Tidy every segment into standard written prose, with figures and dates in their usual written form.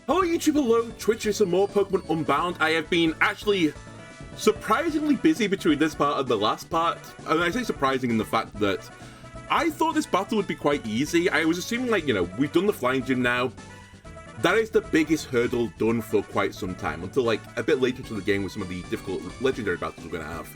Hello YouTube, hello Twitch, some more Pokemon Unbound. I have been actually surprisingly busy between this part and the last part. And I say surprising in the fact that I thought this battle would be quite easy. I was assuming, like, we've done the flying gym now. That is the biggest hurdle done for quite some time, until like a bit later into the game with some of the difficult legendary battles we're going to have.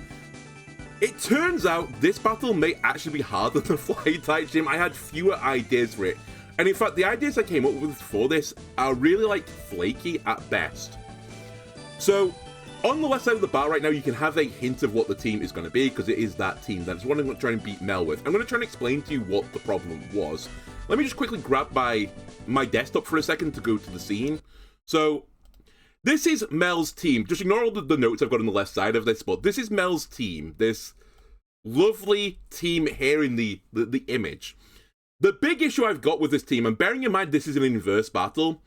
It turns out this battle may actually be harder than the flying type gym. I had fewer ideas for it. And in fact, the ideas I came up with for this are really, like, flaky at best. So, on the left side of the bar right now, you can have a hint of what the team is going to be, because it is that team. That's what I'm going to try and beat Mel with. I'm going to try and explain to you what the problem was. Let me just quickly grab my desktop for a second to go to the scene. So, this is Mel's team. Just ignore all the notes I've got on the left side of this, but this is Mel's team. This lovely team here in the image. The big issue I've got with this team, and bearing in mind this is an inverse battle,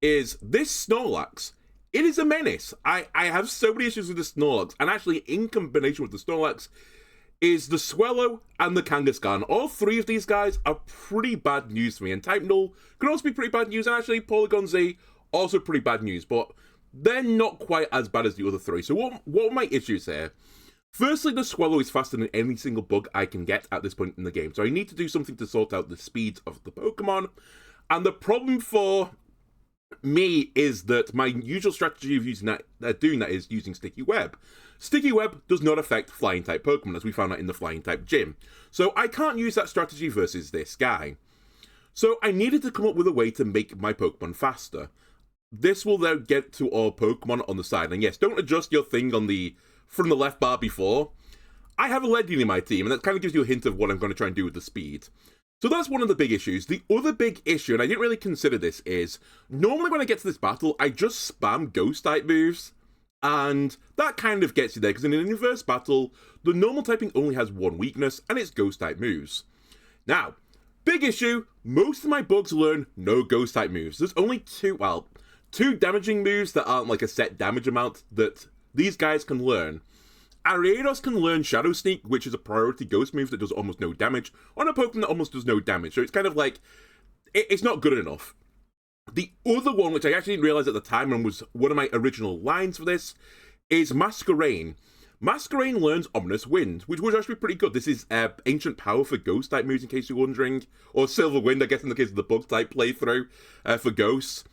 is this Snorlax. It is a menace. I have so many issues with the Snorlax, and actually in combination with the Snorlax is the Swellow and the Kangaskhan. All three of these guys are pretty bad news for me, and Type Null can also be pretty bad news, and actually porygon-z also pretty bad news, but they're not quite as bad as the other three. So what are my issues here? Firstly, the Swellow is faster than any single bug I can get at this point in the game, so I need to do something to sort out the speed of the Pokemon. And the problem for me is that my usual strategy of using doing that is using Sticky Web. Sticky Web does not affect flying type Pokemon, as we found out in the flying type gym. So I can't use that strategy versus this guy. So I needed to come up with a way to make my Pokemon faster. This will then get to all Pokemon on the side. And yes, don't adjust your thing on from the left bar before. I have a Ledyne in my team, and that kind of gives you a hint of what I'm going to try and do with the speed. So that's one of the big issues. The other big issue, and I didn't really consider this, is normally when I get to this battle, I just spam Ghost-type moves, and that kind of gets you there, because in an inverse battle, the normal typing only has one weakness, and it's Ghost-type moves. Now, big issue, most of my bugs learn no Ghost-type moves. There's only two damaging moves that aren't like a set damage amount that these guys can learn. Ariados can learn Shadow Sneak, which is a priority ghost move that does almost no damage, on a Pokemon that almost does no damage, so it's kind of like, it's not good enough. The other one, which I actually didn't realize at the time and was one of my original lines for this, is Masquerain. Masquerain learns Ominous Wind, which was actually pretty good. This is Ancient Power for Ghost-type moves, in case you're wondering, or Silver Wind, I guess in the case of the Bug-type playthrough, for Ghosts.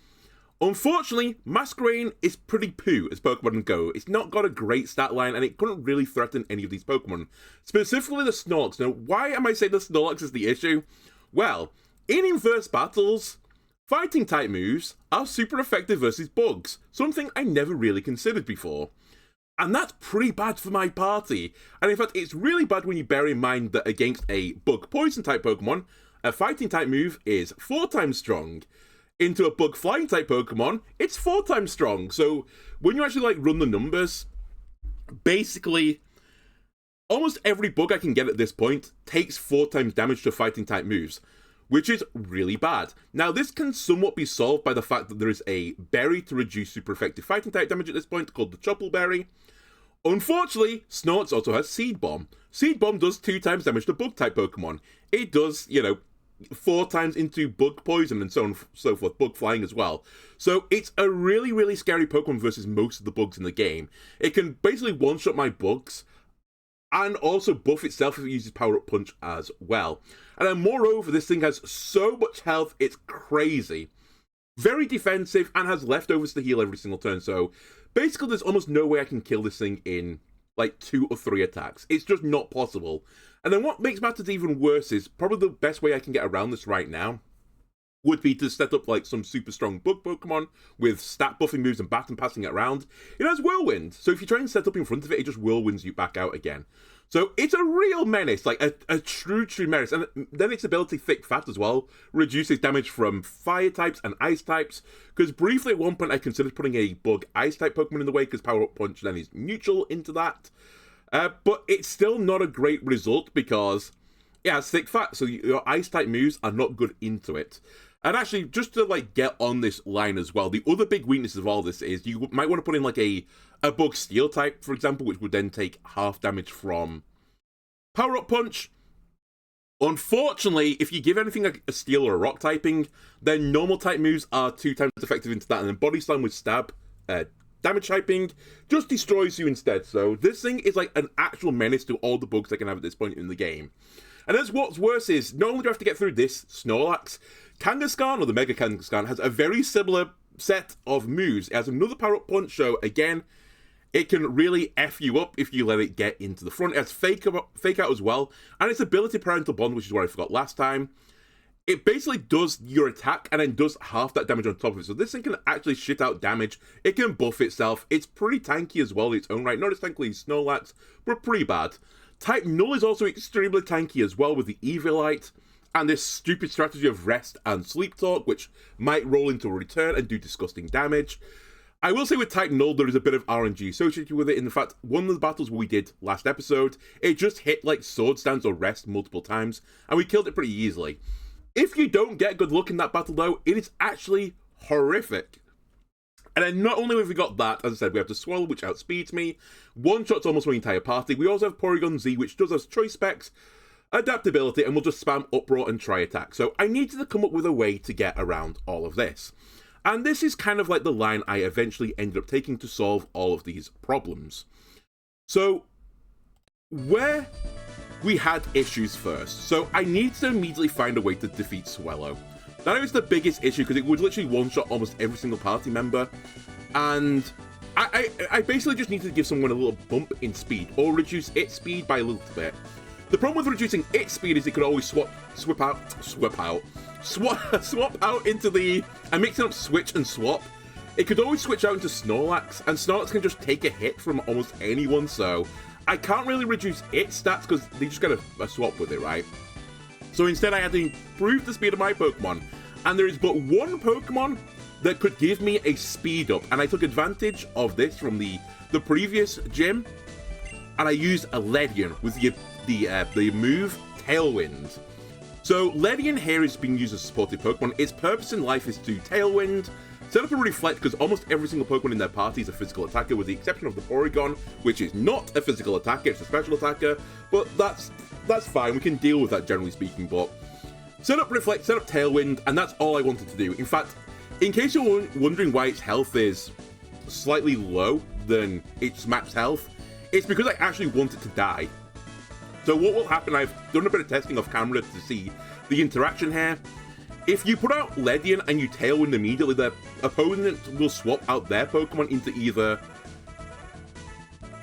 Unfortunately, Masquerain is pretty poo as Pokemon Go. It's not got a great stat line, and it couldn't really threaten any of these Pokemon. Specifically the Snorlax. Now, why am I saying the Snorlax is the issue? Well, in inverse battles, fighting type moves are super effective versus bugs, something I never really considered before. And that's pretty bad for my party. And in fact, it's really bad when you bear in mind that against a bug poison type Pokemon, a fighting type move is 4 times strong. Into a bug flying type Pokemon, it's 4 times strong. So when you actually like run the numbers, basically almost every bug I can get at this point takes 4 times damage to fighting type moves, which is really bad. Now this can somewhat be solved by the fact that there is a berry to reduce super effective fighting type damage at this point called the Chopple Berry. Unfortunately, Snorlax also has Seed Bomb. Seed Bomb does 2 times damage to bug type Pokemon. It does, 4 times into bug poison and so on and so forth, bug flying as well. So it's a really, really scary Pokemon versus most of the bugs in the game. It can basically one-shot my bugs and also buff itself if it uses Power-Up Punch as well. And then moreover, this thing has so much health, it's crazy. Very defensive and has leftovers to heal every single turn. So basically there's almost no way I can kill this thing in like 2 or 3 attacks. It's just not possible. And then what makes matters even worse is probably the best way I can get around this right now would be to set up like some super strong bug Pokemon with stat buffing moves and baton passing it around. It has Whirlwind, so if you try and set up in front of it, it just whirlwinds you back out again. So it's a real menace, like a true menace. And then its ability Thick Fat as well reduces damage from fire types and ice types, because briefly at one point I considered putting a bug ice type Pokemon in the way, because Power Up Punch then is neutral into that. But it's still not a great result because it has Thick Fat, so your ice-type moves are not good into it. And actually, just to like get on this line as well, the other big weakness of all this is you might want to put in like a bug Steel type, for example, which would then take half damage from Power-Up Punch. Unfortunately, if you give anything like a steel or a rock typing, then normal type moves are 2 times effective into that, and then body slam with stab damage typing just destroys you instead. So this thing is like an actual menace to all the bugs I can have at this point in the game. And as what's worse is, not only do I have to get through this Snorlax, Kangaskhan, or the mega-kangaskhan, has a very similar set of moves. It has another power-up punch, so again, it can really F you up if you let it get into the front. It has fake out as well, and its ability Parental Bond, which is what I forgot last time. It basically does your attack and then does half that damage on top of it. So this thing can actually shit out damage. It can buff itself. It's pretty tanky as well in its own right. Not as tanky as Snorlax, but pretty bad. Type Null is also extremely tanky as well with the Eviolite and this stupid strategy of Rest and Sleep Talk, which might roll into a return and do disgusting damage. I will say with Type Null, there is a bit of RNG associated with it. In fact, one of the battles we did last episode, it just hit like Sword Stance or Rest multiple times, and we killed it pretty easily. If you don't get good luck in that battle though, it is actually horrific. And then not only have we got that, as I said, we have the Swellow, which outspeeds me. One-shots almost my entire party. We also have porygon-z, which does have choice specs, adaptability, and we'll just spam Uproar and try attack. So I needed to come up with a way to get around all of this. And this is kind of like the line I eventually ended up taking to solve all of these problems. So, where we had issues first. So I need to immediately find a way to defeat Swellow. That is the biggest issue because it would literally one-shot almost every single party member. And I basically just needed to give someone a little bump in speed or reduce its speed by a little bit. The problem with reducing its speed is it could always swap out into the... I'm mixing up switch and swap. It could always switch out into Snorlax, and Snorlax can just take a hit from almost anyone, so I can't really reduce its stats because they just get a swap with it, right? So instead I had to improve the speed of my Pokemon, and there is but one Pokemon that could give me a speed up, and I took advantage of this from the previous gym, and I used a Ledian with the move Tailwind. So Ledian here is being used as a supportive Pokemon. Its purpose in life is to Tailwind, set up a Reflect, because almost every single Pokemon in their party is a physical attacker, with the exception of the Porygon, which is not a physical attacker, it's a special attacker, but that's fine, we can deal with that generally speaking. But set up Reflect, set up Tailwind, and that's all I wanted to do. In fact, in case you're wondering why its health is slightly low than its max health, it's because I actually want it to die. So what will happen, I've done a bit of testing off camera to see the interaction here. If you put out Ledian and you Tailwind immediately, the opponent will swap out their Pokemon into either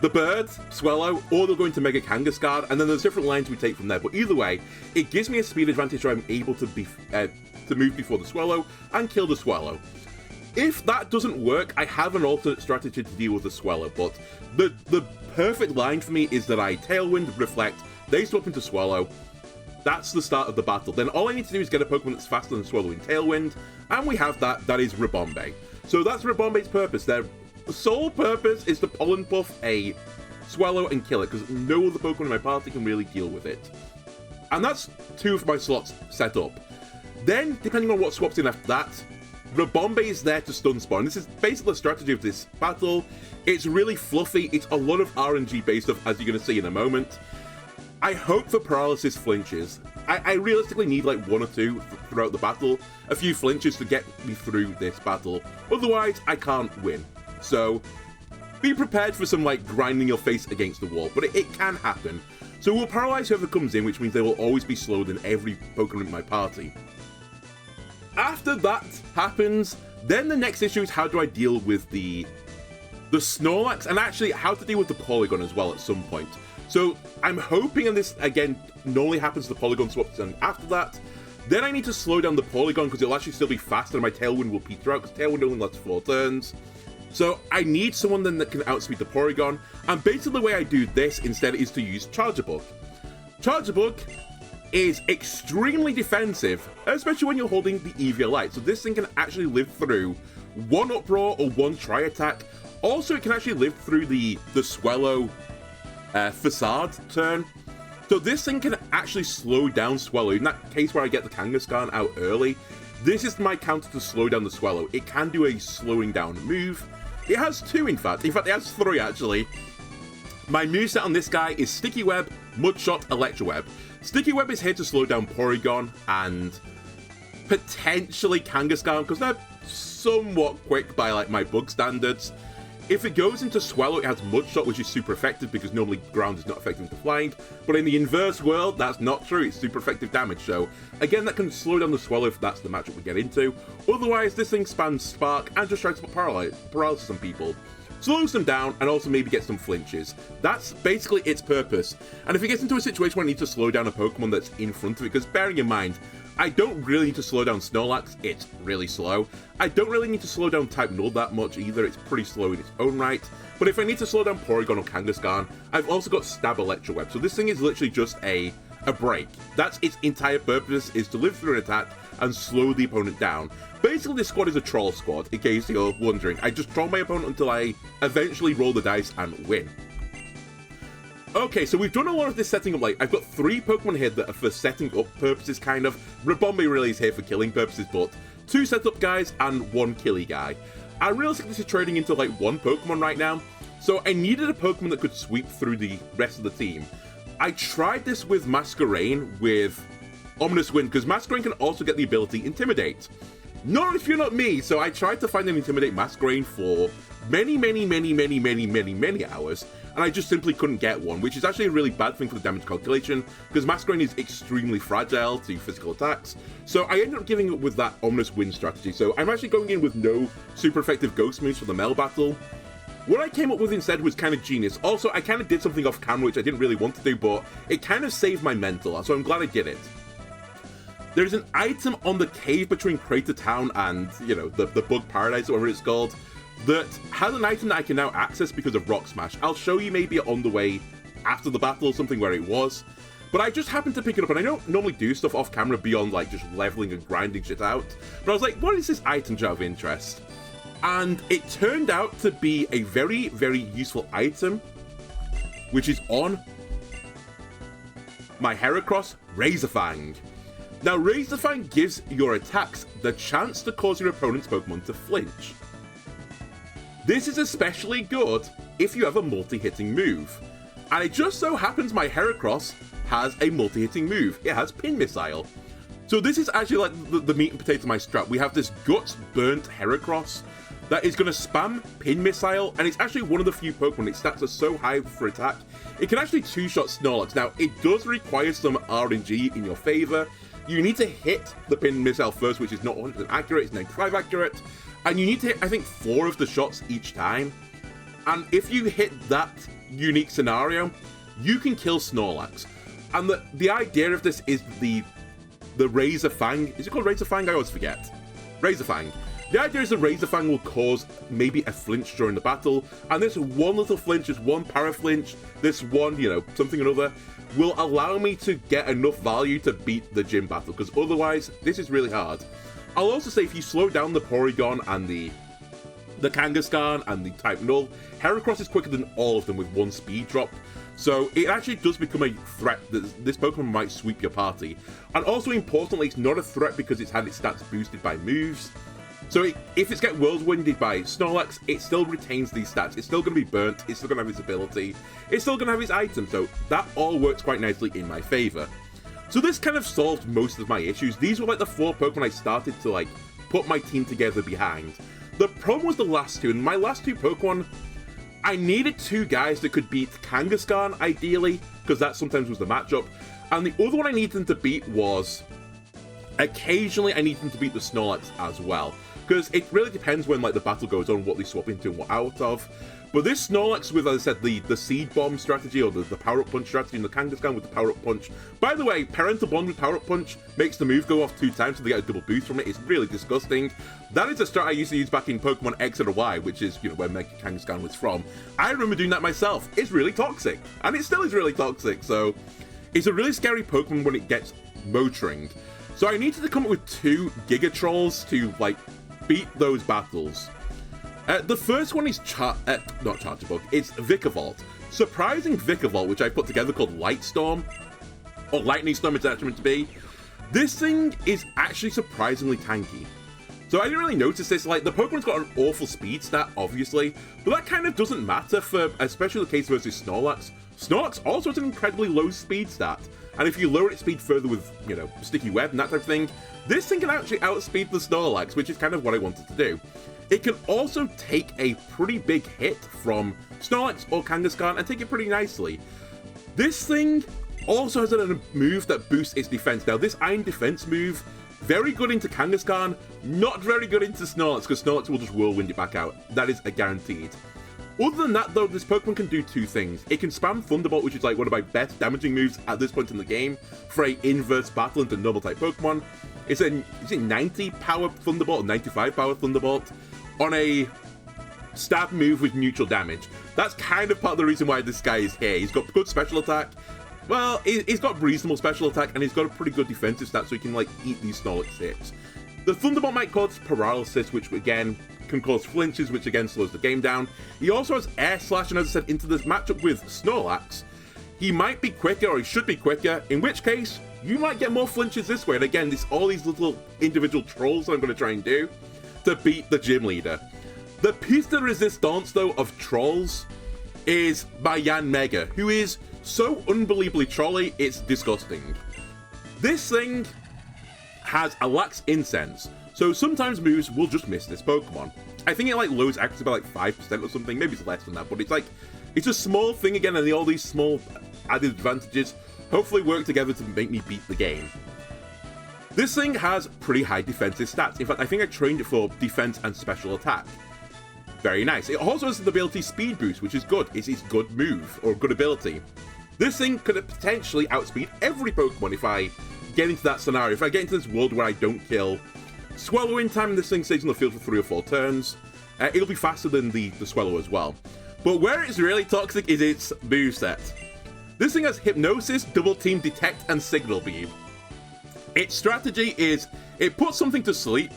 the bird, Swellow, or they'll go into mega-kangaskhan, and then there's different lines we take from there. But either way, it gives me a speed advantage where I'm able to move before the Swellow and kill the Swellow. If that doesn't work, I have an alternate strategy to deal with the Swellow, but the perfect line for me is that I Tailwind, Reflect, they swap into Swellow. That's the start of the battle. Then all I need to do is get a Pokemon that's faster than Swellow in Tailwind, and we have that is Ribombay. So that's Ribombay's purpose. Their sole purpose is to pollen puff a Swellow and kill it, because no other Pokemon in my party can really deal with it. And that's 2 of my slots set up. Then, depending on what swaps in after that, Ribombay is there to stun spawn. This is basically the strategy of this battle. It's really fluffy. It's a lot of RNG based stuff, as you're going to see in a moment. I hope for paralysis flinches. I realistically need like 1 or 2 throughout the battle. A few flinches to get me through this battle. Otherwise, I can't win. So, be prepared for some like grinding your face against the wall. But it can happen. So we'll paralyze whoever comes in, which means they will always be slower than every Pokemon in my party. After that happens, then the next issue is how do I deal with the Snorlax, and actually how to deal with the Porygon as well at some point. So I'm hoping, and this again normally happens to the Porygon swaps, and after that, then I need to slow down the Porygon because it'll actually still be faster and my Tailwind will peter out because Tailwind only lasts 4 turns. So I need someone then that can outspeed the Porygon, and basically the way I do this instead is to use Charger Bug. Charger Bug is extremely defensive, especially when you're holding the Eviolite. So this thing can actually live through 1 Uproar or 1 Tri-Attack. Also, it can actually live through the Swellow Facade turn. So this thing can actually slow down Swellow. In that case where I get the Kangaskhan out early, this is my counter to slow down the Swellow. It can do a slowing down move. It has 2, in fact. In fact, it has 3, actually. My moveset on this guy is Sticky Web, Mudshot, Electro Web. Sticky Web is here to slow down Porygon and potentially Kangaskhan, because they're somewhat quick by like my bug standards. If it goes into Swellow, it has Mudshot, which is super effective because normally ground is not effective to flying. But in the inverse world, that's not true. It's super effective damage. So again, that can slow down the Swellow if that's the matchup we get into. Otherwise, this thing spams Spark and just tries to put paralysis on people. Slows them down and also maybe get some flinches. That's basically its purpose. And if it gets into a situation where I need to slow down a Pokemon that's in front of it, because bearing in mind, I don't really need to slow down Snorlax, it's really slow. I don't really need to slow down Type Null that much either, it's pretty slow in its own right. But if I need to slow down Porygon or Kangaskhan, I've also got Stab Electro Web. So this thing is literally just a break. That's its entire purpose, is to live through an attack and slow the opponent down. Basically, this squad is a troll squad, in case you're wondering. I just troll my opponent until I eventually roll the dice and win. Okay, so we've done a lot of this setting up. Like, I've got 3 Pokemon here that are for setting up purposes, kind of. Rabombi really is here for killing purposes, but 2 setup guys and 1 killy guy. I realize this is trading into like 1 Pokemon right now, so I needed a Pokemon that could sweep through the rest of the team. I tried this with Masquerain with Ominous Wind, because Masquerain can also get the ability Intimidate. Not if you're not me, so I tried to find an Intimidate Masquerain for many hours, and I just simply couldn't get one, which is actually a really bad thing for the damage calculation, because Masquerain is extremely fragile to physical attacks, so I ended up giving up with that Ominous Wind strategy. So I'm actually going in with no super effective ghost moves for the Mel battle. What I came up with instead was kind of genius. Also, I kind of did something off camera which I didn't really want to do, but it kind of saved my mental, so I'm glad I did it. There's an item on the cave between Crater Town and, you know, the Bug Paradise, or whatever it's called, that has an item that I can now access because of Rock Smash. I'll show you maybe on the way after the battle or something where it was. But I just happened to pick it up, and I don't normally do stuff off camera beyond like just leveling and grinding shit out. But I was like, what is this item out of interest? And it turned out to be a very, very useful item, which is on my Heracross Razorfang. Now, Razorfang gives your attacks the chance to cause your opponent's Pokemon to flinch. This is especially good if you have a multi-hitting move. And it just so happens my Heracross has a multi-hitting move. It has Pin Missile. So this is actually like the meat and potatoes of my strat. We have this Guts Burnt Heracross that is going to spam Pin Missile, and it's actually one of the few Pokemon its stats are so high for attack. It can actually 2-shot Snorlax. Now, it does require some RNG in your favor. You need to hit the Pin Missile first, which is not 100% accurate, it's 95 accurate, and you need to hit, I think, 4 of the shots each time. And if you hit that unique scenario, you can kill Snorlax. And the idea of this is the Razorfang. Is it called Razorfang? I always forget. Razorfang. The idea is the Razorfang will cause maybe a flinch during the battle, and this one little flinch, this one para-flinch, this one, you know, something or other, will allow me to get enough value to beat the gym battle, because otherwise, this is really hard. I'll also say, if you slow down the Porygon and the Kangaskhan and the Type Null, Heracross is quicker than all of them with 1 speed drop. So it actually does become a threat that this Pokemon might sweep your party. And also importantly, it's not a threat because it's had its stats boosted by moves. So if it's get whirlwinded by Snorlax, it still retains these stats. It's still going to be burnt, it's still going to have its ability, it's still going to have its item, so that all works quite nicely in my favor. So this kind of solved most of my issues. These were like the 4 Pokemon I started to like put my team together behind. The problem was the last 2, and my last 2 Pokemon, I needed 2 guys that could beat Kangaskhan ideally, because that sometimes was the matchup, and the other one I needed them to beat was, occasionally I need them to beat the Snorlax as well. Because it really depends when like the battle goes on, what they swap into and what out of. But this Snorlax with, as I said, the Seed Bomb strategy, or the Power-Up Punch strategy, and the Kangaskhan with the Power-Up Punch. By the way, Parental Bond with Power-Up Punch makes the move go off 2 times, so they get a double boost from it. It's really disgusting. That is a strat I used to use back in Pokemon X and Y, which is, you know, where mega-kangaskhan was from. I remember doing that myself. It's really toxic. And it still is really toxic, so it's a really scary Pokemon when it gets motoring. So I needed to come up with 2 Giga Trolls to, like, beat those battles. The first one is not Charjabug, it's Vikavolt. Surprising Vikavolt, which I put together called Lightstorm, or Lightning Storm it's actually meant to be. This thing is actually surprisingly tanky. So I didn't really notice this, like, the Pokemon's got an awful speed stat, obviously, but that kind of doesn't matter for, especially the case versus Snorlax. Snorlax also has an incredibly low speed stat, and if you lower its speed further with, you know, sticky web and that type of thing, this thing can actually outspeed the Snorlax, which is kind of what I wanted to do. It can also take a pretty big hit from Snorlax or Kangaskhan and take it pretty nicely. This thing also has a move that boosts its defense. Now, this Iron Defense move, very good into Kangaskhan, not very good into Snorlax, because Snorlax will just whirlwind it back out. That is a guaranteed. Other than that, though, this Pokemon can do two things. It can spam Thunderbolt, which is like one of my best damaging moves at this point in the game, for a inverse battle into normal-type Pokemon. It's a 90 power Thunderbolt, or 95 power Thunderbolt, on a stab move with neutral damage. That's kind of part of the reason why this guy is here. He's got good special attack. Well, he's got reasonable special attack, and he's got a pretty good defensive stat, so he can, like, eat these Snorlax hits. The Thunderbolt might cause paralysis, which, again, can cause flinches, which, again, slows the game down. He also has Air Slash, and as I said, into this matchup with Snorlax, he might be quicker, or he should be quicker, in which case, you might get more flinches this way. And again, all these little individual trolls that I'm going to try and do to beat the gym leader. The piece de resistance, though, of trolls is my Yanmega, who is so unbelievably trolly, it's disgusting. This thing has a lax incense, so sometimes moves will just miss this Pokemon. I think it like lowers accuracy by like 5% or something, maybe it's less than that, but it's a small thing again, and all these small added advantages hopefully work together to make me beat the game. This thing has pretty high defensive stats. In fact, I think I trained it for defense and special attack. Very nice. It also has the ability Speed Boost, which is good. It's its good move, or good ability. This thing could potentially outspeed every Pokemon if I get into that scenario. If I get into this world where I don't kill Swellow in time and this thing stays on the field for 3 or 4 turns, it'll be faster than the Swellow as well. But where it's really toxic is its moveset. This thing has Hypnosis, Double Team, Detect, and Signal Beam. Its strategy is it puts something to sleep,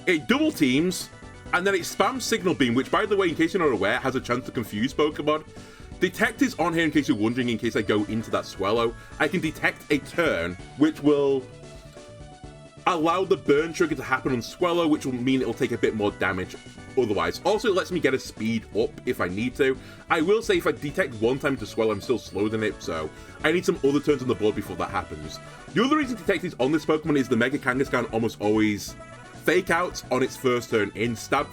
it double teams, and then it spams Signal Beam, which, by the way, in case you're not aware, has a chance to confuse Pokemon. Detect is on here in case you're wondering, in case I go into that Swellow. I can detect a turn, which will allow the burn trigger to happen on Swellow, which will mean it'll take a bit more damage otherwise. Also, it lets me get a speed up if I need to. I will say if I detect one time to Swellow, I'm still slower than it, so I need some other turns on the board before that happens. The other reason Detect is on this Pokemon is the mega-kangaskhan almost always fake outs on its first turn in. Stab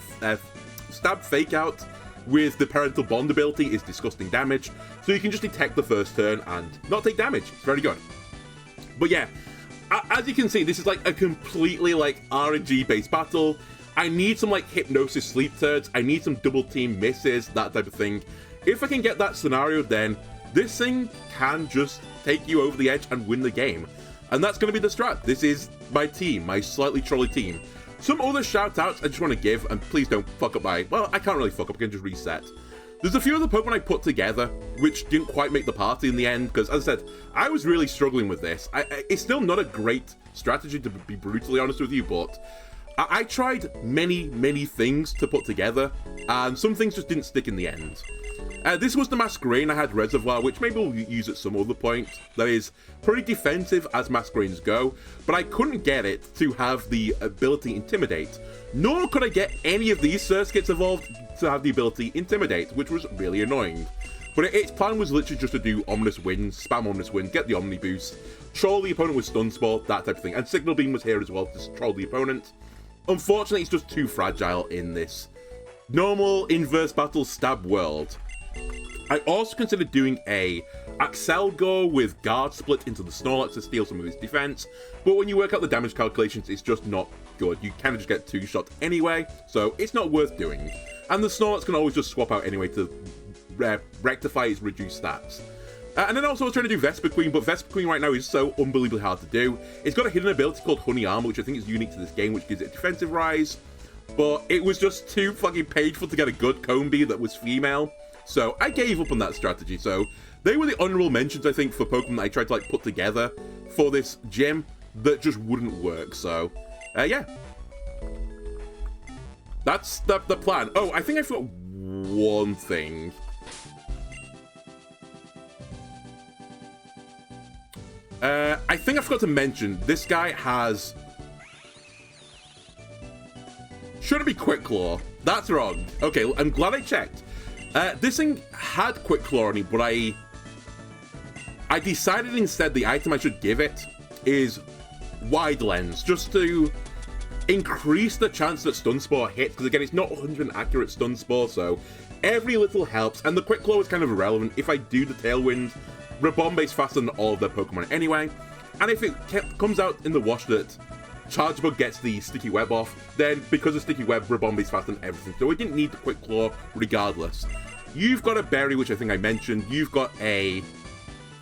fake out with the parental bond ability is disgusting damage, so you can just detect the first turn and not take damage. It's very good. But yeah, as you can see, this is like a completely like RNG based battle. I need some like Hypnosis sleep turns, I need some double team misses, that type of thing. If I can get that scenario, then this thing can just take you over the edge and win the game. And that's going to be the strat. This is my team, my slightly trolly team. Some other shout outs I just want to give, and please don't fuck up well, I can't really fuck up, I can just reset. There's a few other Pokemon I put together, which didn't quite make the party in the end, because as I said, I was really struggling with this. It's still not a great strategy, to be brutally honest with you, but I tried many things to put together, and some things just didn't stick in the end. This was the Masquerain. I had Reservoir, which maybe we'll use at some other point. That is pretty defensive as Masquerains go, but I couldn't get it to have the ability Intimidate. Nor could I get any of these Surskits evolved to have the ability Intimidate, which was really annoying. But its plan was literally just to do Ominous Wind, spam Ominous Wind, get the Omni Boost, troll the opponent with Stun Spore, that type of thing. And Signal Beam was here as well to troll the opponent. Unfortunately, it's just too fragile in this normal inverse battle stab world. I also considered doing a Axelgo with Guard Split into the Snorlax to steal some of his defense, but when you work out the damage calculations, it's just not good. You kind of just get 2 shots anyway, so it's not worth doing. And the Snorlax can always just swap out anyway to rectify its reduced stats. And then also I was trying to do Vespiquen, but Vespiquen right now is so unbelievably hard to do. It's got a hidden ability called Honey Armor, which I think is unique to this game, which gives it a defensive rise, but it was just too fucking painful to get a good Combi that was female. So I gave up on that strategy. So they were the honorable mentions, I think, for Pokemon that I tried to like put together for this gym that just wouldn't work. So yeah, that's the plan. Oh, I think I forgot one thing. I think I forgot to mention this guy has. Should it be Quick Claw? That's wrong. Okay, I'm glad I checked. This thing had Quick Claw on it, but I I decided instead the item I should give it is wide lens, just to increase the chance that stun spore hits, because again, it's not 100% accurate stun spore, so every little helps, and the quick claw is kind of irrelevant. If I do the tailwind, Rabombe's faster than all of their Pokemon anyway, and if it comes out in the wash that Charge Bug gets the sticky web off, then because of sticky web, Rabombe's faster than everything, so we didn't need the quick claw regardless. You've got a berry, which I think I mentioned, you've got a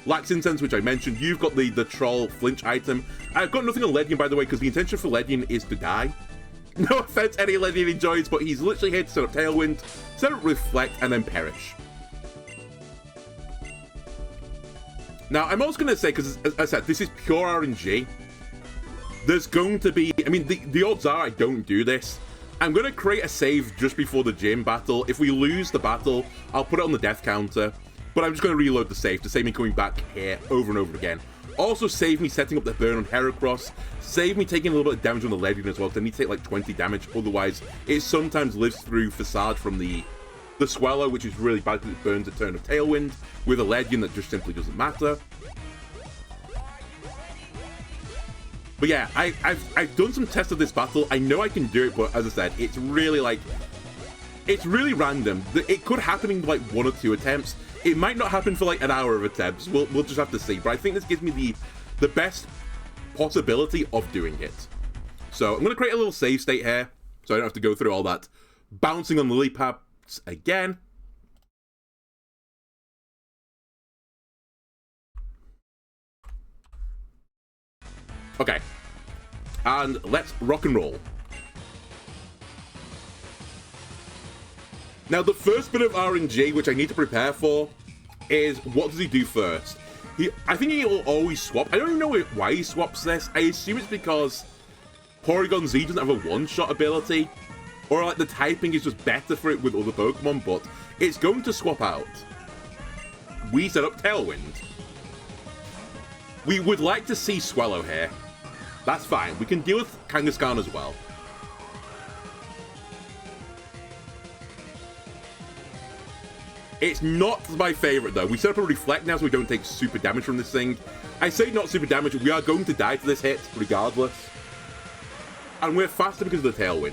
Lax Incense, which I mentioned, you've got the troll flinch item. I've got nothing on Ledian, by the way, because the intention for Ledian is to die. No offense, any Ledian enjoys, but he's literally here to set up Tailwind, set up Reflect, and then perish. Now, I'm also going to say, because as I said, this is pure RNG. There's going to be, I mean, the odds are I don't do this. I'm going to create a save just before the gym battle. If we lose the battle, I'll put it on the death counter. But I'm just going to reload the save to save me coming back here over and over again. Also save me setting up the burn on Heracross. Save me taking a little bit of damage on the Ledian as well, because I need to take like 20 damage. Otherwise, it sometimes lives through Facade from the Swellow, which is really bad because it burns a turn of Tailwind. With a Ledian, that just simply doesn't matter. But yeah, I've done some tests of this battle. I know I can do it, but as I said, it's really like... It's really random. It could happen in like 1 or 2 attempts. It might not happen for like an hour of attempts. We'll just have to see. But I think this gives me the best possibility of doing it. So I'm going to create a little save state here, so I don't have to go through all that bouncing on lily pads again. Okay. And let's rock and roll. Now, the first bit of RNG, which I need to prepare for, is what does he do first? I think he will always swap. I don't even know why he swaps this. I assume it's because porygon-z doesn't have a one-shot ability, or like the typing is just better for it with other Pokemon, but it's going to swap out. We set up Tailwind. We would like to see Swellow here. That's fine. We can deal with Kangaskhan as well. It's not my favorite, though. We set up a Reflect now so we don't take super damage from this thing. I say not super damage. We are going to die to this hit, regardless. And we're faster because of the Tailwind.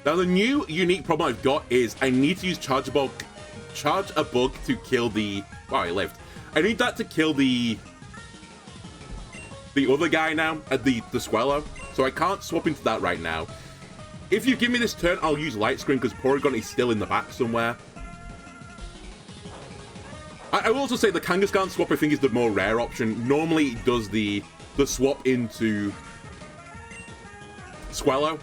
Now, the new unique problem I've got is I need to use Charge a Bug to kill the... Wow, I lived. I need that to kill the other guy now, the Swellow, so I can't swap into that right now. If you give me this turn, I'll use Light Screen because Porygon is still in the back somewhere. I will also say the Kangaskhan swap I think is the more rare option. Normally it does the swap into Swellow.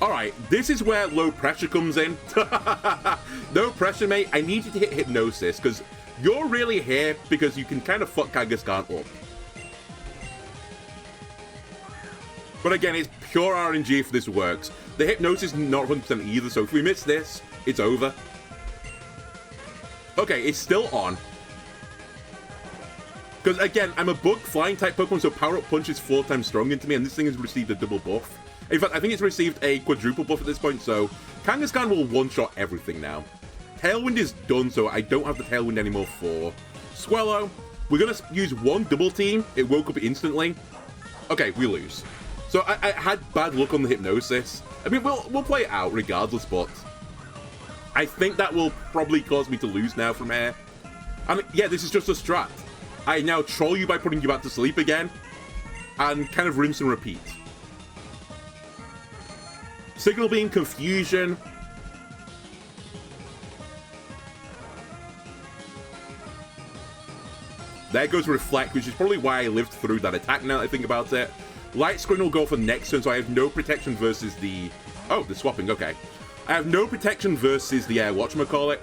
Alright, this is where low pressure comes in. No pressure, mate. I need you to hit Hypnosis because you're really here because you can kind of fuck Kangaskhan up. But again, it's pure RNG if this works. The Hypnosis is not 100% either, so if we miss this, it's over. Okay, it's still on. Because again, I'm a bug flying type Pokemon, so Power Up Punch is 4 times stronger to me, and this thing has received a double buff. In fact, I think it's received a quadruple buff at this point, so Kangaskhan will one-shot everything now. Tailwind is done, so I don't have the Tailwind anymore for Swellow. We're going to use one double team. It woke up instantly. Okay, we lose. So I had bad luck on the Hypnosis. I mean, we'll play it out regardless, but I think that will probably cause me to lose now from here. And yeah, this is just a strat. I now troll you by putting you back to sleep again, and kind of rinse and repeat. Signal Beam, Confusion. There goes Reflect, which is probably why I lived through that attack now that I think about it. Light Screen will go for next turn, so I have no protection versus the... Oh, the swapping, okay. I have no protection versus the, whatchamacallit,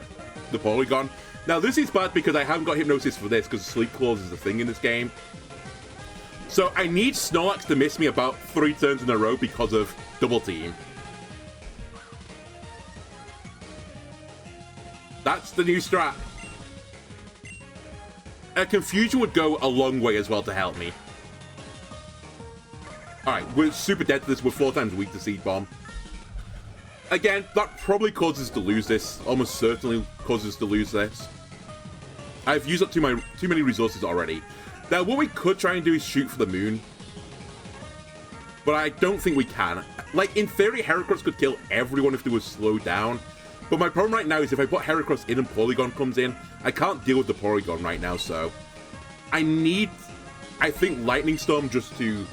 the Porygon. Now, this is bad because I haven't got Hypnosis for this, because Sleep Clause is a thing in this game. So I need Snorlax to miss me about 3 turns in a row because of Double Team. That's the new strat. A Confusion would go a long way as well to help me. Alright, we're super dead to this. We're 4 times weak to Seed Bomb. Again, that probably causes us to lose this. Almost certainly causes us to lose this. I've used up too many resources already. Now, what we could try and do is shoot for the moon. But I don't think we can. Like, in theory, Heracross could kill everyone if they were slowed down. But my problem right now is if I put Heracross in and Porygon comes in, I can't deal with the Porygon right now, so... I think, Lightning Storm just to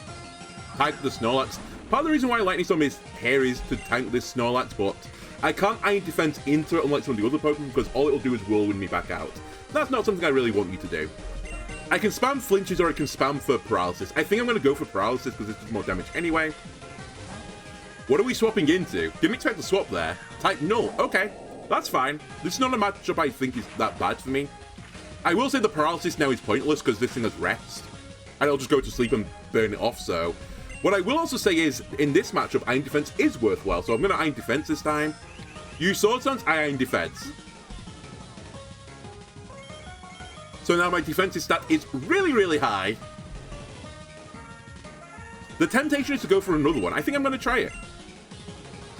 tank the Snorlax. Part of the reason why Lightning Storm is here is to tank this Snorlax, but I can't Iron Defense into it unlike some of the other Pokemon, because all it'll do is whirlwind me back out. That's not something I really want you to do. I can spam flinches or I can spam for paralysis. I think I'm going to go for paralysis because this does more damage anyway. What are we swapping into? Didn't expect to swap there. Type null. Okay, that's fine. This is not a matchup I think is that bad for me. I will say the paralysis now is pointless because this thing has rest. And it'll just go to sleep and burn it off, so... What I will also say is, in this matchup, Iron Defense is worthwhile, so I'm going to Iron Defense this time. Use Sword Stance, I Iron Defense. So now my defensive stat is really, really high. The temptation is to go for another one. I think I'm going to try it.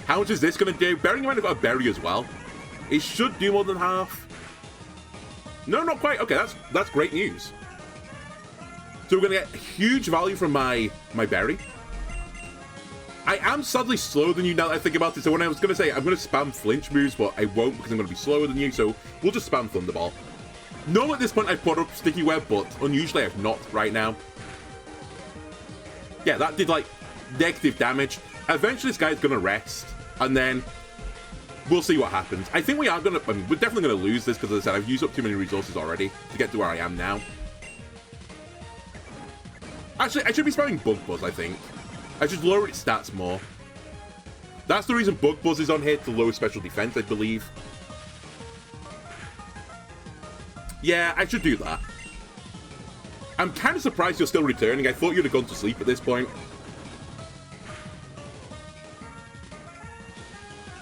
How much is this going to do? Bearing in mind I've got a berry as well. It should do more than half. No, not quite. Okay, that's great news. So we're going to get huge value from my berry. I am sadly slower than you now that I think about it. So when I was going to say I'm going to spam flinch moves, but I won't because I'm going to be slower than you. So we'll just spam Thunderball. Normally at this point I've put up Sticky Web, but unusually I've not right now. Yeah, that did like negative damage. Eventually this guy's gonna rest, and then we'll see what happens. I think we are gonna, I mean, we're definitely gonna lose this because as I said, I've used up too many resources already to get to where I am now. Actually, I should be spamming Bug Buzz, I think. I should lower its stats more. That's the reason Bug Buzz is on here, to lower special defense, I believe. Yeah, I should do that. I'm kind of surprised you're still returning. I thought you'd have gone to sleep at this point.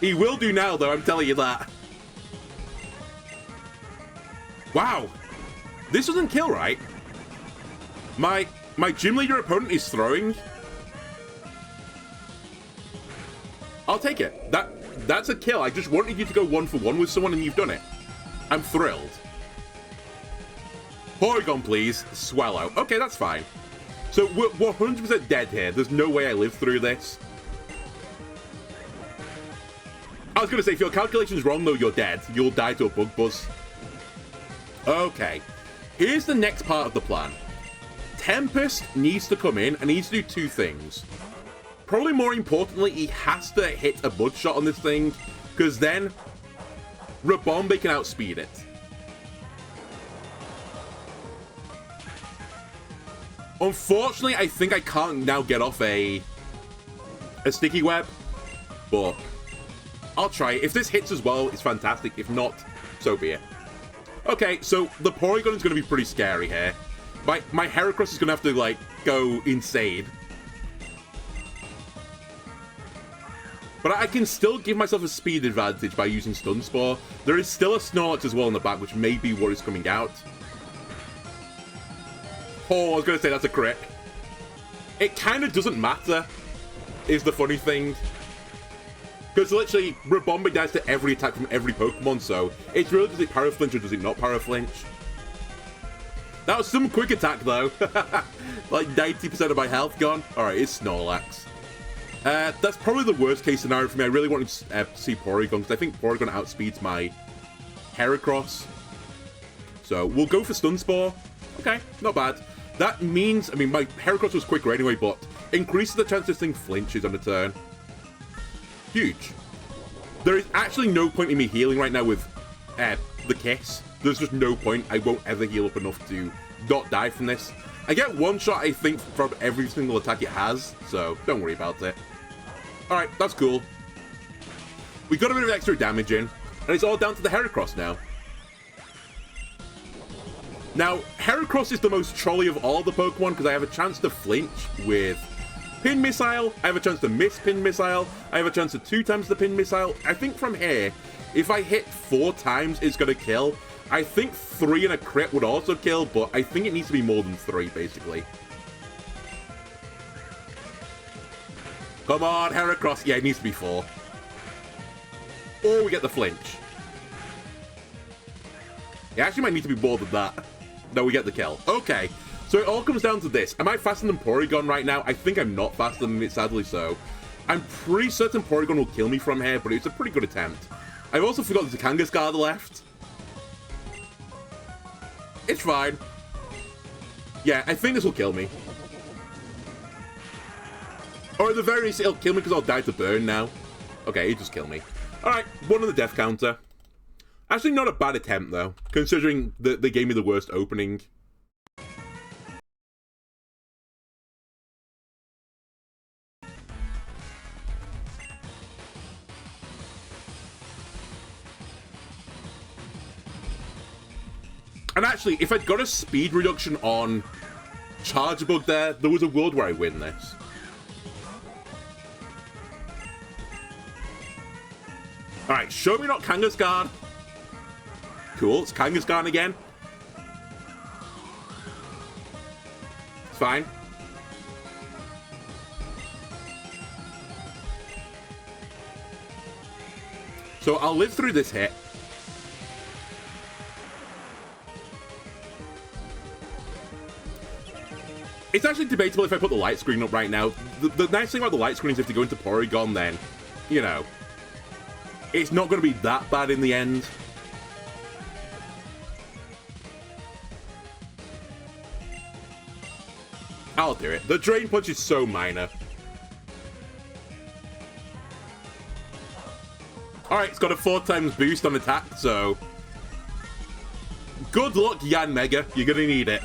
He will do now, though, I'm telling you that. Wow. This doesn't kill, right? My gym leader opponent is throwing. I'll take it. That's a kill. I just wanted you to go 1-for-1 with someone, and you've done it. I'm thrilled. Porygon, please. Swellow. Okay, that's fine. So we're 100% dead here. There's no way I live through this. I was going to say, if your calculation's wrong, though, you're dead. You'll die to a Bug Buzz. Okay. Here's the next part of the plan. Tempest needs to come in and needs to do 2 things. Probably more importantly, he has to hit a Bud Shot on this thing, because then Rabombe can outspeed it. Unfortunately, I think I can't now get off a Sticky Web, but I'll try it. If this hits as well, it's fantastic. If not, so be it. Okay, so the Porygon is going to be pretty scary here. My Heracross is going to have to, like, go insane. But I can still give myself a speed advantage by using Stun Spore. There is still a Snorlax as well in the back, which may be what is coming out. Oh, I was going to say that's a crit. It kind of doesn't matter, is the funny thing. Because literally, Rabombe dies to every attack from every Pokemon, so it's really, does it Power Flinch or does it not Power Flinch? That was some quick attack, though. Like 90% of my health gone. Alright, it's Snorlax. That's probably the worst case scenario for me. I really wanted to see Porygon, because I think Porygon outspeeds my Heracross. So we'll go for Stun Spore. Okay, not bad. That means, I mean, my Heracross was quicker anyway, but increases the chance this thing flinches on a turn. Huge. There is actually no point in me healing right now with the Kiss. There's just no point. I won't ever heal up enough to not die from this. I get 1 shot, I think, from every single attack it has, so don't worry about it. Alright, that's cool. We got a bit of extra damage in, and it's all down to the Heracross now. Now, Heracross is the most trolly of all the Pokemon because I have a chance to flinch with Pin Missile, I have a chance to miss Pin Missile, I have a chance to 2 times the Pin Missile. I think from here, if I hit 4 times, it's going to kill. I think 3 and a crit would also kill, but I think it needs to be more than 3, basically. Come on, Heracross. Yeah, it needs to be 4. Or we get the flinch. It actually might need to be more than that. No, we get the kill. Okay, so it all comes down to this. Am I faster than Porygon right now? I think I'm not faster than it, sadly so. I'm pretty certain Porygon will kill me from here, but it's a pretty good attempt. I've also forgot there's a Kangaskhan left. It's fine. Yeah, I think this will kill me. Or at the very least, it'll kill me because I'll die to burn now. Okay, it just killed me. Alright, 1 on the death counter. Actually, not a bad attempt, though, considering that they gave me the worst opening. And actually, if I'd got a speed reduction on Charge Bug there was a world where I win this. Alright, show me not Kangaskhan. Cool, it's Kangaskhan again. It's fine. So I'll live through this hit. It's actually debatable if I put the light screen up right now. The nice thing about the light screen is if they go into Porygon, then, you know, it's not going to be that bad in the end. I'll do it. The Drain Punch is so minor. Alright, it's got a 4 times boost on attack, so... Good luck, Yan Mega. You're going to need it.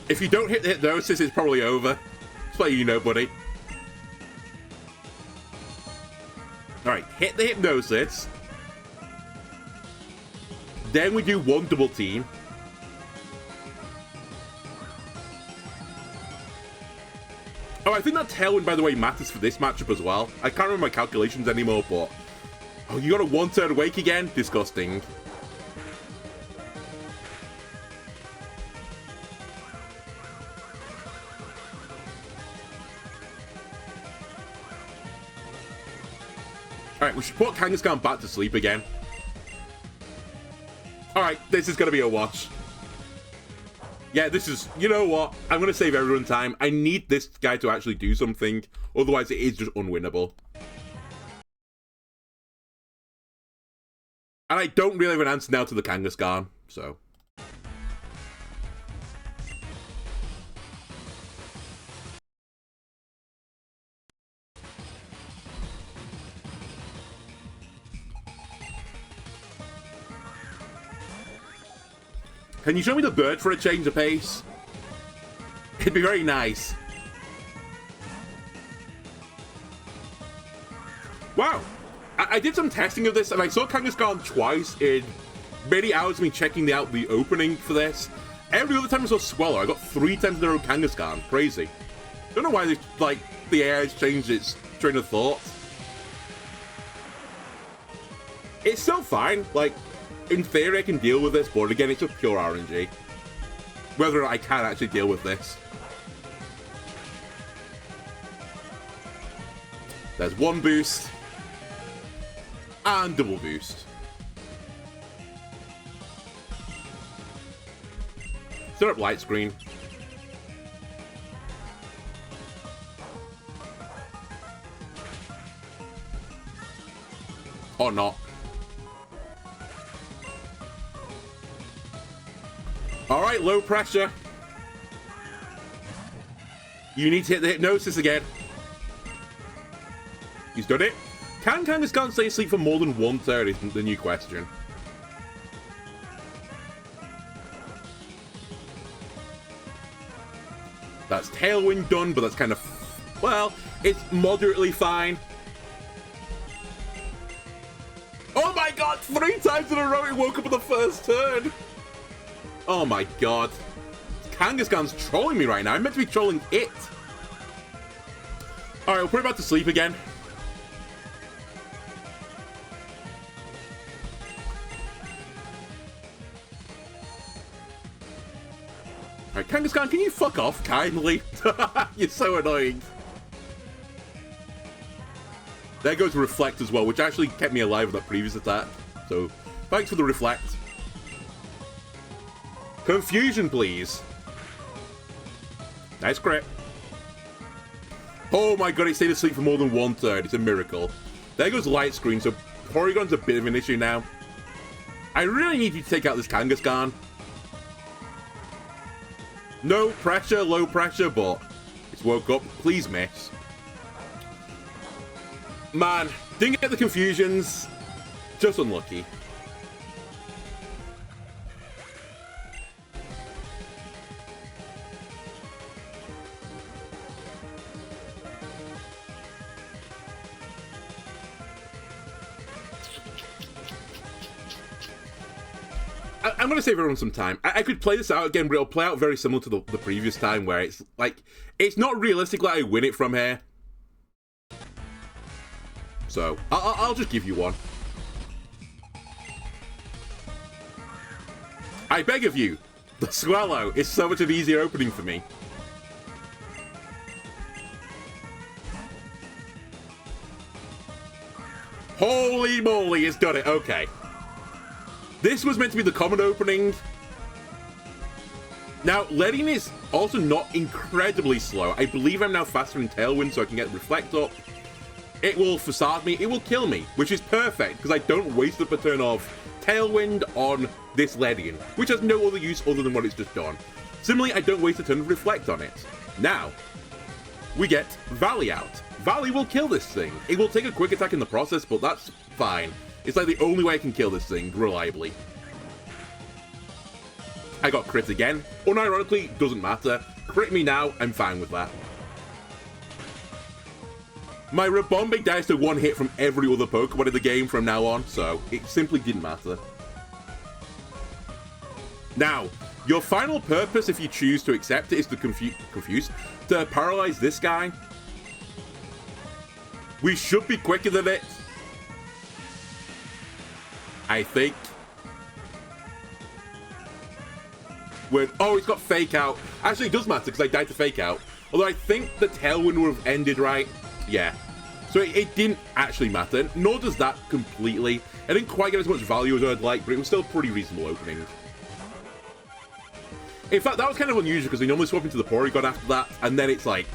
If you don't hit the Hypnosis, it's probably over. Just let you know, buddy. Alright, hit the Hypnosis. Then we do 1 double team. Oh, I think that Tailwind, by the way, matters for this matchup as well. I can't remember my calculations anymore, but... Oh, you got a 1-turn wake again? Disgusting. Alright, we should put Kangaskhan back to sleep again. Alright, this is going to be a watch. Yeah, this is... You know what? I'm going to save everyone time. I need this guy to actually do something. Otherwise, it is just unwinnable. And I don't really have an answer now to the Kangaskhan, so... Can you show me the bird for a change of pace? It'd be very nice. Wow. I did some testing of this, and I saw Kangaskhan twice in many hours of me checking out the opening for this. Every other time I saw Swellow, I got 3 times in a row Kangaskhan. Crazy. Don't know why they, like, the AI has changed its train of thought. It's still fine. Like, in theory, I can deal with this, but again, it's just pure RNG. Whether or not I can actually deal with this. There's 1 boost. And double boost. Set up light screen. Or not. Alright, low pressure. You need to hit the Hypnosis again. He's done it. Can Kangaskhan stay asleep for more than 1 turn is the new question. That's Tailwind done, but that's kind of... Well, it's moderately fine. Oh my god! 3 times in a row it woke up on the first turn! Oh my god. Kangaskhan's trolling me right now. I'm meant to be trolling it. Alright, we'll put it back to sleep again. Alright, Kangaskhan, can you fuck off kindly? You're so annoying. There goes Reflect as well, which actually kept me alive with that previous attack. So, thanks for the Reflect. Confusion, please. Nice crit. Oh my god, it stayed asleep for more than 1/3. It's a miracle. There goes Light Screen, so Porygon's a bit of an issue now. I really need you to take out this Kangaskhan. No pressure, low pressure, but it's woke up. Please miss. Man, didn't get the confusions. Just unlucky. I'm going to save everyone some time. I could play this out again, but it'll play out very similar to the previous time, where it's like, it's not realistic that I win it from here. So, I'll just give you one. I beg of you, the Swellow is so much an easier opening for me. Holy moly, it's done it. Okay. This was meant to be the common opening. Now, Letting is also not incredibly slow. I believe I'm now faster in Tailwind, so I can get Reflect up. It will facade me. It will kill me, which is perfect, because I don't waste the turn of Tailwind on this Ledian, which has no other use other than what it's just done. Similarly, I don't waste a turn of Reflect on it. Now, we get Valley out. Valley will kill this thing. It will take a quick attack in the process, but that's fine. It's like the only way I can kill this thing reliably. I got crit again. Unironically, doesn't matter. Crit me now, I'm fine with that. My Rabombe dies to one hit from every other Pokemon in the game from now on, so it simply didn't matter. Now, your final purpose, if you choose to accept it, is to to paralyze this guy. We should be quicker than it. I think. Oh, it's got Fake Out. Actually, it does matter because I died to Fake Out. Although I think the Tailwind would have ended right. Yeah. So it didn't actually matter. Nor does that completely. I didn't quite get as much value as I'd like, but it was still a pretty reasonable opening. In fact, that was kind of unusual because we normally swap into the Porygon after that, and then it's like,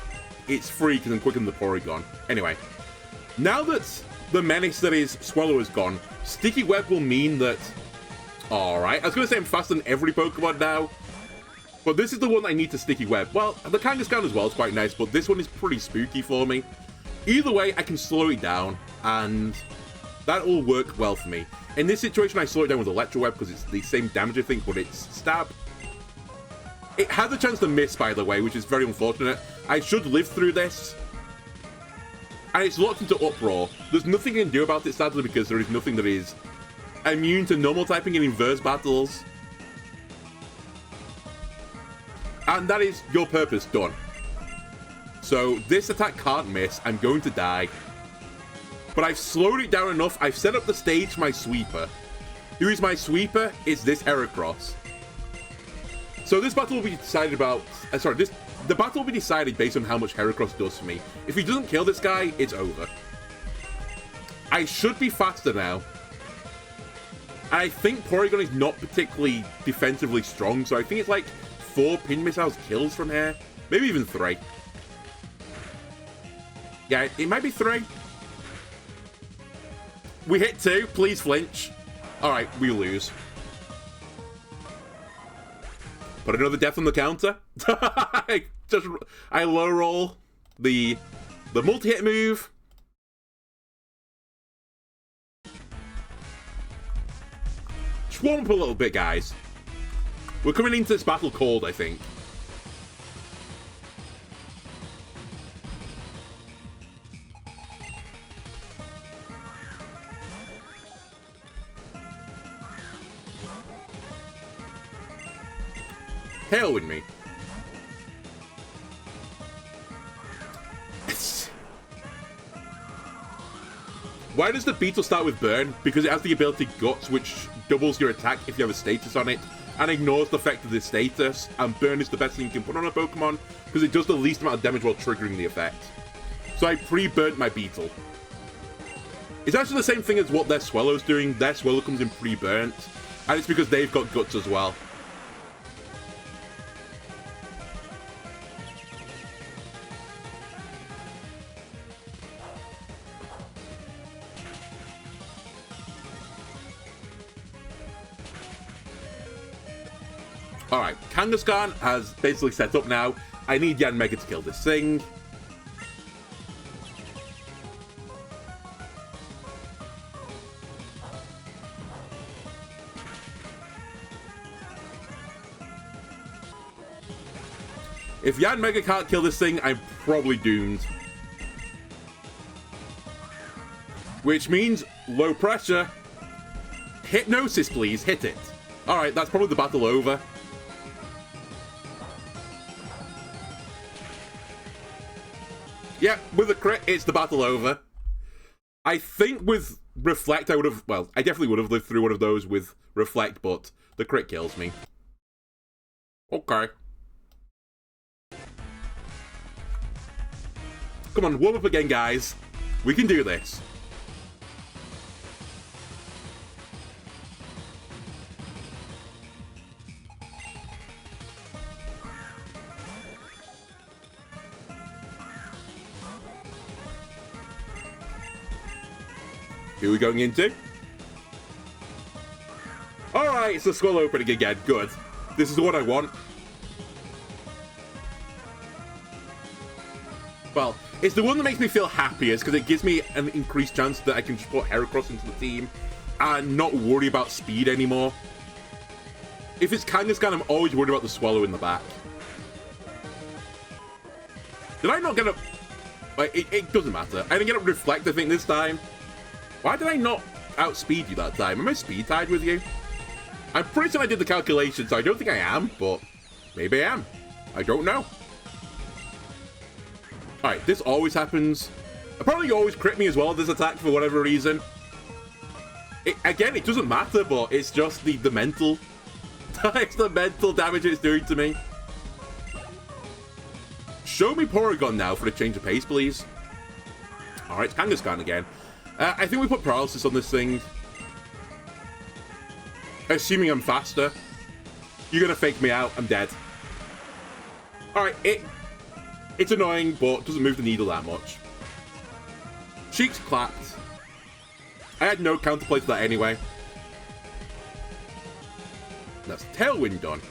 it's free because I'm quicker than the Porygon. Anyway, now that the menace that is Swellow is gone, Sticky Web will mean that... Alright, I was going to say I'm faster than every Pokemon now, but this is the one I need to Sticky Web. Well, the Kangaskhan as well is quite nice, but this one is pretty spooky for me. Either way, I can slow it down, and that will work well for me. In this situation, I slow it down with Electro Web because it's the same damage, I think, but it's Stab. It has a chance to miss, by the way, which is very unfortunate. I should live through this. And it's locked into Uproar. There's nothing you can do about it, sadly, because there is nothing that is immune to normal typing in inverse battles. And that is your purpose done. So this attack can't miss. I'm going to die. But I've slowed it down enough. I've set up the stage for my sweeper. Who is my sweeper? It's this Heracross. So this battle will be decided about... the battle will be decided based on how much Heracross does for me. If he doesn't kill this guy, it's over. I should be faster now. I think Porygon is not particularly defensively strong, so I think it's like 4 Pin Missiles kills from here. Maybe even 3. Yeah, it might be 3. We hit 2. Please flinch. Alright, we lose. Put another death on the counter. I low roll the multi-hit move. Just warm up a little bit, guys. We're coming into this battle cold, I think. Tailwind me. Why does the Beetle start with Burn? Because it has the ability Guts, which doubles your attack if you have a status on it. and ignores the effect of this status, and Burn is the best thing you can put on a Pokemon, because it does the least amount of damage while triggering the effect. So I pre-burnt my Beetle. It's actually the same thing as what their Swellow's doing. Their Swellow comes in pre-burnt, and it's because they've got Guts as well. Alright, Kangaskhan has basically set up now. I need Yanmega to kill this thing. If Yanmega can't kill this thing, I'm probably doomed. Which means low pressure. Hypnosis, please. Hit it. Alright, that's probably the battle over. Yeah, with a crit, it's the battle over. I think with Reflect, I would have... Well, I definitely would have lived through one of those with Reflect, but the crit kills me. Okay. Come on, warm up again, guys. We can do this. Who are we going into? Alright, it's the Skull opening again. Good. This is what I want. Well, it's the one that makes me feel happiest because it gives me an increased chance that I can just put Heracross into the team and not worry about speed anymore. If it's Kangaskhan, I'm always worried about the Swellow in the back. Did I not get a... Like, it doesn't matter. I didn't get a Reflect, I think, this time. Why did I not outspeed you that time? Am I speed tied with you? I'm pretty sure I did the calculation, so I don't think I am, but maybe I am. I don't know. Alright, this always happens. Apparently you always crit me as well, this attack, for whatever reason. Again, it doesn't matter, but it's just the mental... it's the mental damage it's doing to me. Show me Porygon now for a change of pace, please. Alright, it's Kangaskhan again. I think we put Paralysis on this thing. Assuming I'm faster. You're gonna fake me out, I'm dead. Alright, it's annoying, but doesn't move the needle that much. Cheeks clapped. I had no counterplay to that anyway. That's Tailwind done.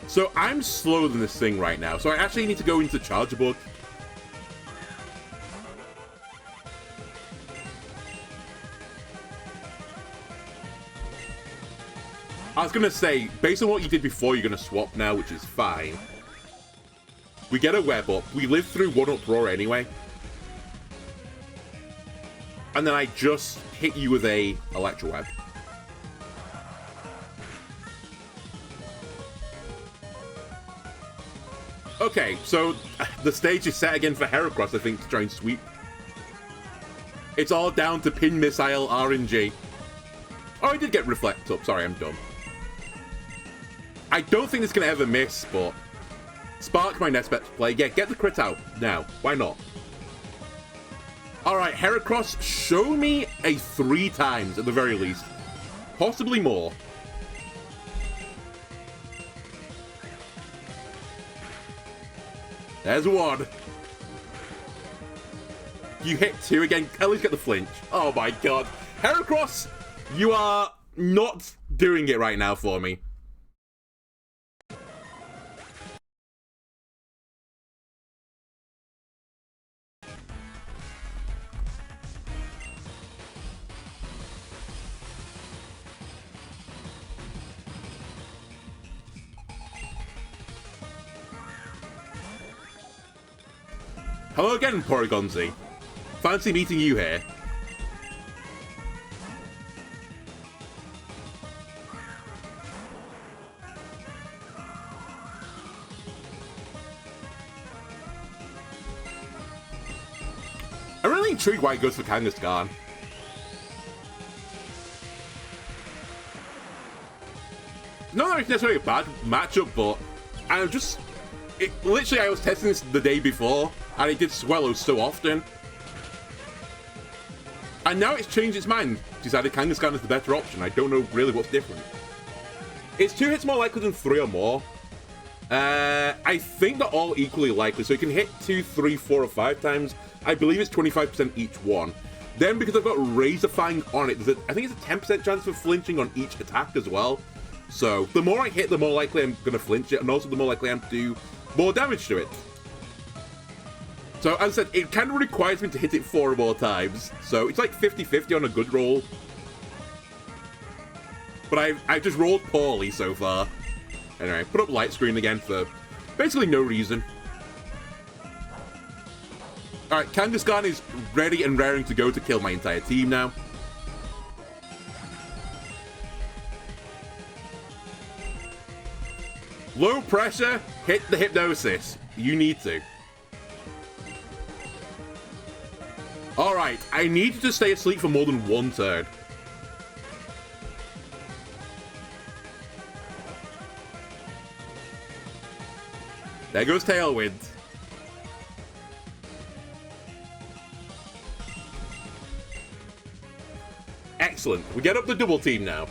So I'm slower than this thing right now, so I actually need to go into Charge Bug. I was gonna say, based on what you did before, you're gonna swap now, which is fine. We get a web up. We live through 1-up Roar anyway. And then I just hit you with a Electro Web. Okay, so the stage is set again for Heracross, I think, to try and sweep. It's all down to Pin Missile RNG. Oh, I did get Reflect up. Sorry, I'm dumb. I don't think this can ever miss, but Spark my next bet to play. Yeah, get the crit out now. Why not? Alright, Heracross, show me a 3 times at the very least. Possibly more. There's 1. You hit 2 again. At least get the flinch. Oh my god. Heracross, you are not doing it right now for me. Hello again, porygon-z. Fancy meeting you here. I'm really intrigued why he goes for Kangaskhan. not that it's necessarily a bad matchup, but I'm just... literally, I was testing this the day before, and it did swellow so often. And now it's changed its mind. Decided Kangaskhan is the better option. I don't know really what's different. It's 2 hits more likely than 3 or more. I think they're all equally likely. So you can hit 2, 3, 4, or 5 times. I believe it's 25% each one. Then, because I've got Razor Fang on it, I think it's a 10% chance for flinching on each attack as well. So the more I hit, the more likely I'm going to flinch it, and also the more likely I am to do more damage to it. So, as I said, it kind of requires me to hit it 4 or more times. So, it's like 50-50 on a good roll. But I've just rolled poorly so far. Anyway, put up light screen again for basically no reason. Alright, Kangaskhan is ready and raring to go to kill my entire team now. Low pressure, hit the hypnosis. You need to. Alright, I need to stay asleep for more than 1 turn. There goes Tailwind. Excellent. We get up the double team now.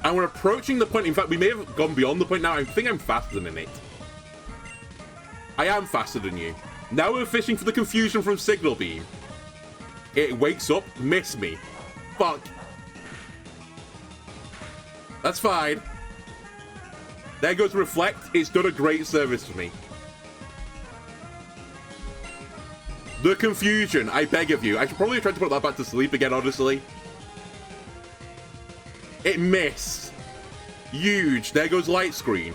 And we're approaching the point. In fact, we may have gone beyond the point now. I think I'm faster than it. I am faster than you. Now we're fishing for the confusion from Signal Beam. It wakes up. Miss me. Fuck. That's fine. There goes Reflect. It's done a great service for me. The confusion. I beg of you. I should probably try to put that back to sleep again, honestly. It missed. Huge. There goes Light Screen.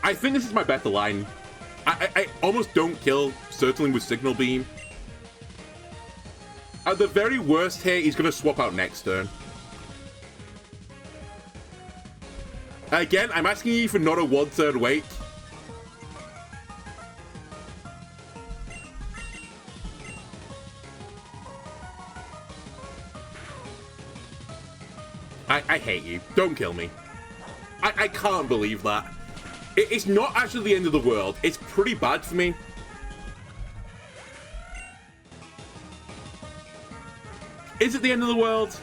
I think this is my better line. I almost don't kill, certainly with Signal Beam. At the very worst here, he's going to swap out next turn. Again, I'm asking you for not a 1-turn wait. I hate you. Don't kill me. I can't believe that. It's not actually the end of the world. It's pretty bad for me. Is it the end of the world?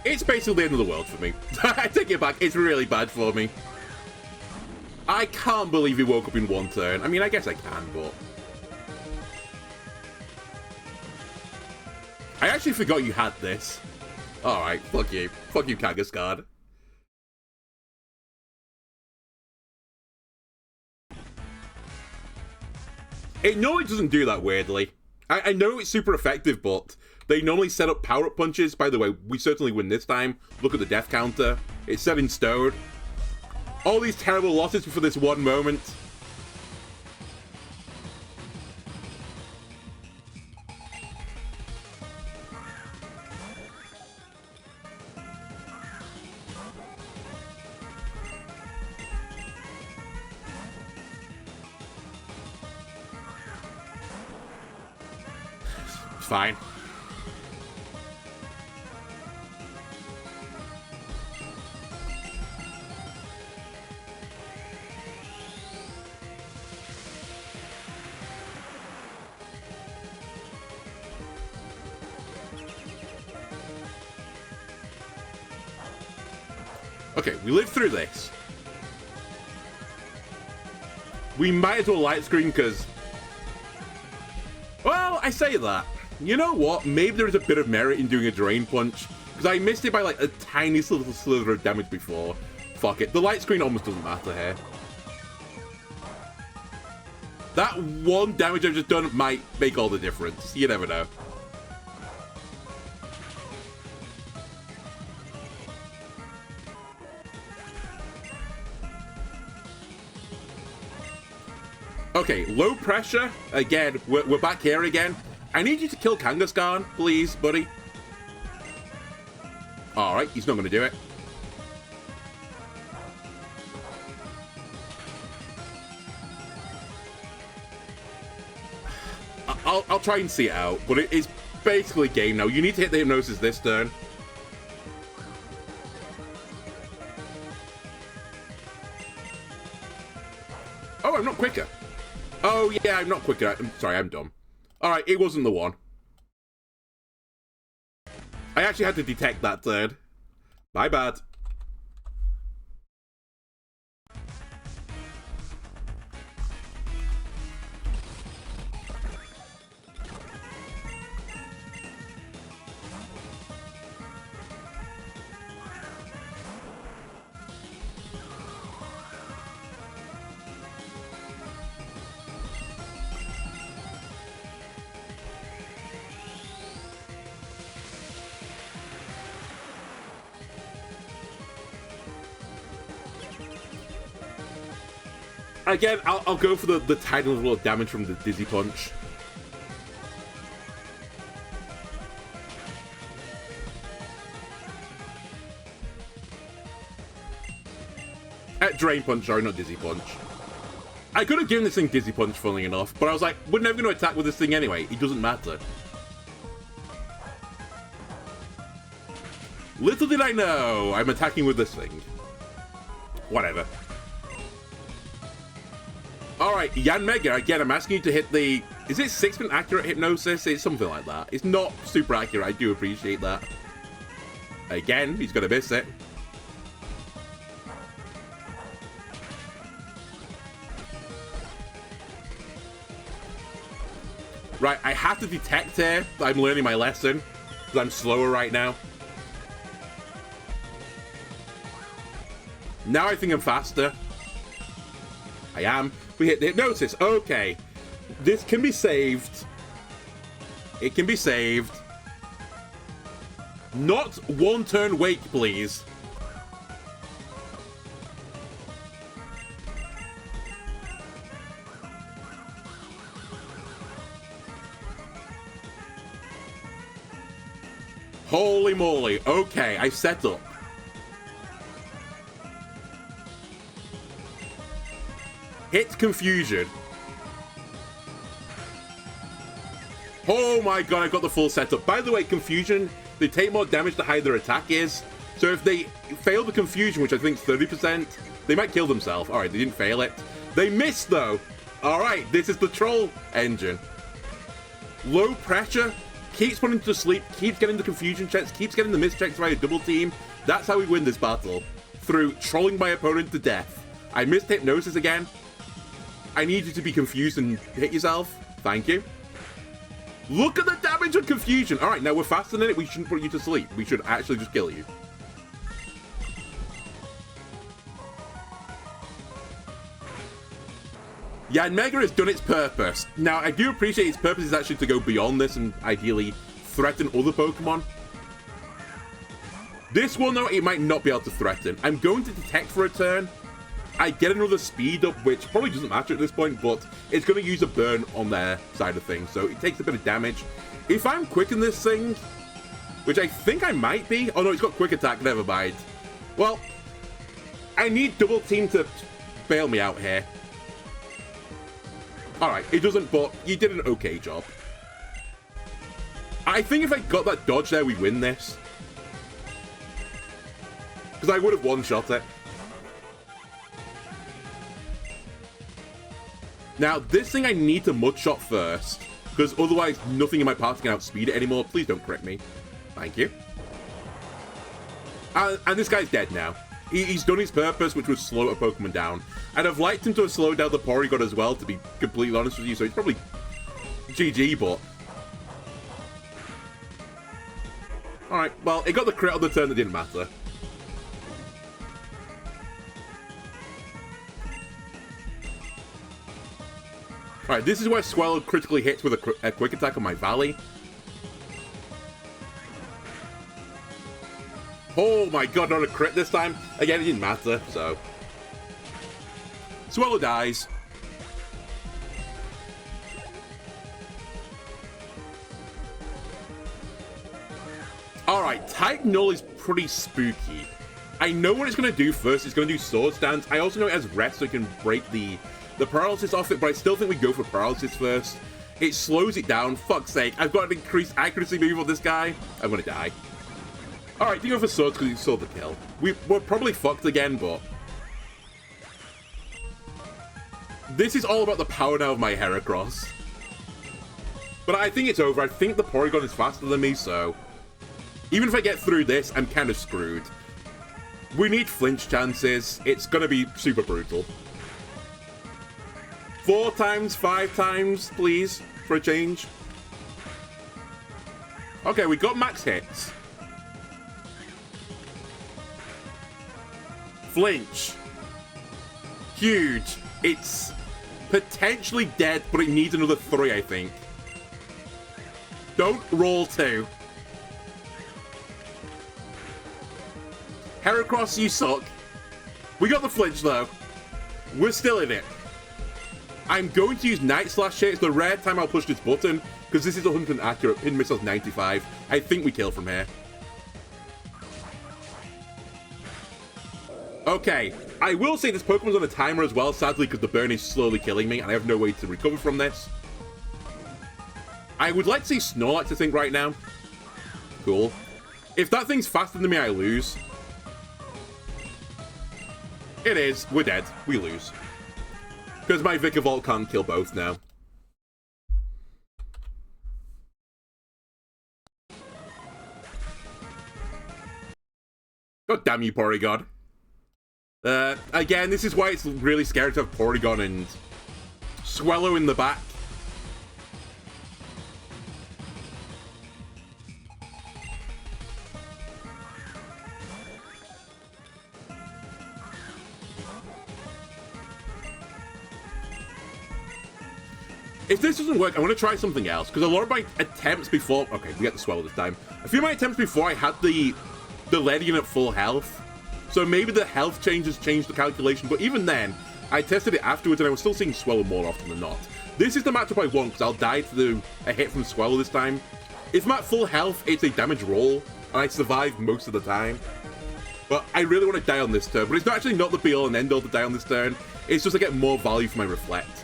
It's basically the end of the world for me. I take it back. It's really bad for me. I can't believe he woke up in 1 turn. I mean, I guess I can, but... I actually forgot you had this. Alright, fuck you. Fuck you, Kangaskhan. It normally doesn't do that, weirdly. I know it's super effective, but they normally set up power-up punches. By the way, we certainly win this time. Look at the death counter. It's set in stone. All these terrible losses for this one moment. Fine. Okay, we lived through this. We might as well light screen because... Well, I say that. You know what? Maybe there is a bit of merit in doing a Drain Punch. Because I missed it by like a tiny little slither of damage before. Fuck it. The light screen almost doesn't matter here. That one damage I've just done might make all the difference. You never know. Okay, low pressure. Again, we're back here again. I need you to kill Kangaskhan, please, buddy. Alright, he's not going to do it. I'll try and see it out, but it is basically game now. You need to hit the hypnosis this turn. Oh, I'm not quicker. Oh, yeah, I'm not quicker. I'm sorry, I'm dumb. Alright, it wasn't the one. I actually had to detect that turn. My bad. Again, I'll go for the tiny level of damage from the Dizzy Punch. Drain Punch, sorry, not Dizzy Punch. I could have given this thing Dizzy Punch, funnily enough, but I was like, we're never going to attack with this thing anyway. It doesn't matter. Little did I know, I'm attacking with this thing. Whatever. Alright, Yanmega, again, I'm asking you to hit the... Is it 6-pin accurate hypnosis? It's something like that. It's not super accurate, I do appreciate that. Again, he's going to miss it. Right, I have to detect here. I'm learning my lesson, because I'm slower right now. Now I think I'm faster. I am. We hit the hypnosis. Okay. This can be saved. It can be saved. Not one turn wake, please. Holy moly. Okay, I set up. Hit confusion. Oh my god, I got the full setup. By the way, confusion, they take more damage the higher their attack is. So if they fail the confusion, which I think is 30%, they might kill themselves. Alright, they didn't fail it. They missed though. Alright, this is the troll engine. Low pressure, keeps putting to sleep, keeps getting the confusion checks, keeps getting the miss checks via double team. That's how we win this battle. Through trolling my opponent to death. I missed hypnosis again. I need you to be confused and hit yourself. Thank you. Look at the damage on confusion. All right, now we're faster than it. We shouldn't put you to sleep. We should actually just kill you. Yeah, Mega has done its purpose. Now, I do appreciate its purpose is actually to go beyond this and ideally threaten other Pokemon. This one, though, it might not be able to threaten. I'm going to detect for a turn. I get another speed up, which probably doesn't matter at this point, but it's going to use a burn on their side of things, so it takes a bit of damage. If I'm quick in this thing, which I think I might be... Oh no, it's got quick attack, never mind. Well, I need double team to bail me out here. Alright, it doesn't, but you did an okay job. I think if I got that dodge there, we win this. Because I would have one-shot it. Now, this thing I need to mudshot first, because otherwise nothing in my party can outspeed it anymore. Please don't crit me. Thank you. And this guy's dead now. He's done his purpose, which was slow a Pokemon down. And I've liked him to have slowed down the Porygon as well, to be completely honest with you, so it's probably GG, but... Alright, well, it got the crit on the turn that didn't matter. Alright, this is where Swellow critically hits with a quick attack on my Valley. Oh my god, not a crit this time. Again, it didn't matter, so... Swellow dies. Alright, type null is pretty spooky. I know what it's going to do first. It's going to do sword stance. I also know it has rest, so it can break the paralysis off it, but I still think we go for paralysis first. It slows it down. Fuck's sake. I've got an increased accuracy move on this guy. I'm going to die. Alright, do go for swords because you saw the kill. We're probably fucked again, but... This is all about the power now of my Heracross. But I think it's over. I think the Porygon is faster than me, so... Even if I get through this, I'm kind of screwed. We need flinch chances. It's going to be super brutal. 4 times, 5 times, please, for a change. Okay, we got max hits. Flinch. Huge. It's potentially dead, but it needs another 3, I think. Don't roll 2. Heracross, you suck. We got the flinch, though. We're still in it. I'm going to use Night Slash here. It's the rare time I'll push this button, because this is 100% accurate. Pin missile's 95. I think we kill from here. Okay. I will say this Pokemon's on a timer as well, sadly, because the burn is slowly killing me, and I have no way to recover from this. I would like to see Snorlax, I think, right now. Cool. If that thing's faster than me, I lose. It is. We're dead. We lose. Because my Vikavolt can't kill both now. God damn you, Porygon. Again, this is why it's really scary to have Porygon and Swellow in the back. If this doesn't work, I want to try something else, because a lot of my attempts before... Okay, we got the Swellow this time. A few of my attempts before, I had the Ledian at full health. So maybe the health changes changed the calculation, but even then, I tested it afterwards, and I was still seeing Swellow more often than not. This is the matchup I want, because I'll die to a hit from Swellow this time. If I'm at full health, it's a damage roll, and I survive most of the time. But I really want to die on this turn, but it's not actually not the be-all and end-all to die on this turn. It's just to get more value for my Reflect.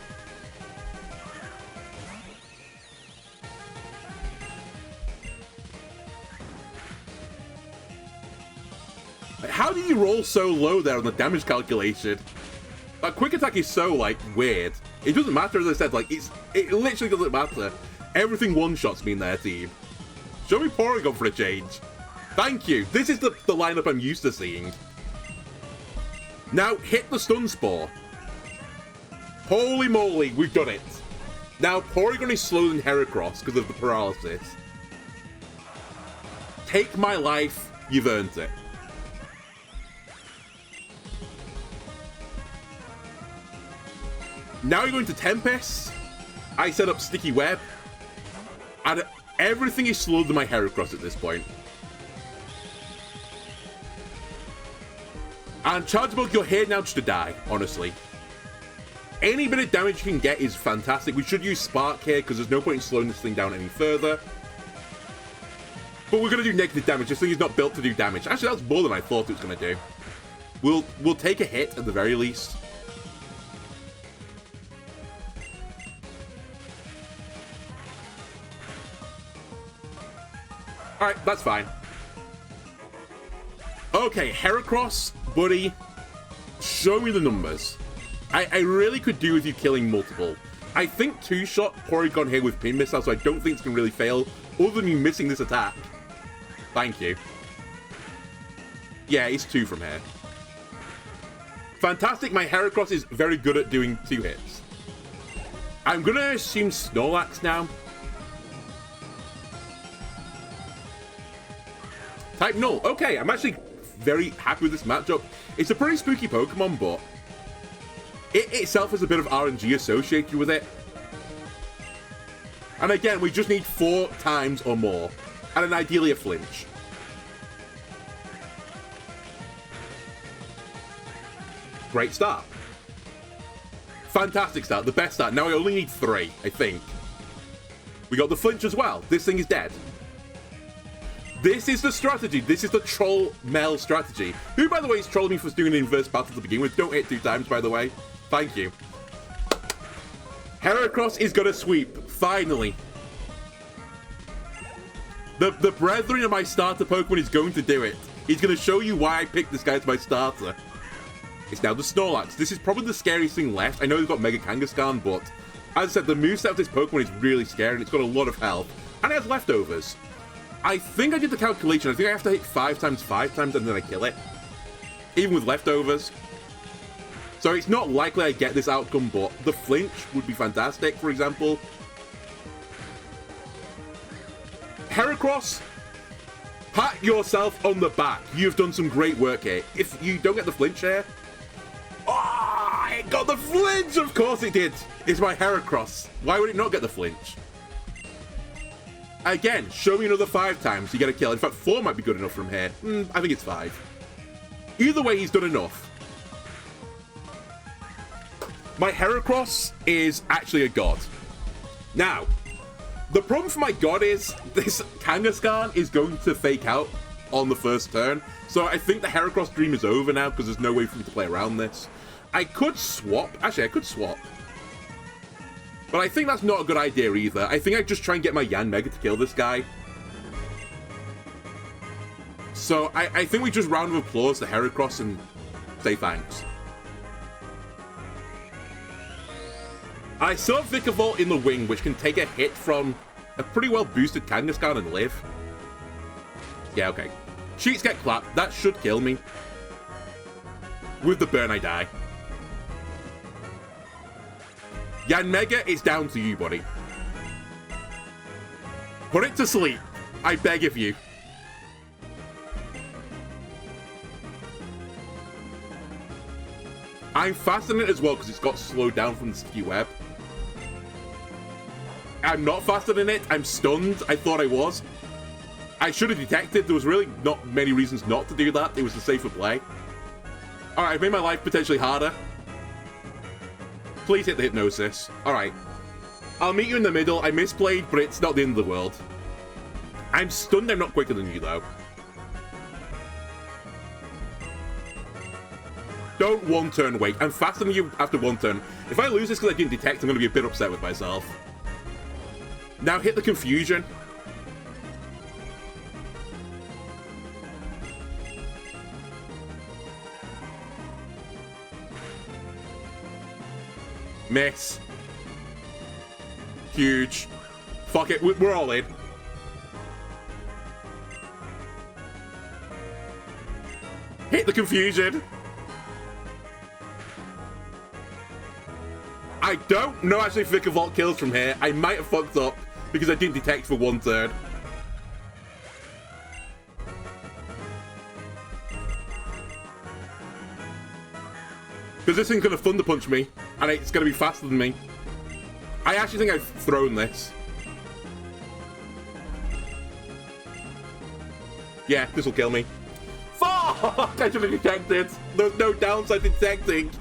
How do you roll so low there on the damage calculation? That quick attack is so, like, weird. It doesn't matter, as I said, like, it literally doesn't matter. Everything one-shots me in their team. Show me Porygon for a change. Thank you. This is the lineup I'm used to seeing. Now, hit the Stun Spore. Holy moly, we've done it. Now, Porygon is slower than Heracross because of the paralysis. Take my life, you've earned it. Now you're going to Tempest. I set up Sticky Web. And everything is slower than my Heracross at this point. And Chargeable, you're here now just to die, honestly. Any bit of damage you can get is fantastic. We should use Spark here, because there's no point in slowing this thing down any further. But we're going to do negative damage. This thing is not built to do damage. Actually, that's more than I thought it was going to do. We'll take a hit at the very least. Alright, that's fine. Okay, Heracross, buddy, show me the numbers. I really could do with you killing multiple. I think 2-shot Porygon here with Pin Missile, so I don't think it's going to really fail, other than you missing this attack. Thank you. Yeah, it's 2 from here. Fantastic, my Heracross is very good at doing 2 hits. I'm going to assume Snorlax now. Type null. Okay, I'm actually very happy with this matchup. It's a pretty spooky Pokemon, but it itself has a bit of RNG associated with it. And again, we just need 4 times or more. And then ideally a flinch. Great start. Fantastic start. The best start. Now I only need 3, I think. We got the flinch as well. This thing is dead. This is the strategy. This is the troll Mel strategy. Who, by the way, is trolling me for doing an inverse battle to begin with. Don't hit 2 times, by the way. Thank you. Heracross is going to sweep. Finally. The brethren of my starter Pokemon is going to do it. He's going to show you why I picked this guy as my starter. It's now the Snorlax. This is probably the scariest thing left. I know he's got mega-kangaskhan, but as I said, the moveset of this Pokemon is really scary, and it's got a lot of health. And it has leftovers. I think I did the calculation. I think I have to hit 5 times 5 times and then I kill it. Even with leftovers. So it's not likely I get this outcome, but the flinch would be fantastic, for example. Heracross, pat yourself on the back. You've done some great work here. If you don't get the flinch here... Oh, it got the flinch! Of course it did. It's my Heracross. Why would it not get the flinch? Again, show me another 5 times, you get a kill. In fact, 4 might be good enough from here. I think it's 5. Either way, he's done enough. My Heracross is actually a god. Now, the problem for my god is this Kangaskhan is going to fake out on the first turn. So I think the Heracross dream is over now because there's no way for me to play around this. I could swap. Actually, I could swap. But I think that's not a good idea either. I think I'd just try and get my Yanmega to kill this guy. So I think we just round of applause to Heracross and say thanks. I still have Vikavolt in the wing, which can take a hit from a pretty well boosted Kangaskhan and live. Yeah, okay. Cheats get clapped. That should kill me. With the burn, I die. Yanmega, it's down to you, buddy. Put it to sleep. I beg of you. I'm faster than it as well because it's got slowed down from the sticky web. I'm not faster than it. I'm stunned. I thought I was. I should have detected. There was really not many reasons not to do that. It was the safer play. Alright, I've made my life potentially harder. Please hit the hypnosis. Alright. I'll meet you in the middle. I misplayed, but it's not the end of the world. I'm stunned I'm not quicker than you, though. Don't 1 turn wait. I'm faster than you after 1 turn. If I lose this because I didn't detect, I'm going to be a bit upset with myself. Now hit the confusion. Miss. Huge. Fuck it, we're all in. Hit the confusion. I don't know actually if Vikavolt kills from here. I might have fucked up because I didn't detect for 1 turn. Because this thing's going to Thunder Punch me, and it's going to be faster than me. I actually think I've thrown this. Yeah, this will kill me. Fuck! I should have detected. There's no downside detecting.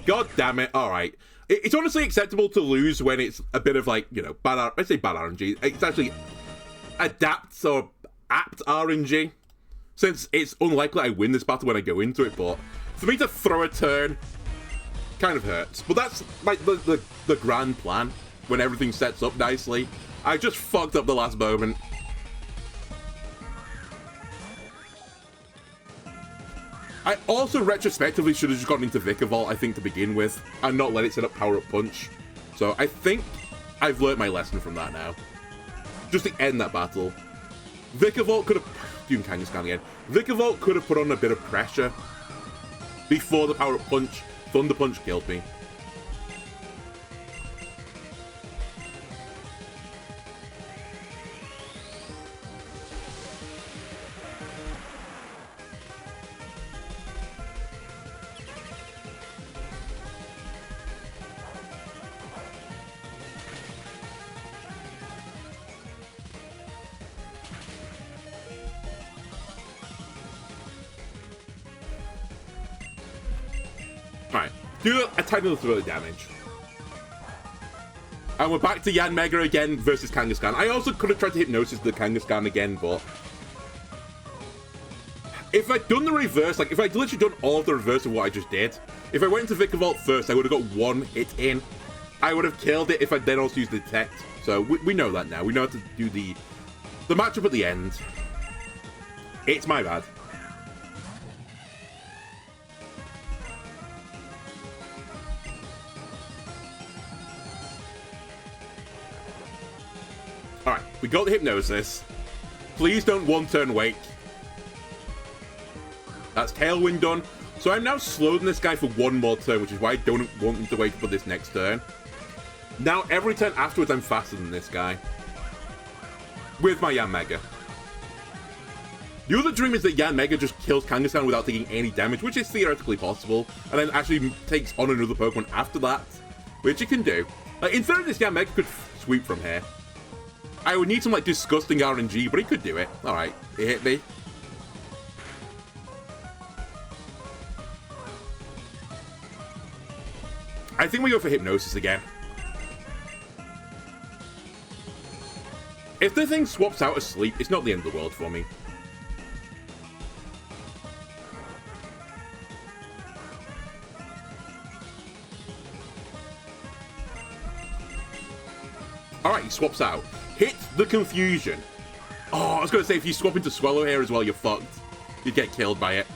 God damn it. Alright. It's honestly acceptable to lose when it's a bit of like, you know, bad, I say bad RNG. It's actually adapt or apt RNG. Since it's unlikely I win this battle when I go into it, but for me to throw a turn kind of hurts. But that's like the grand plan when everything sets up nicely. I just fucked up the last moment. I also retrospectively should have just gotten into Vikavolt, I think, to begin with, and not let it set up Power-Up Punch. So I think I've learnt my lesson from that now. Just to end that battle. Vikavolt could have... Doing Kangaskhan again. Vikavolt could have put on a bit of pressure before the Power-Up Punch. Thunder Punch killed me. Alright, do a tiny little bit of damage. And we're back to Yanmega again versus Kangaskhan. I also could have tried to Hypnosis the Kangaskhan again, but If I'd done the reverse, like if I'd literally done all of the reverse of what I just did, if I went into Vikavolt first, I would have got one hit in. I would have killed it if I then also used the Detect. So we know that now. We know how to do the matchup at the end. It's my bad. Alright, we got the Hypnosis. Please don't one-turn wake. That's Tailwind done. So I'm now slowing this guy for one more turn, which is why I don't want him to wake up for this next turn. Now, every turn afterwards, I'm faster than this guy. With my Yanmega. The other dream is that Yanmega just kills Kangaskhan without taking any damage, which is theoretically possible, and then actually takes on another Pokemon after that, which it can do. Like, in theory, this Yanmega could sweep from here. I would need some, like, disgusting RNG, but he could do it. Alright, it hit me. I think we go for Hypnosis again. If the thing swaps out asleep, it's not the end of the world for me. Alright, he swaps out. Hit the Confusion. Oh, I was going to say, if you swap into Swellow here as well, you're fucked. You'd get killed by it.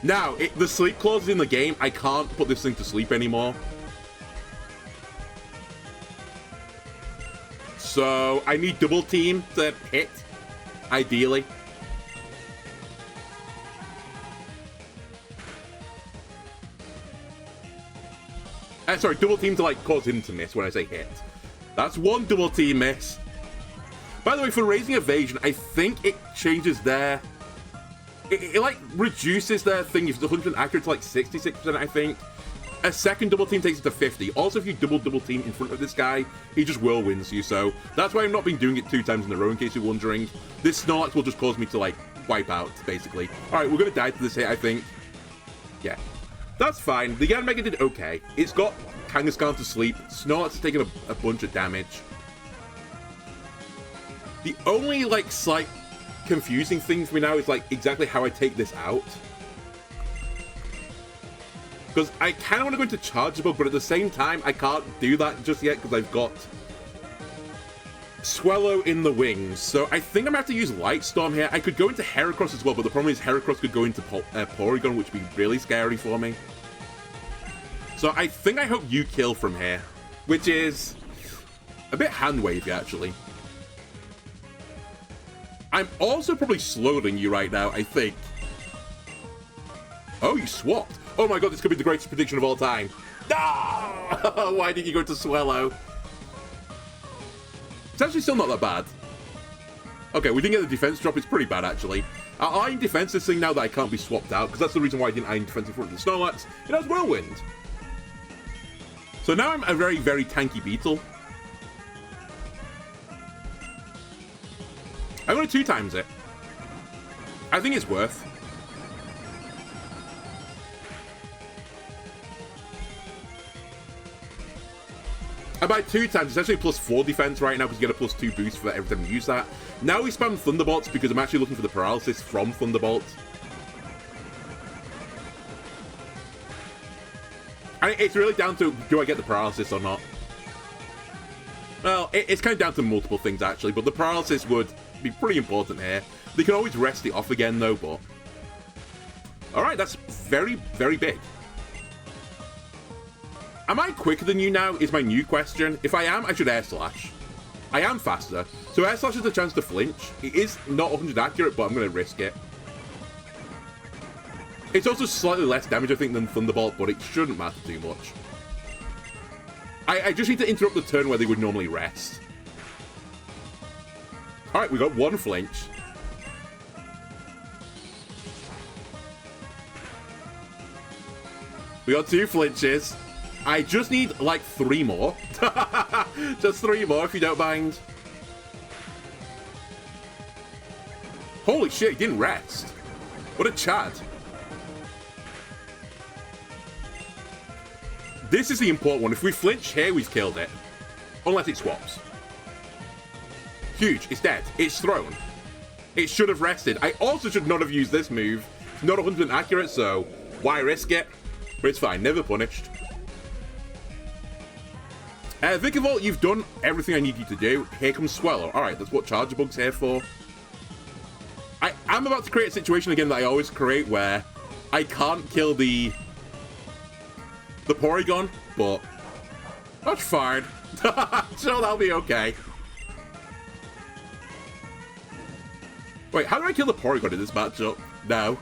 Now, the sleep clause is in the game. I can't put this thing to sleep anymore. So, I need double team to hit, ideally. Sorry, double team to, like, cause him to miss when I say hit. That's one double team miss. By the way, for raising evasion, I think it changes their... It like, reduces their thing if it's 100 accurate to, like, 66%, I think. A second double team takes it to 50. Also, if you double team in front of this guy, he just whirlwinds you, so that's why I've not been doing it 2 times in a row, in case you're wondering. This Snorlax will just cause me to, like, wipe out, basically. Alright, we're gonna die to this hit, I think. Yeah. That's fine. The Yanmega did okay. It's got Kangaskhan to sleep. Snorlax has taken a bunch of damage. The only, like, slight confusing thing for me now is, like, exactly how I take this out. Because I kind of want to go into Chargeable, but at the same time, I can't do that just yet because I've got Swellow in the wings. So I think I'm going to have to use Light Storm here. I could go into Heracross as well, but the problem is Heracross could go into Porygon, which would be really scary for me. So I think I hope you kill from here, which is a bit hand-wavy, actually. I'm also probably slower than you right now, I think. Oh, you swapped. Oh my god, this could be the greatest prediction of all time. No! Why did you go to Swellow? It's actually still not that bad. Okay, we didn't get the defense drop. It's pretty bad, actually. I'll iron defense this thing now that I can't be swapped out, because that's the reason why I didn't iron defense in front of the Snorlax. It has Whirlwind. So now I'm a very, very tanky Beetle. I'm going to 2x it. I think it's worth. About 2x, it's actually +4 defense right now because you get a +2 boost for every time you use that. Now we spam Thunderbolts because I'm actually looking for the paralysis from Thunderbolt. And it's really down to, do I get the paralysis or not? Well, it's kind of down to multiple things actually, but the paralysis would be pretty important here. They can always rest it off again though, but... Alright, that's very, very big. Am I quicker than you now, is my new question. If I am, I should Air Slash. I am faster. So Air Slash has a chance to flinch. It is not 100 accurate, but I'm going to risk it. It's also slightly less damage, I think, than Thunderbolt, but it shouldn't matter too much. I just need to interrupt the turn where they would normally rest. Alright, we got one flinch. We got 2 flinches. I just need, like, 3 more. Just 3 more, if you don't mind. Holy shit, he didn't rest. What a Chad. This is the important one. If we flinch here, we've killed it. Unless it swaps. Huge. It's dead. It's thrown. It should have rested. I also should not have used this move. It's not 100% accurate, so why risk it? But it's fine. Never punished. Vikavolt, you've done everything I need you to do. Here comes Swellow. Alright, that's what Charger Bug's here for. I'm about to create a situation again that I always create where I can't kill the Porygon, but that's fine. So that'll be okay. Wait, how do I kill the Porygon in this matchup? No.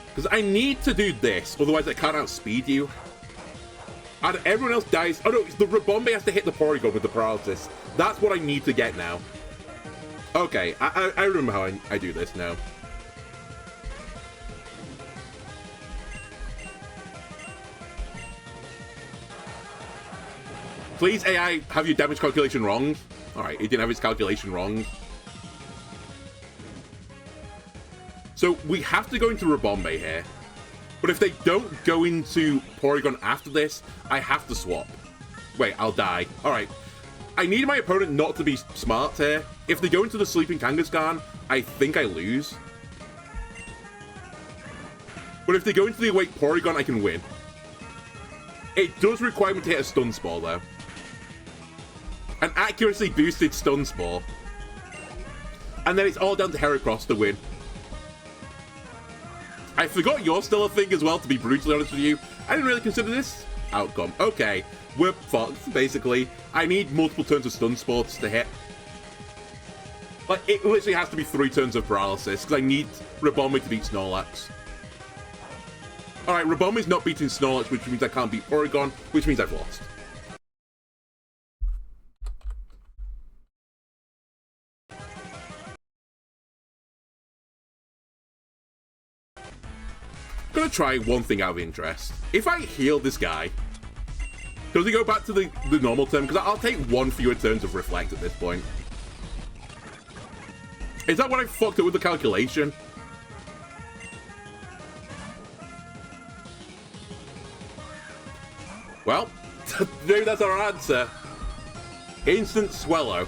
Because I need to do this, otherwise I can't outspeed you. And everyone else dies. Oh no, the Rabombe has to hit the Porygon with the paralysis. That's what I need to get now. Okay, I remember how I do this now. Please, AI, have your damage calculation wrong. Alright, it didn't have its calculation wrong. So we have to go into Rabombe here. But if they don't go into Porygon after this, I have to swap. Wait, I'll die. Alright. I need my opponent not to be smart here. If they go into the Sleeping Kangaskhan, I think I lose. But if they go into the Awake Porygon, I can win. It does require me to hit a Stun Spore, though. An accuracy boosted Stun Spore. And then it's all down to Heracross to win. I forgot you're still a thing as well, to be brutally honest with you. I didn't really consider this outcome. Okay, we're fucked, basically. I need multiple turns of Stun Spores to hit. Like, it literally has to be 3 turns of Paralysis, because I need Rabombe to beat Snorlax. Alright, Rabombe's not beating Snorlax, which means I can't beat Porygon, which means I've lost. I'm gonna try one thing out of interest. If I heal this guy, does he go back to the normal turn? Because I'll take 1 fewer turns of Reflect at this point. Is that what I fucked up with the calculation? Well, maybe that's our answer. Instant Swellow.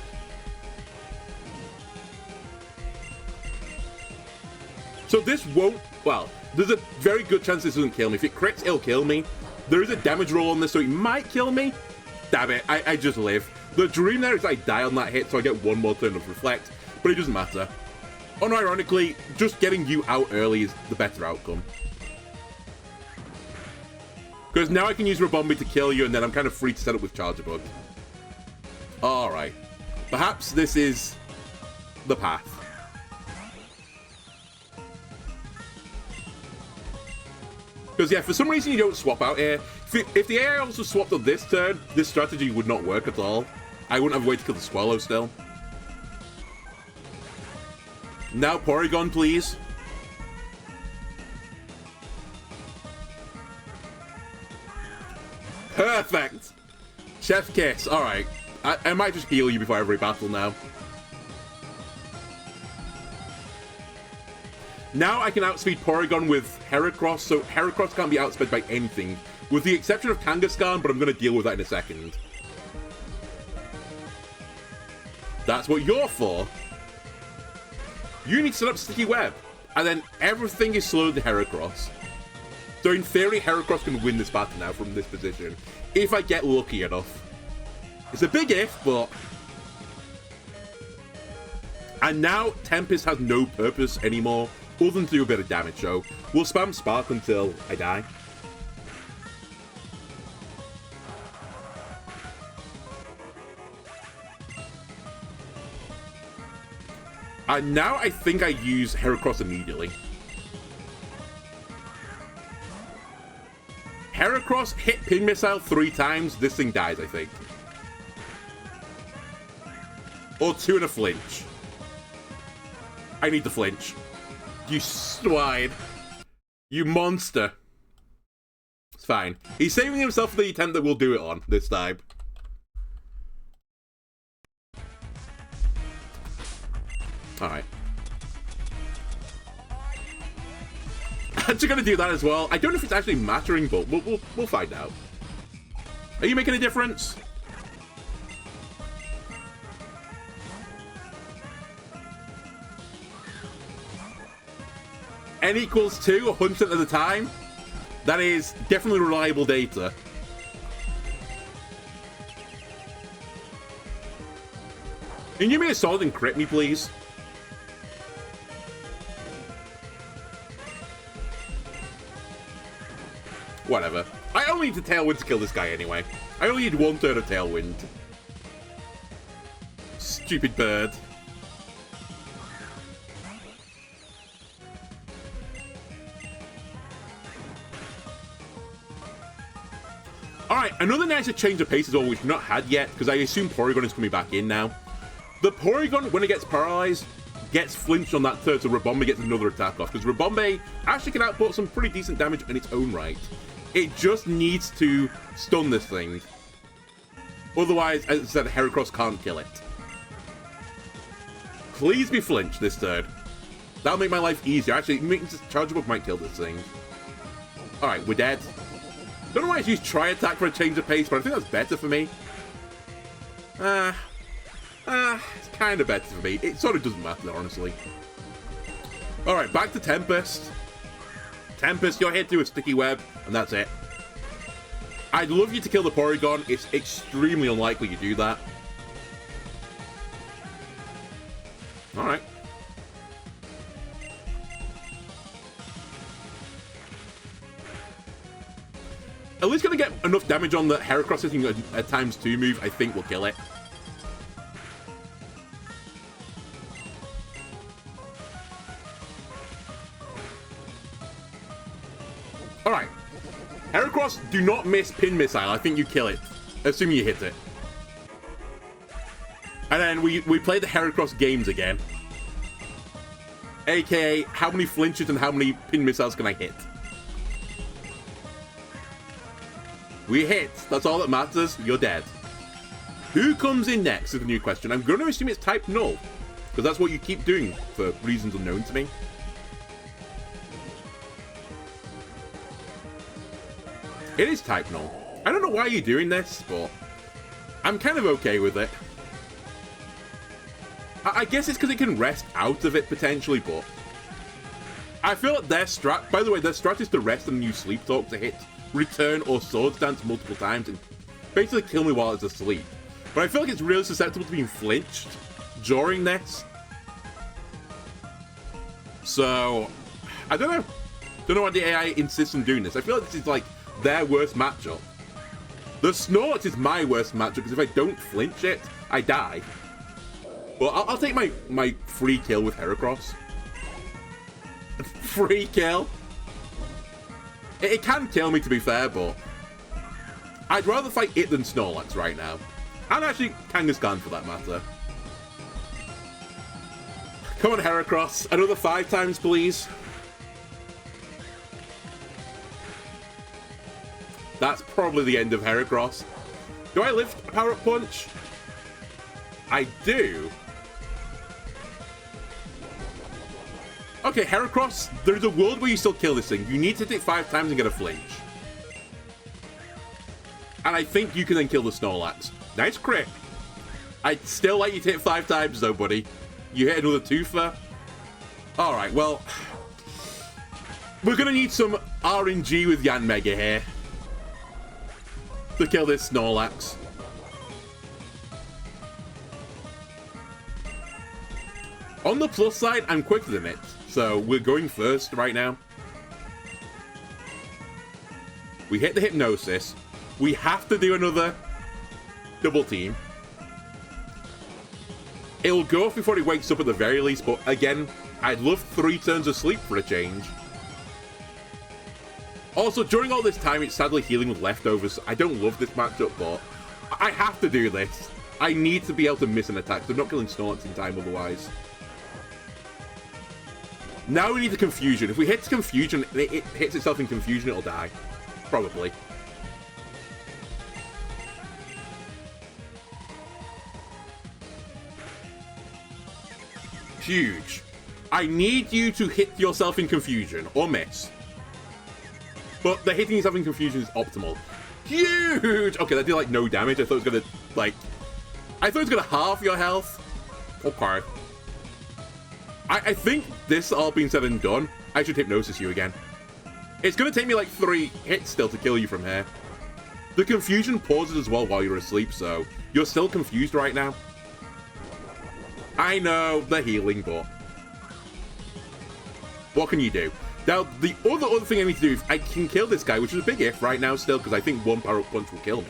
So this won't, well, there's a very good chance this doesn't kill me. If it crits, it'll kill me. There is a damage roll on this, so it might kill me. Damn it, I just live. The dream there is I die on that hit, so I get 1 more turn of Reflect, but it doesn't matter. Unironically, just getting you out early is the better outcome. Because now I can use Rabombe to kill you, and then I'm kind of free to set up with Charger Bug. Alright. Perhaps this is the path. Because, yeah, for some reason you don't swap out here. If the AI also swapped on this turn, this strategy would not work at all. I wouldn't have a way to kill the Swellow still. Now Porygon, please. Perfect! Chef Kiss, alright. I might just heal you before every battle now. Now I can outspeed Porygon with Heracross, so Heracross can't be outsped by anything, with the exception of Kangaskhan, but I'm going to deal with that in a second. That's what you're for. You need to set up Sticky Web, and then everything is slowed to Heracross. So in theory, Heracross can win this battle now from this position, if I get lucky enough. It's a big if, but... And now Tempest has no purpose anymore, other than to do a bit of damage, so we'll spam Spark until I die. And now I think I use Heracross immediately. Heracross hit Pin Missile 3 times, this thing dies, I think. Or 2 and a flinch. I need the flinch. You swine. You monster. It's fine. He's saving himself for the attempt that we'll do it on this time. Alright. actually going to do that as well. I don't know if it's actually mattering, but we'll find out. Are you making a difference? N equals 2, 100% of the time. That is definitely reliable data. Can you give me a solid and crit me, please? Whatever. I only need the Tailwind to kill this guy anyway. I only need 1/3 of Tailwind. Stupid bird. Alright, another nice change of pace is all we've not had yet, because I assume Porygon is coming back in now. The Porygon, when it gets paralyzed, gets flinched on that turn, so Rabombe gets another attack off, because Rabombe actually can output some pretty decent damage in its own right. It just needs to stun this thing. Otherwise, as I said, Heracross can't kill it. Please be flinched this turn. That'll make my life easier. Actually, Charge Bug might kill this thing. Alright, we're dead. Don't know why I used Tri Attack for a change of pace, but I think that's better for me. It's kind of better for me. It sort of doesn't matter, honestly. Alright, back to Tempest. Tempest, you're hit through a sticky web, and that's it. I'd love you to kill the Porygon. It's extremely unlikely you do that. Alright. At least gonna get enough damage on the Heracross hitting a ×2 move, I think will kill it. Alright. Heracross, do not miss Pin Missile. I think you kill it. Assuming you hit it. And then we play the Heracross games again. AKA, how many flinches and how many Pin Missiles can I hit? We hit. That's all that matters. You're dead. Who comes in next is the new question. I'm going to assume it's type null, because that's what you keep doing for reasons unknown to me. It is type null. I don't know why you're doing this, but I'm kind of okay with it. I guess it's because it can rest out of it, potentially, but I feel like their strat, by the way, their strat is to rest and use Sleep Talk to hit Return or Swords Dance multiple times and basically kill me while it's asleep. But I feel like it's really susceptible to being flinched during this. So, I don't know. Don't know why the AI insists on doing this. I feel like this is like their worst matchup. The Snorlax is my worst matchup because if I don't flinch it, I die. Well, I'll take my free kill with Heracross. Free kill? It can kill me, to be fair, but I'd rather fight it than Snorlax right now. And actually, Kangaskhan for that matter. Come on, Heracross. Another 5 times, please. That's probably the end of Heracross. Do I lift a Power-Up Punch? I do. Okay, Heracross, there's a world where you still kill this thing. You need to hit it 5 times and get a flinch. And I think you can then kill the Snorlax. Nice crit. I'd still like you to hit 5 times though, buddy. You hit another twofer. Alright, well, we're going to need some RNG with Yanmega here to kill this Snorlax. On the plus side, I'm quicker than it. So we're going first right now. We hit the Hypnosis. We have to do another double team. It'll go off before he wakes up at the very least, but again, I'd love 3 turns of sleep for a change. Also, during all this time, it's sadly healing with leftovers. I don't love this matchup, but I have to do this. I need to be able to miss an attack, so I'm not killing Snorlax in time otherwise. Now we need the Confusion. If we hit Confusion, it hits itself in Confusion, it'll die. Probably. Huge. I need you to hit yourself in Confusion, or miss. But the hitting yourself in confusion is optimal. Huge! Okay, that did like no damage. I thought it was gonna like... I thought it was gonna halve your health. Okay. I think this all being said and done, I should hypnosis you again. It's gonna take me like 3 hits still to kill you from here. The confusion pauses as well while you're asleep, so you're still confused right now. I know, the healing, but what can you do? Now, the other thing I need to do is I can kill this guy, which is a big if right now still, because I think one power-up punch will kill me.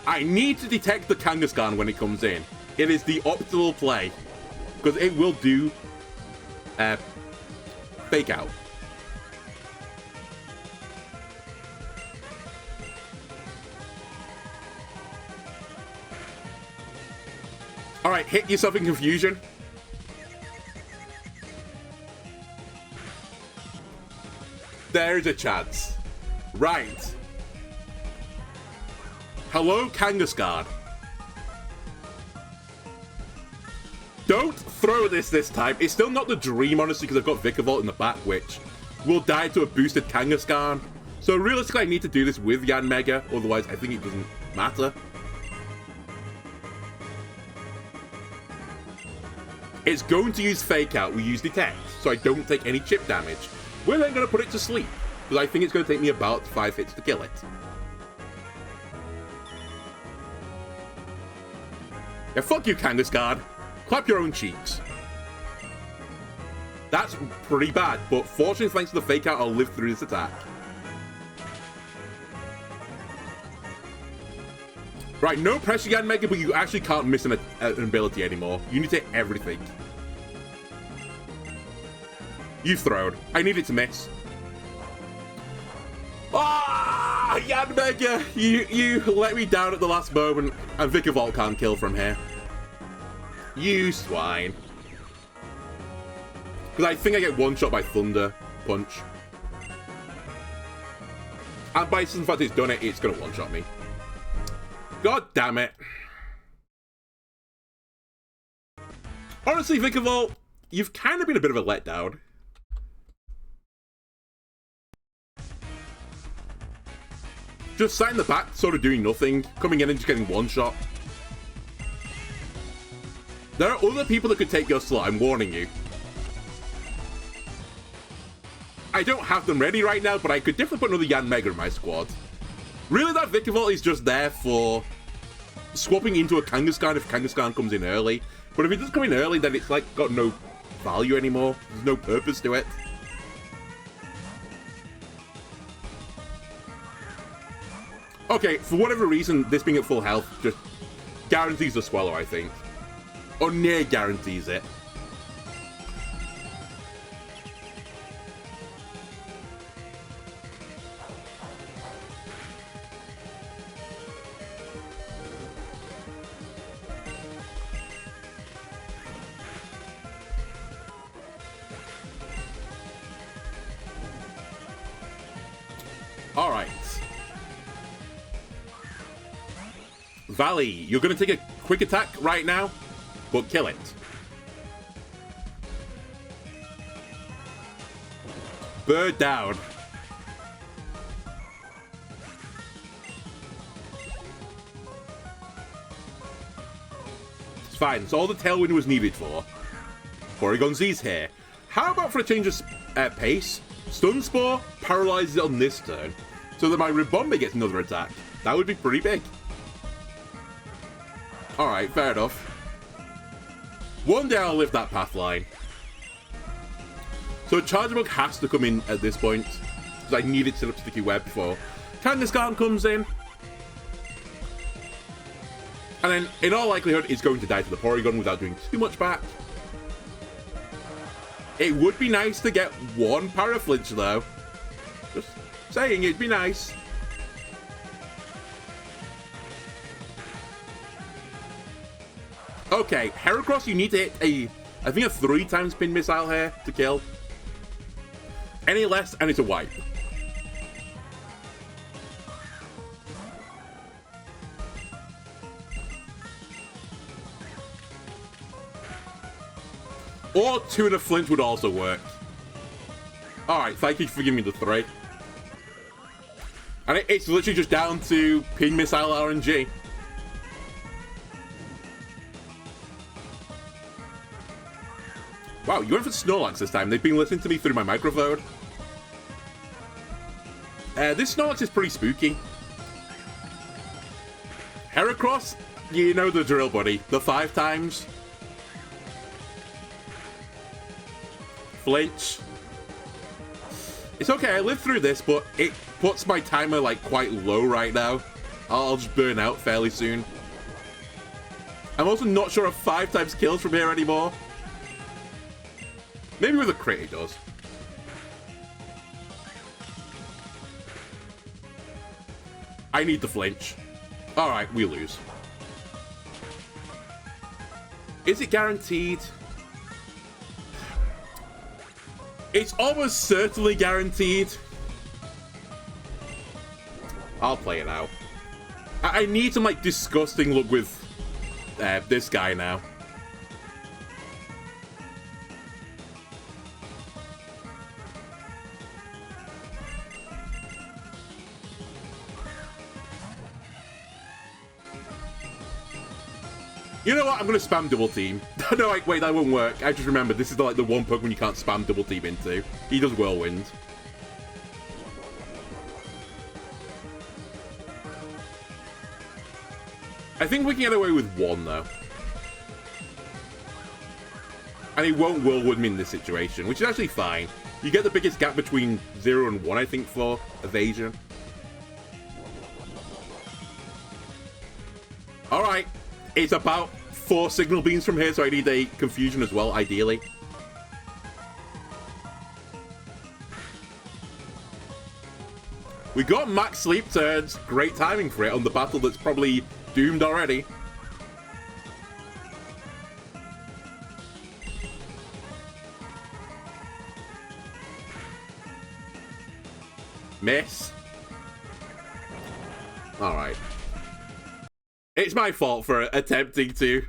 I need to detect the Kangaskhan when it comes in. It is the optimal play, because it will do fake out. Alright, hit yourself in confusion. There's a chance. Right. Hello, Kangaskhan. Don't throw this time. It's still not the dream, honestly, because I've got Vikavolt in the back, which will die to a boosted Kangaskhan. So realistically, I need to do this with Yanmega, otherwise I think it doesn't matter. It's going to use Fake Out. We use Detect, so I don't take any chip damage. We're then going to put it to sleep, because I think it's going to take me about 5 hits to kill it. Yeah, fuck you, Kangaskhan. Clap your own cheeks. That's pretty bad, but fortunately, thanks to the Fake Out, I'll live through this attack. Right, no pressure, Yanmega, but you actually can't miss an ability anymore. You need to hit everything. You've thrown. I need it to miss. Ah, Yanmega! You let me down at the last moment, and Vikavolt can't kill from here. You swine. Because I think I get one shot by Thunder Punch. And by the fact it's done it, it's going to one-shot me. God damn it. Honestly, Vikavolt, you've kind of been a bit of a letdown. Just sat in the back, sort of doing nothing, coming in and just getting one shot. There are other people that could take your slot, I'm warning you. I don't have them ready right now, but I could definitely put another Yanmega in my squad. Really, that Vikavolt is just there for swapping into a Kangaskhan if Kangaskhan comes in early. But if it does come in early, then it's like got no value anymore. There's no purpose to it. Okay, for whatever reason, this being at full health just guarantees the swallow, I think. Or near guarantees it. Alright. Valley, you're going to take a quick attack right now, but kill it. Bird down. It's fine, so all the Tailwind was needed for. Porygon-Z's here. How about for a change of pace? Stun Spore paralyzes it on this turn, so that my Ribombe gets another attack. That would be pretty big. Alright, fair enough. One day I'll live that path line. So Charge Bug has to come in at this point, because I need it to set up Sticky Web before Kangaskhan comes in. And then, in all likelihood, it's going to die to the Porygon without doing too much back. It would be nice to get one Para Flinch, though. Just saying, it'd be nice. Okay, Heracross, you need to hit I think a 3-time spin missile here to kill. Any less, and it's a wipe. Or 2 and a flinch would also work. Alright, thank you for giving me the 3. And it's literally just down to pin missile RNG. Wow, you went for Snorlax this time. They've been listening to me through my microphone. This Snorlax is pretty spooky. Heracross, you know the drill, buddy. The 5 times. Flinch. It's okay, I lived through this, but it puts my timer, like, quite low right now. I'll just burn out fairly soon. I'm also not sure if 5 times kills from here anymore. Maybe with a crit it does. I need the flinch. Alright, we lose. Is it guaranteed? It's almost certainly guaranteed. I'll play it out. I need some, like, disgusting look with this guy now. You know what? I'm going to spam double team. No, wait, that won't work. I just remembered this is like the one Pokemon you can't spam double team into. He does Whirlwind. I think we can get away with 1, though. And he won't Whirlwind me in this situation, which is actually fine. You get the biggest gap between 0 and 1, I think, for evasion. Alright. It's about 4 signal beams from here, so I need a confusion as well, ideally. We got max sleep turns. Great timing for it on the battle that's probably doomed already. Miss. Alright. It's my fault for attempting to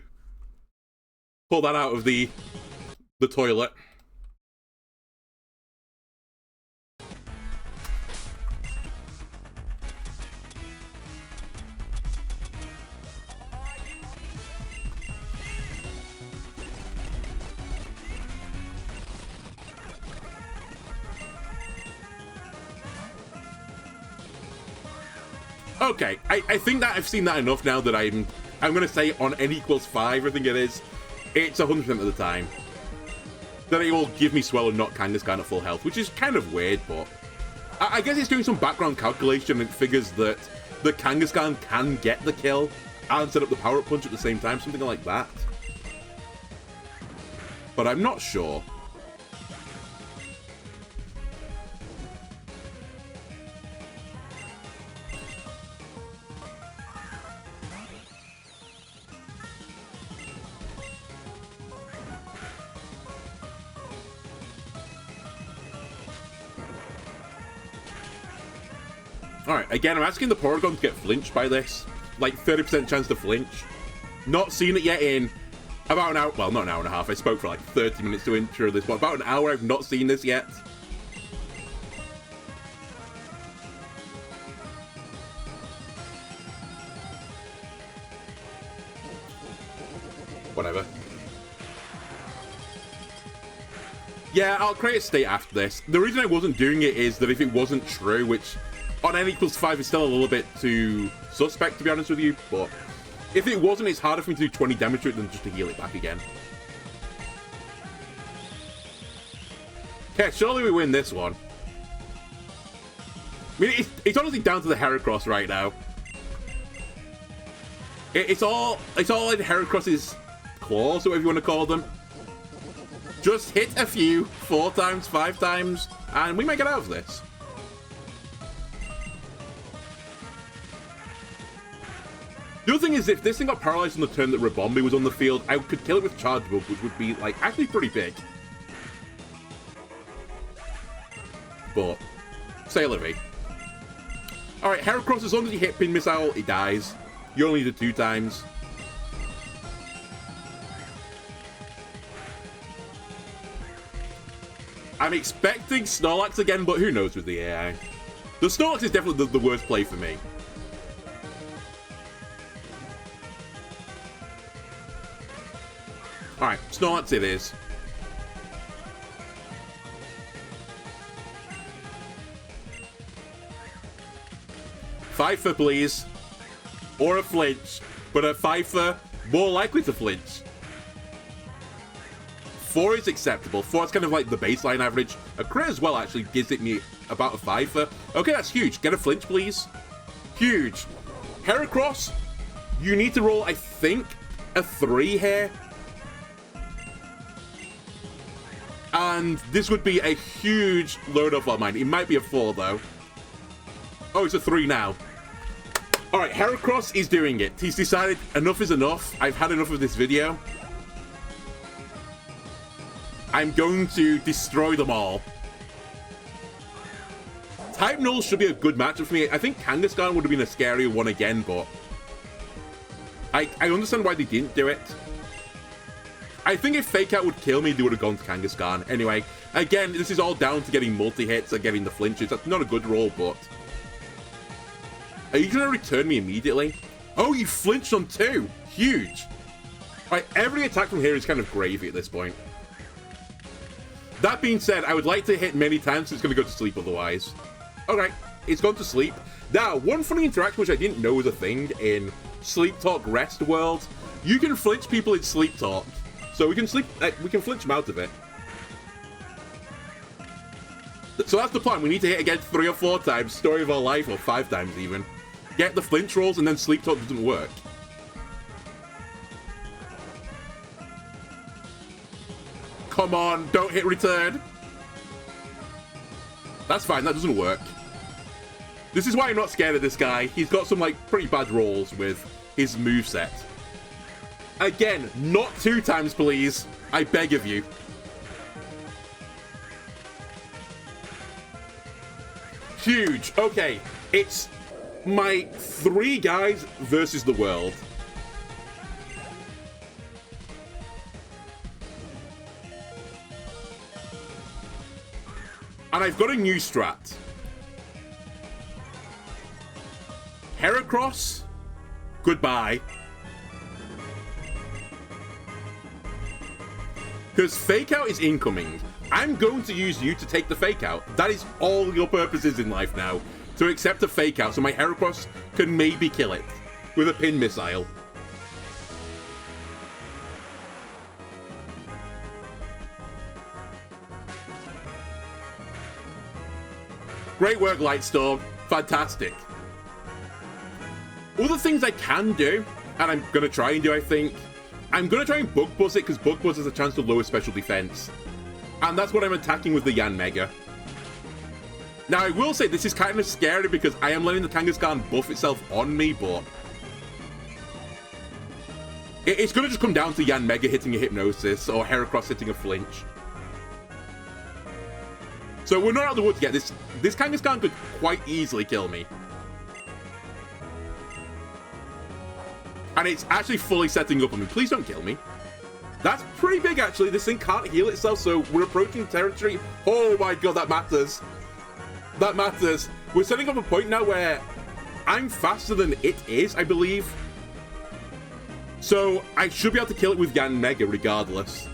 pull that out of the toilet. Okay, I think that I've seen that enough now that I'm going to say on n equals 5, I think it is. It's 100% of the time. That it will give me swellow, not Kangaskhan at full health, which is kind of weird, but I guess it's doing some background calculation and figures that the Kangaskhan can get the kill and set up the power-up punch at the same time, something like that. But I'm not sure. Alright, again, I'm asking the Porygon to get flinched by this. Like, 30% chance to flinch. Not seen it yet in about an hour. Well, not an hour and a half. I spoke for like 30 minutes to intro this, but about an hour I've not seen this yet. Whatever. Yeah, I'll create a state after this. The reason I wasn't doing it is that if it wasn't true, which on n equals 5 is still a little bit too suspect, to be honest with you, but if it wasn't, it's harder for me to do 20 damage to it than just to heal it back again. Okay, surely we win this one. I mean, it's honestly down to the Heracross right now. It's all in Heracross's claws, or whatever you want to call them. Just hit a few, 4 times, 5 times, and we might get out of this. The other thing is, if this thing got paralyzed on the turn that Rabombi was on the field, I could kill it with Charge Bug, which would be, like, actually pretty big. But, say Livy. Alright, Heracross, as long as you hit Pin Missile, it dies. You only need it 2 times. I'm expecting Snorlax again, but who knows with the AI. The Snorlax is definitely the worst play for me. Alright, Snorlax it is. Pfeiffer, please. Or a flinch. But a Pfeiffer, more likely to flinch. 4 is acceptable. 4 is kind of like the baseline average. A crit as well actually gives it me about a Pfeiffer. Okay, that's huge. Get a flinch, please. Huge. Heracross, you need to roll, I think, a 3 here. And this would be a huge load off our mind. It might be a 4, though. Oh, it's a 3 now. Alright, Heracross is doing it. He's decided enough is enough. I've had enough of this video. I'm going to destroy them all. Type Null should be a good matchup for me. I think Kangaskhan would have been a scarier one again, but I understand why they didn't do it. I think if Fake Out would kill me, they would have gone to Kangaskhan. Anyway, again, this is all down to getting multi-hits and getting the flinches. That's not a good roll, but... Are you going to return me immediately? Oh, you flinched on 2. Huge. Right, every attack from here is kind of gravy at this point. That being said, I would like to hit many times, so it's going to go to sleep otherwise. Okay, it's gone to sleep. Now, one funny interaction which I didn't know was a thing in Sleep Talk Rest World. You can flinch people in Sleep Talk. So we can flinch them out of it. So that's the plan. We need to hit again 3 or 4 times, story of our life, or 5 times even. Get the flinch rolls, and then Sleep Talk doesn't work. Come on, don't hit return. That's fine, that doesn't work. This is why I'm not scared of this guy. He's got some, like, pretty bad rolls with his moveset. Again, not 2 times, please. I beg of you. Huge. Okay, it's my 3 guys versus the world. And I've got a new strat. Heracross, goodbye. Because Fake Out is incoming. I'm going to use you to take the Fake Out. That is all your purposes in life now. To accept a Fake Out so my Heracross can maybe kill it with a pin missile. Great work, Lightstorm. Fantastic. Other things I can do, and I'm going to try and do, I think, I'm going to try and Bug Buzz it, because Bug Buzz has a chance to lower special defense. And that's what I'm attacking with the Yanmega. Now, I will say this is kind of scary because I am letting the Kangaskhan buff itself on me, but it's going to just come down to Yanmega hitting a Hypnosis or Heracross hitting a flinch. So we're not out of the woods yet. This Kangaskhan could quite easily kill me. And it's actually fully setting up on me. Please don't kill me. That's pretty big, actually. This thing can't heal itself, so we're approaching territory. Oh my god, that matters. That matters. We're setting up a point now where I'm faster than it is, I believe. So I should be able to kill it with Yanmega regardless.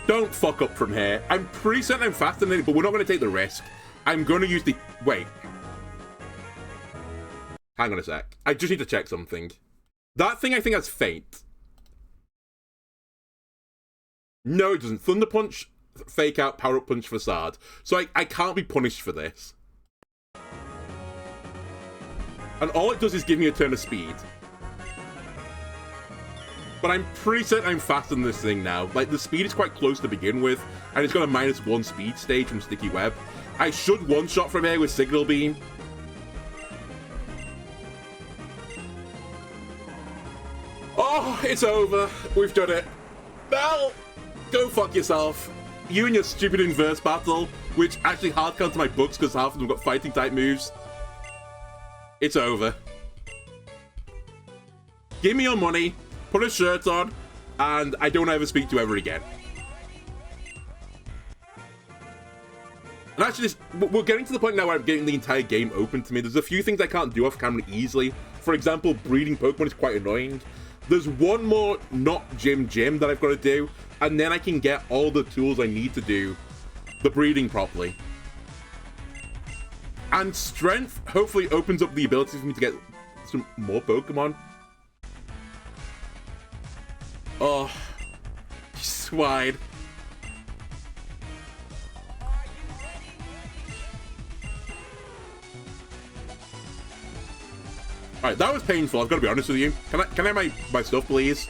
Don't fuck up from here. I'm pretty certain I'm faster than it, but we're not going to take the risk. I'm going to use the... Wait. Hang on a sec. I just need to check something. That thing I think has Feint. No, it doesn't. Thunder Punch, Fake Out, Power Up Punch, Facade. So I can't be punished for this. And all it does is give me a turn of speed. But I'm pretty certain I'm faster than this thing now. Like, the speed is quite close to begin with, and it's got a -1 speed stage from Sticky Web. I should one-shot from here with Signal Beam. Oh, it's over. We've done it. Well, go fuck yourself. You and your stupid inverse battle, which actually hard counter my books because half of them got fighting type moves. It's over. give me your money, put a shirt on, and I don't ever speak to you ever again. And actually, we're getting to the point now where I'm getting the entire game open to me. There's a few things I can't do off camera easily. For example, breeding Pokemon is quite annoying. There's one more not gym that I've got to do, and then I can get all the tools I need to do the breeding properly. And strength hopefully opens up the ability for me to get some more Pokemon. Oh, swine. Alright, that was painful, I've got to be honest with you. Can I have my stuff, please?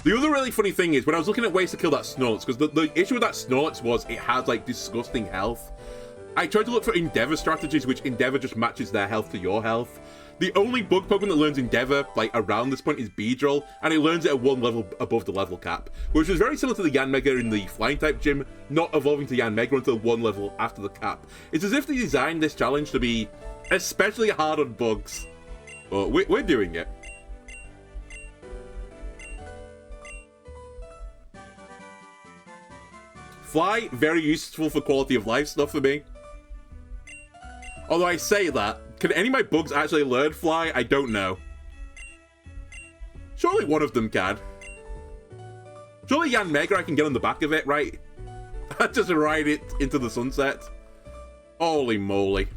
The other really funny thing is, when I was looking at ways to kill that Snorlax, because the issue with that Snorlax was it had, like, disgusting health. I tried to look for Endeavor strategies, which Endeavor just matches their health to your health. The only bug Pokemon that learns Endeavor, like, around this point is Beedrill, and it learns it at one level above the level cap, which is very similar to the Yanmega in the Flying-type gym, not evolving to Yanmega until one level after the cap. It's as if they designed this challenge to be especially hard on bugs. But we're doing it. Fly, very useful for quality of life stuff for me. Although I say that, can any of my bugs actually learn Fly? I don't know. Surely one of them can. Surely Yanmega, I can get on the back of it, right? Just ride it into the sunset. Holy moly.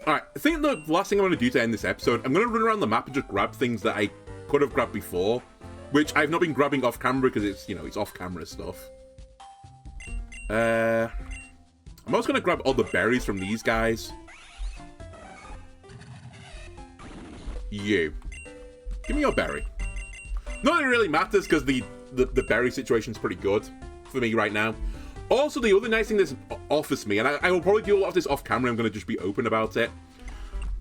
Alright, I think the last thing I'm going to do to end this episode, I'm going to run around the map and just grab things that I could have grabbed before, which I've not been grabbing off camera because it's, you know, it's off camera stuff. I'm also going to grab all the berries from these guys. You. Give me your berry. Not that it really matters because the berry situation is pretty good for me right now. Also, the other nice thing this offers me, and I will probably do a lot of this off camera, I'm going to just be open about it.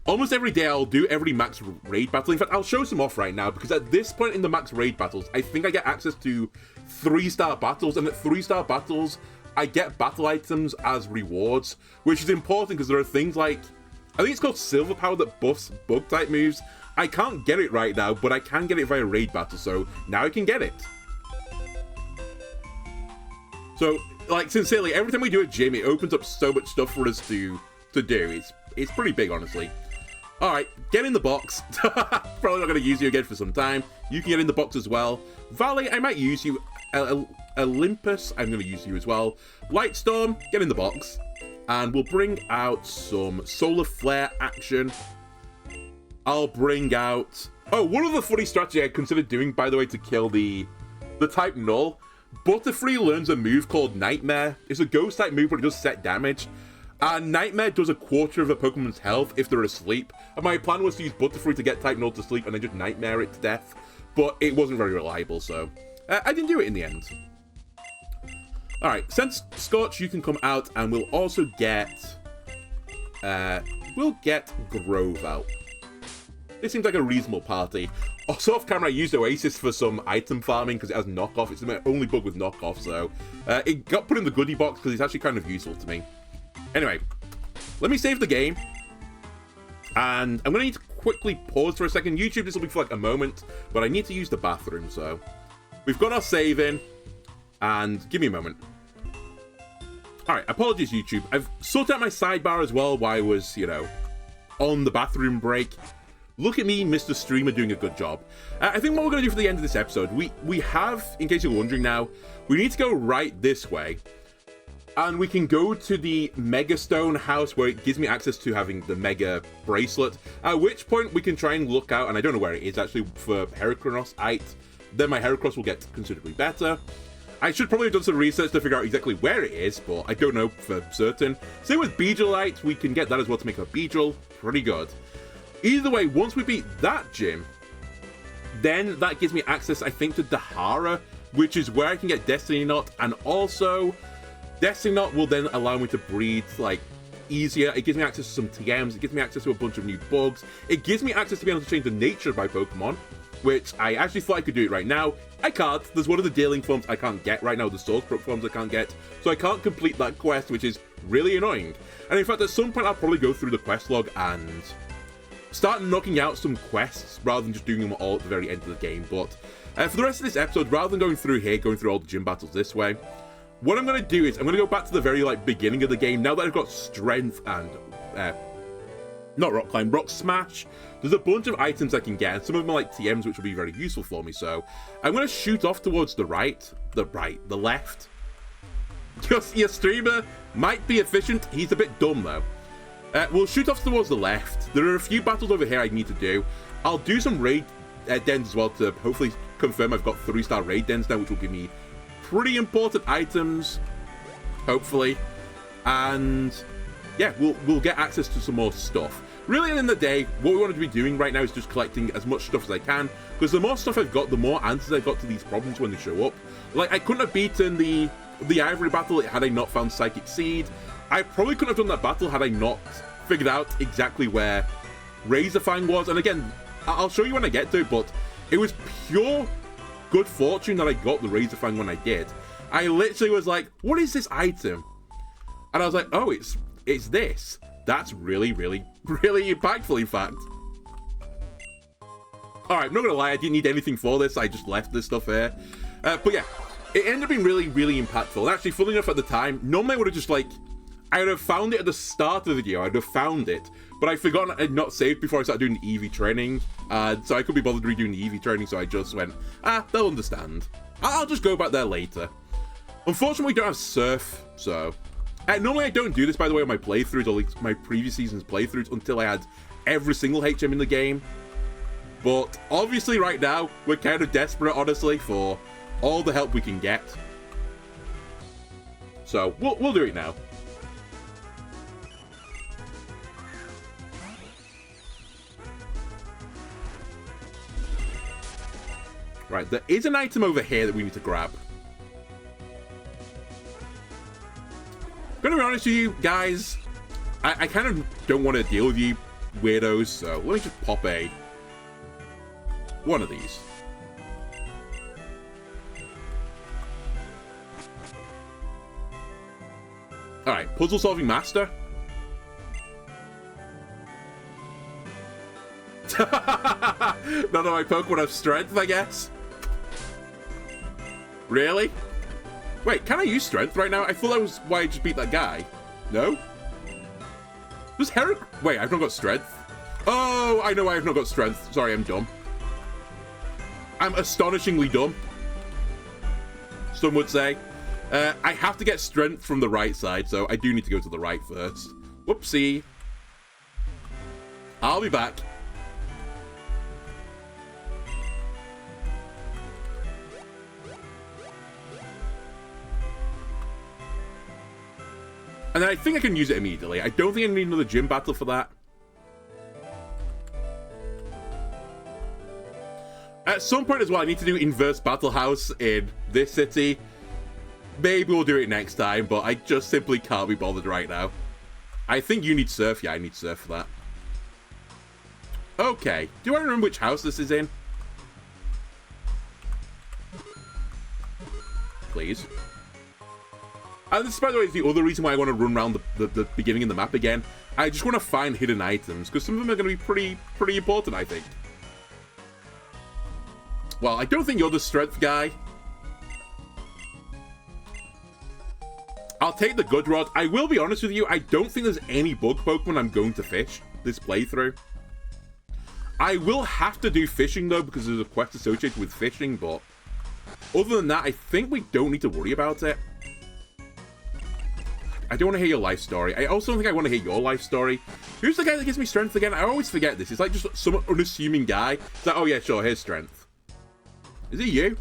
Almost every day I'll do every max raid battle. In fact, I'll show some off right now, because at this point in the max raid battles, I think I get access to 3-star battles, and at 3-star battles, I get battle items as rewards, which is important because there are things like, I think it's called Silver Power that buffs bug-type moves. I can't get it right now, but I can get it via raid battle, so now I can get it. So, like, sincerely, every time we do a gym, it opens up so much stuff for us to do. It's pretty big, honestly. Alright, get in the box. Probably not going to use you again for some time. You can get in the box as well. Valley, I might use you. Olympus, I'm going to use you as well. Lightstorm, get in the box. And we'll bring out some Solar Flare action. I'll bring out... Oh, one other funny strategy I considered doing, by the way, to kill the type Null. Butterfree learns a move called Nightmare. It's a ghost type move, but it does set damage. And Nightmare does a quarter of a Pokemon's health if they're asleep. And my plan was to use Butterfree to get type Null to sleep and then just Nightmare it to death. But it wasn't very reliable, so I didn't do it in the end. Alright, since Scorch, you can come out and we'll also get... we'll get Grove out. This seems like a reasonable party. Also off camera, I used Oasis for some item farming because it has knockoff. It's the only bug with knockoff, so it got put in the goodie box because it's actually kind of useful to me. Anyway, let me save the game. And I'm going to need to quickly pause for a second. YouTube, this will be for like a moment, but I need to use the bathroom, so... We've got our save in, and give me a moment. Alright, apologies YouTube. I've sorted out my sidebar as well while I was, you know, on the bathroom break. Look at me, Mr. Streamer, doing a good job. I think what we're going to do for the end of this episode, we have, in case you're wondering now, we need to go right this way. And we can go to the Mega Stone house where it gives me access to having the Mega Bracelet. At which point we can try and look out, and I don't know where it is actually, for Heracronosite. Then my Heracross will get considerably better. I should probably have done some research to figure out exactly where it is, but I don't know for certain. Same with Beedrillite, we can get that as well to make a Beedrill. Pretty good. Either way, once we beat that gym, then that gives me access, I think, to Dahara, which is where I can get Destiny Knot, and also Destiny Knot will then allow me to breed, like, easier. It gives me access to some TMs, it gives me access to a bunch of new bugs, it gives me access to be able to change the nature of my Pokemon, which I actually thought I could do it right now. I can't. There's one of the dealing forms I can't get right now, the Source Brook forms I can't get, so I can't complete that quest, which is really annoying. And in fact, at some point, I'll probably go through the quest log and start knocking out some quests rather than just doing them all at the very end of the game. But for the rest of this episode, rather than going through here, going through all the gym battles this way, what I'm going to do is I'm going to go back to the very beginning of the game. Now that I've got strength and not rock climb, rock smash, there's a bunch of items I can get, and some of them are like TMs, which will be very useful for me. So I'm going to shoot off towards the left. Your streamer might be efficient. He's a bit dumb though. We'll shoot off towards the left. There are a few battles over here I need to do. I'll do some raid dens as well to hopefully confirm I've got 3-star raid dens now, which will give me pretty important items, hopefully. And yeah, we'll get access to some more stuff. Really, at the end of the day, what we want to be doing right now is just collecting as much stuff as I can, because the more stuff I've got, the more answers I've got to these problems when they show up. Like, I couldn't have beaten the Ivory battle had I not found Psychic Seed. I probably couldn't have done that battle had I not figured out exactly where Razorfang was. And again, I'll show you when I get to it, but it was pure good fortune that I got the Razorfang when I did. I literally was like, what is this item? And I was like, oh, it's this. That's really, really, really impactful, in fact. Alright, I'm not gonna lie, I didn't need anything for this. I just left this stuff here. But yeah, it ended up being really, really impactful. And actually, funnily enough, at the time, normally I would have just I would have found it at the start of the video. I'd have found it, but I forgot I'd not saved before I started doing the EV training. So I couldn't be bothered redoing the EV training, so I just went, they'll understand. I'll just go back there later. Unfortunately, we don't have Surf, so... normally I don't do this, by the way, on my playthroughs, or at least my previous season's playthroughs, until I had every single HM in the game. But obviously right now, we're kind of desperate, honestly, for all the help we can get. So, we'll do it now. Right, there is an item over here that we need to grab. Gonna be honest with you guys, I kind of don't want to deal with you weirdos, so let me just pop one of these. Alright, puzzle solving master. None of my Pokemon have strength, I guess. Really? Wait, can I use strength right now? I thought that was why I just beat that guy. No? Does Herrick... Wait, I've not got strength. Oh, I know why I've not got strength. Sorry, I'm dumb. I'm astonishingly dumb, some would say. I have to get strength from the right side, so I do need to go to the right first. Whoopsie. I'll be back. And then I think I can use it immediately. I don't think I need another gym battle for that. At some point as well, I need to do Inverse Battle House in this city. Maybe we'll do it next time, but I just simply can't be bothered right now. I think you need Surf. Yeah, I need Surf for that. Okay. Do I remember which house this is in? Please. And this, by the way, is the other reason why I want to run around the beginning of the map again. I just want to find hidden items, because some of them are going to be pretty important, I think. Well, I don't think you're the strength guy. I'll take the good rod. I will be honest with you, I don't think there's any bug Pokemon I'm going to fish this playthrough. I will have to do fishing, though, because there's a quest associated with fishing, but other than that, I think we don't need to worry about it. I don't want to hear your life story. I also don't think I want to hear your life story. Who's the guy that gives me strength again? I always forget this. It's like just some unassuming guy. It's like, oh yeah, sure, here's strength. Is it you?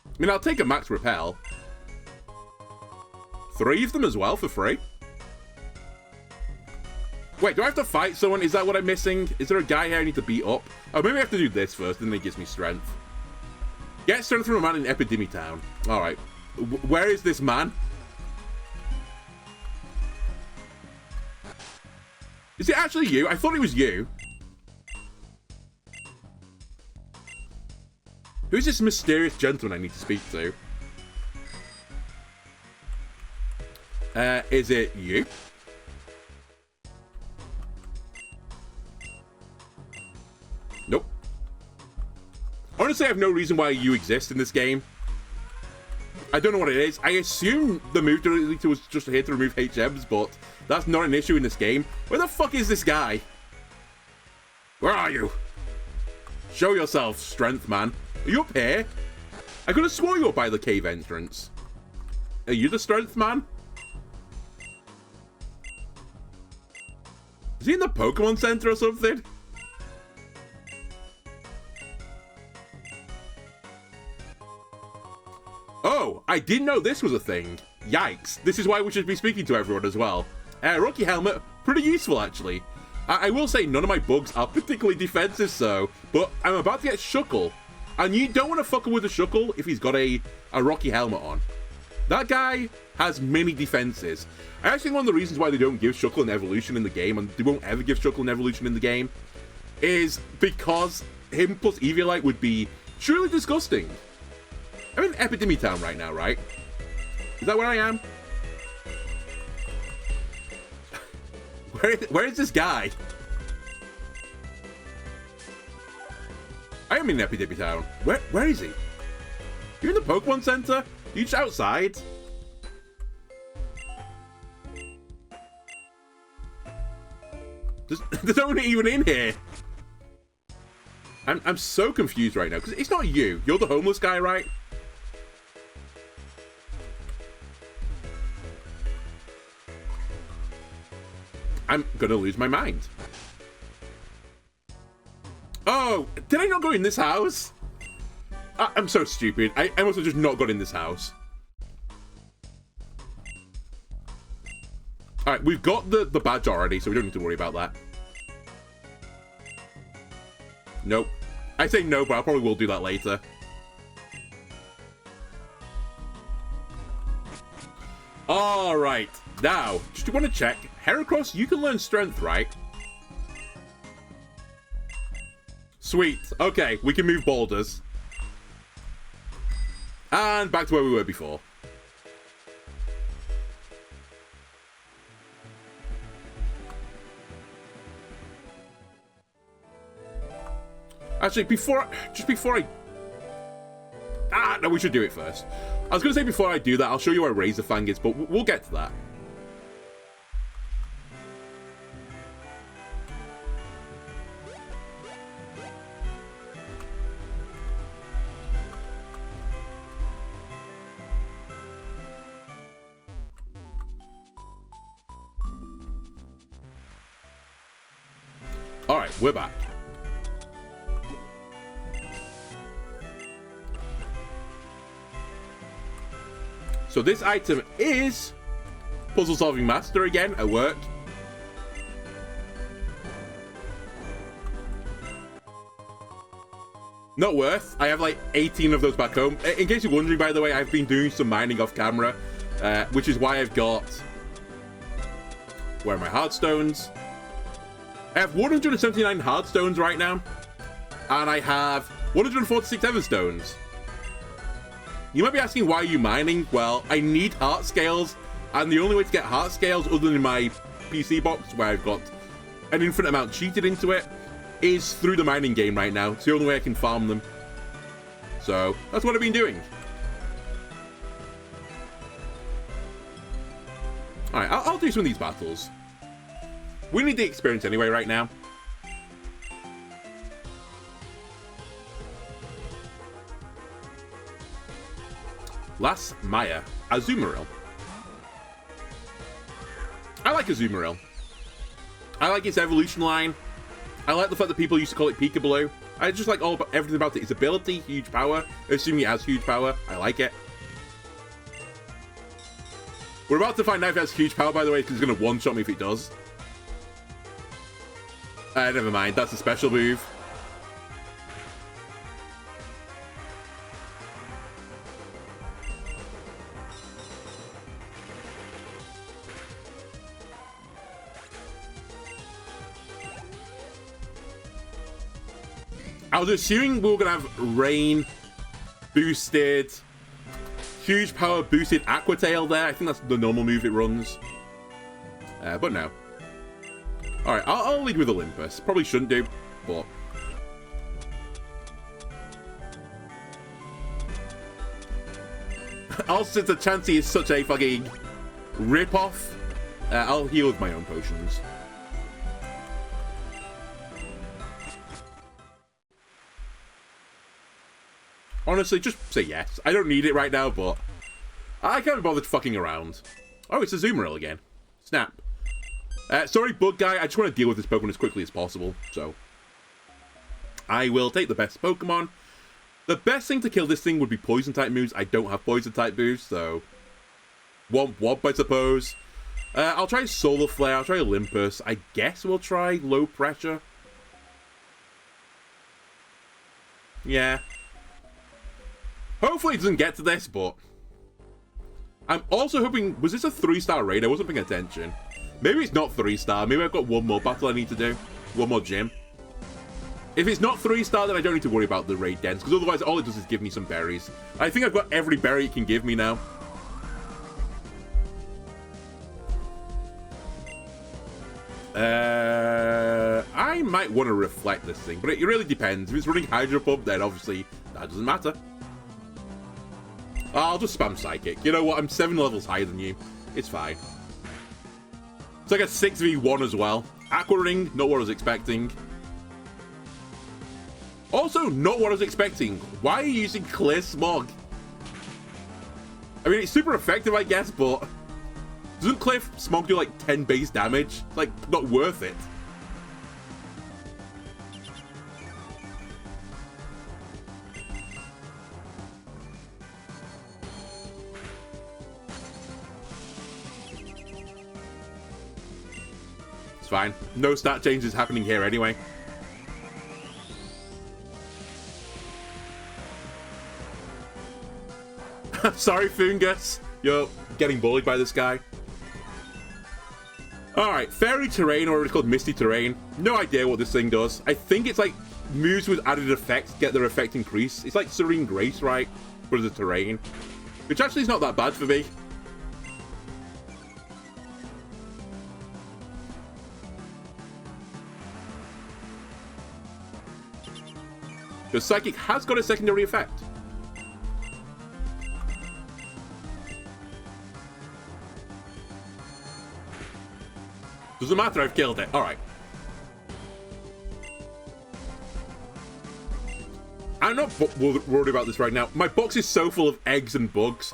I mean, I'll take a max repel. 3 of them as well for free. Wait, do I have to fight someone? Is that what I'm missing? Is there a guy here I need to beat up? Oh, maybe I have to do this first, then it gives me strength. Get strength from a man in Epidemic Town. Alright. Where is this man? Is it actually you? I thought it was you. Who's this mysterious gentleman I need to speak to? Is it you? Nope. Honestly, I have no reason why you exist in this game. I don't know what it is. I assume the move deleter was just here to remove HMs, but that's not an issue in this game. Where the fuck is this guy? Where are you? Show yourself, strength man. Are you up here? I could have sworn you were by the cave entrance. Are you the strength man? Is he in the Pokemon Center or something? Oh, I didn't know this was a thing. Yikes. This is why we should be speaking to everyone as well. Rocky Helmet, pretty useful actually. I will say none of my bugs are particularly defensive, so, but I'm about to get Shuckle. And you don't want to fuck him with a Shuckle if he's got a Rocky Helmet on. That guy has many defenses. I actually think one of the reasons why they don't give Shuckle an evolution in the game, and they won't ever give Shuckle an evolution in the game, is because him plus Eviolite would be truly disgusting. I'm in Epidemic Town right now, right? Is that where I am? Where is this guy? I am in Epidemic Town. Where is he? You're in the Pokemon Center? You're just outside? There's no one even in here. I'm so confused right now because it's not you. You're the homeless guy, right? I'm gonna lose my mind. Oh, did I not go in this house? I'm so stupid. I must have just not got in this house. Alright, we've got the badge already, so we don't need to worry about that. Nope. I say no, but I probably will do that later. Alright, now, just want to check. Heracross, you can learn strength, right? Sweet. Okay, we can move boulders. And back to where we were before. Actually, just before I... no, we should do it first. I was going to say before I do that, I'll show you where Razorfang is, but we'll get to that. Alright, we're back. So this item is Puzzle Solving Master again at work. Not worth. I have like 18 of those back home. In case you're wondering, by the way, I've been doing some mining off camera, which is why I've got... Where are my hardstones? I have 179 hardstones right now, and I have 146 everstones. You might be asking, why are you mining? Well, I need heart scales, and the only way to get heart scales, other than my PC box, where I've got an infinite amount cheated into it, is through the mining game right now. It's the only way I can farm them. So, that's what I've been doing. Alright, I'll do some of these battles. We need the experience anyway right now. Last Maya, Azumarill. I like Azumarill. I like its evolution line. I like the fact that people used to call it Peekaboo. I just like everything about it. Its ability, huge power. Assuming it has huge power, I like it. We're about to find out if it has huge power, by the way, because it's going to one-shot me if it does. Never mind. That's a special move. I was assuming we were going to have rain, boosted, huge power boosted Aqua Tail there. I think that's the normal move it runs. But no. Alright, I'll lead with Olympus. Probably shouldn't do, but... Also, since the Chansey is such a fucking rip-off, I'll heal with my own potions. Honestly, just say yes. I don't need it right now, but I can't be bothered fucking around. Oh, it's a Azumarill again. Snap. Sorry, Bug Guy. I just want to deal with this Pokemon as quickly as possible, so... I will take the best Pokemon. The best thing to kill this thing would be Poison-type moves. I don't have Poison-type moves, so... Womp womp, I suppose. I'll try Solar Flare. I'll try Olympus. I guess we'll try Low Pressure. Yeah. Hopefully it doesn't get to this, but... I'm also hoping... Was this a 3-star raid? I wasn't paying attention. Maybe it's not 3-star. Maybe I've got one more battle I need to do. One more gym. If it's not 3-star, then I don't need to worry about the raid dens, because otherwise all it does is give me some berries. I think I've got every berry it can give me now. I might want to reflect this thing, but it really depends. If it's running Hydro Pump, then obviously that doesn't matter. I'll just spam Psychic. You know what? I'm 7 levels higher than you. It's fine. It's like a 6v1 as well. Aqua Ring, not what I was expecting. Also, not what I was expecting. Why are you using Clear Smog? I mean, it's super effective, I guess, but... Doesn't Clear Smog do like 10 base damage? It's like, not worth it. It's fine. No stat changes happening here anyway. Sorry, Fungus. You're getting bullied by this guy. Alright, Fairy Terrain, or it's called Misty Terrain. No idea what this thing does. I think it's like moves with added effects get their effect increased. It's like Serene Grace, right? For the terrain. Which actually is not that bad for me. The Psychic has got a secondary effect. Doesn't matter, I've killed it. Alright. I'm not worried about this right now. My box is so full of eggs and bugs.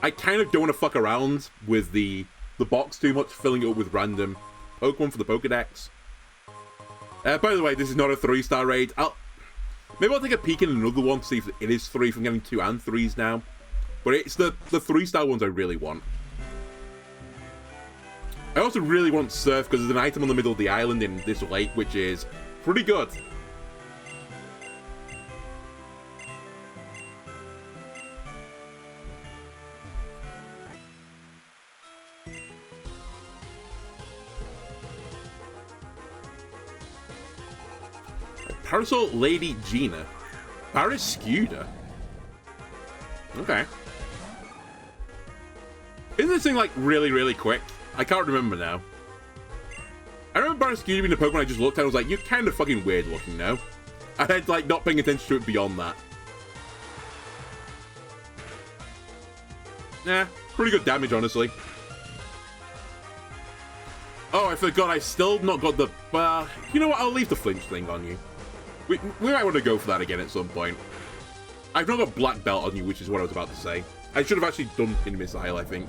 I kind of don't want to fuck around with the box too much, filling it up with random Pokemon for the Pokedex. By the way, this is not a 3-star raid. Maybe I'll take a peek in another one to see if it is 3, if I'm getting 2 and 3s now. But it's the 3-star ones I really want. I also really want Surf because there's an item on the middle of the island in this lake, which is pretty good. Parasol Lady Gina. Barraskewda. Okay. Isn't this thing like really, really quick? I can't remember now. I remember Barraskewda being a Pokemon I just looked at and was like, you're kind of fucking weird looking now. I had like not paying attention to it beyond that. Yeah, pretty good damage, honestly. Oh, I forgot, I still not got the... you know what, I'll leave the flinch thing on you. We might want to go for that again at some point. I've not got Black Belt on you, which is what I was about to say. I should have actually done Pin Missile, I think.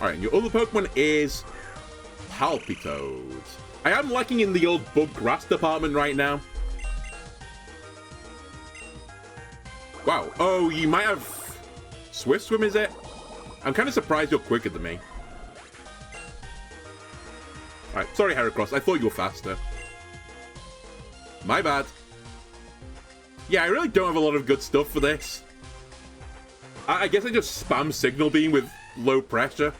Alright, and your other Pokemon is Palpitoad. I am lacking in the old bug grass department right now. Wow. Oh, you might have Swift Swim, is it? I'm kind of surprised you're quicker than me. Alright, sorry, Heracross. I thought you were faster. My bad. Yeah, I really don't have a lot of good stuff for this. I guess I just spam Signal Beam with low pressure.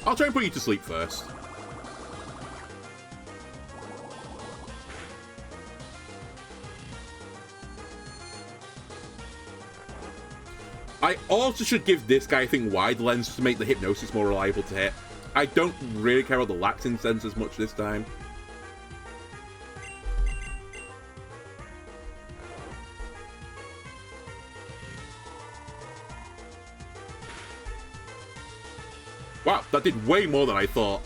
I'll try and put you to sleep first. I also should give this guy, I think, wide lens to make the hypnosis more reliable to hit. I don't really care about the laxing sense as much this time. Wow, that did way more than I thought.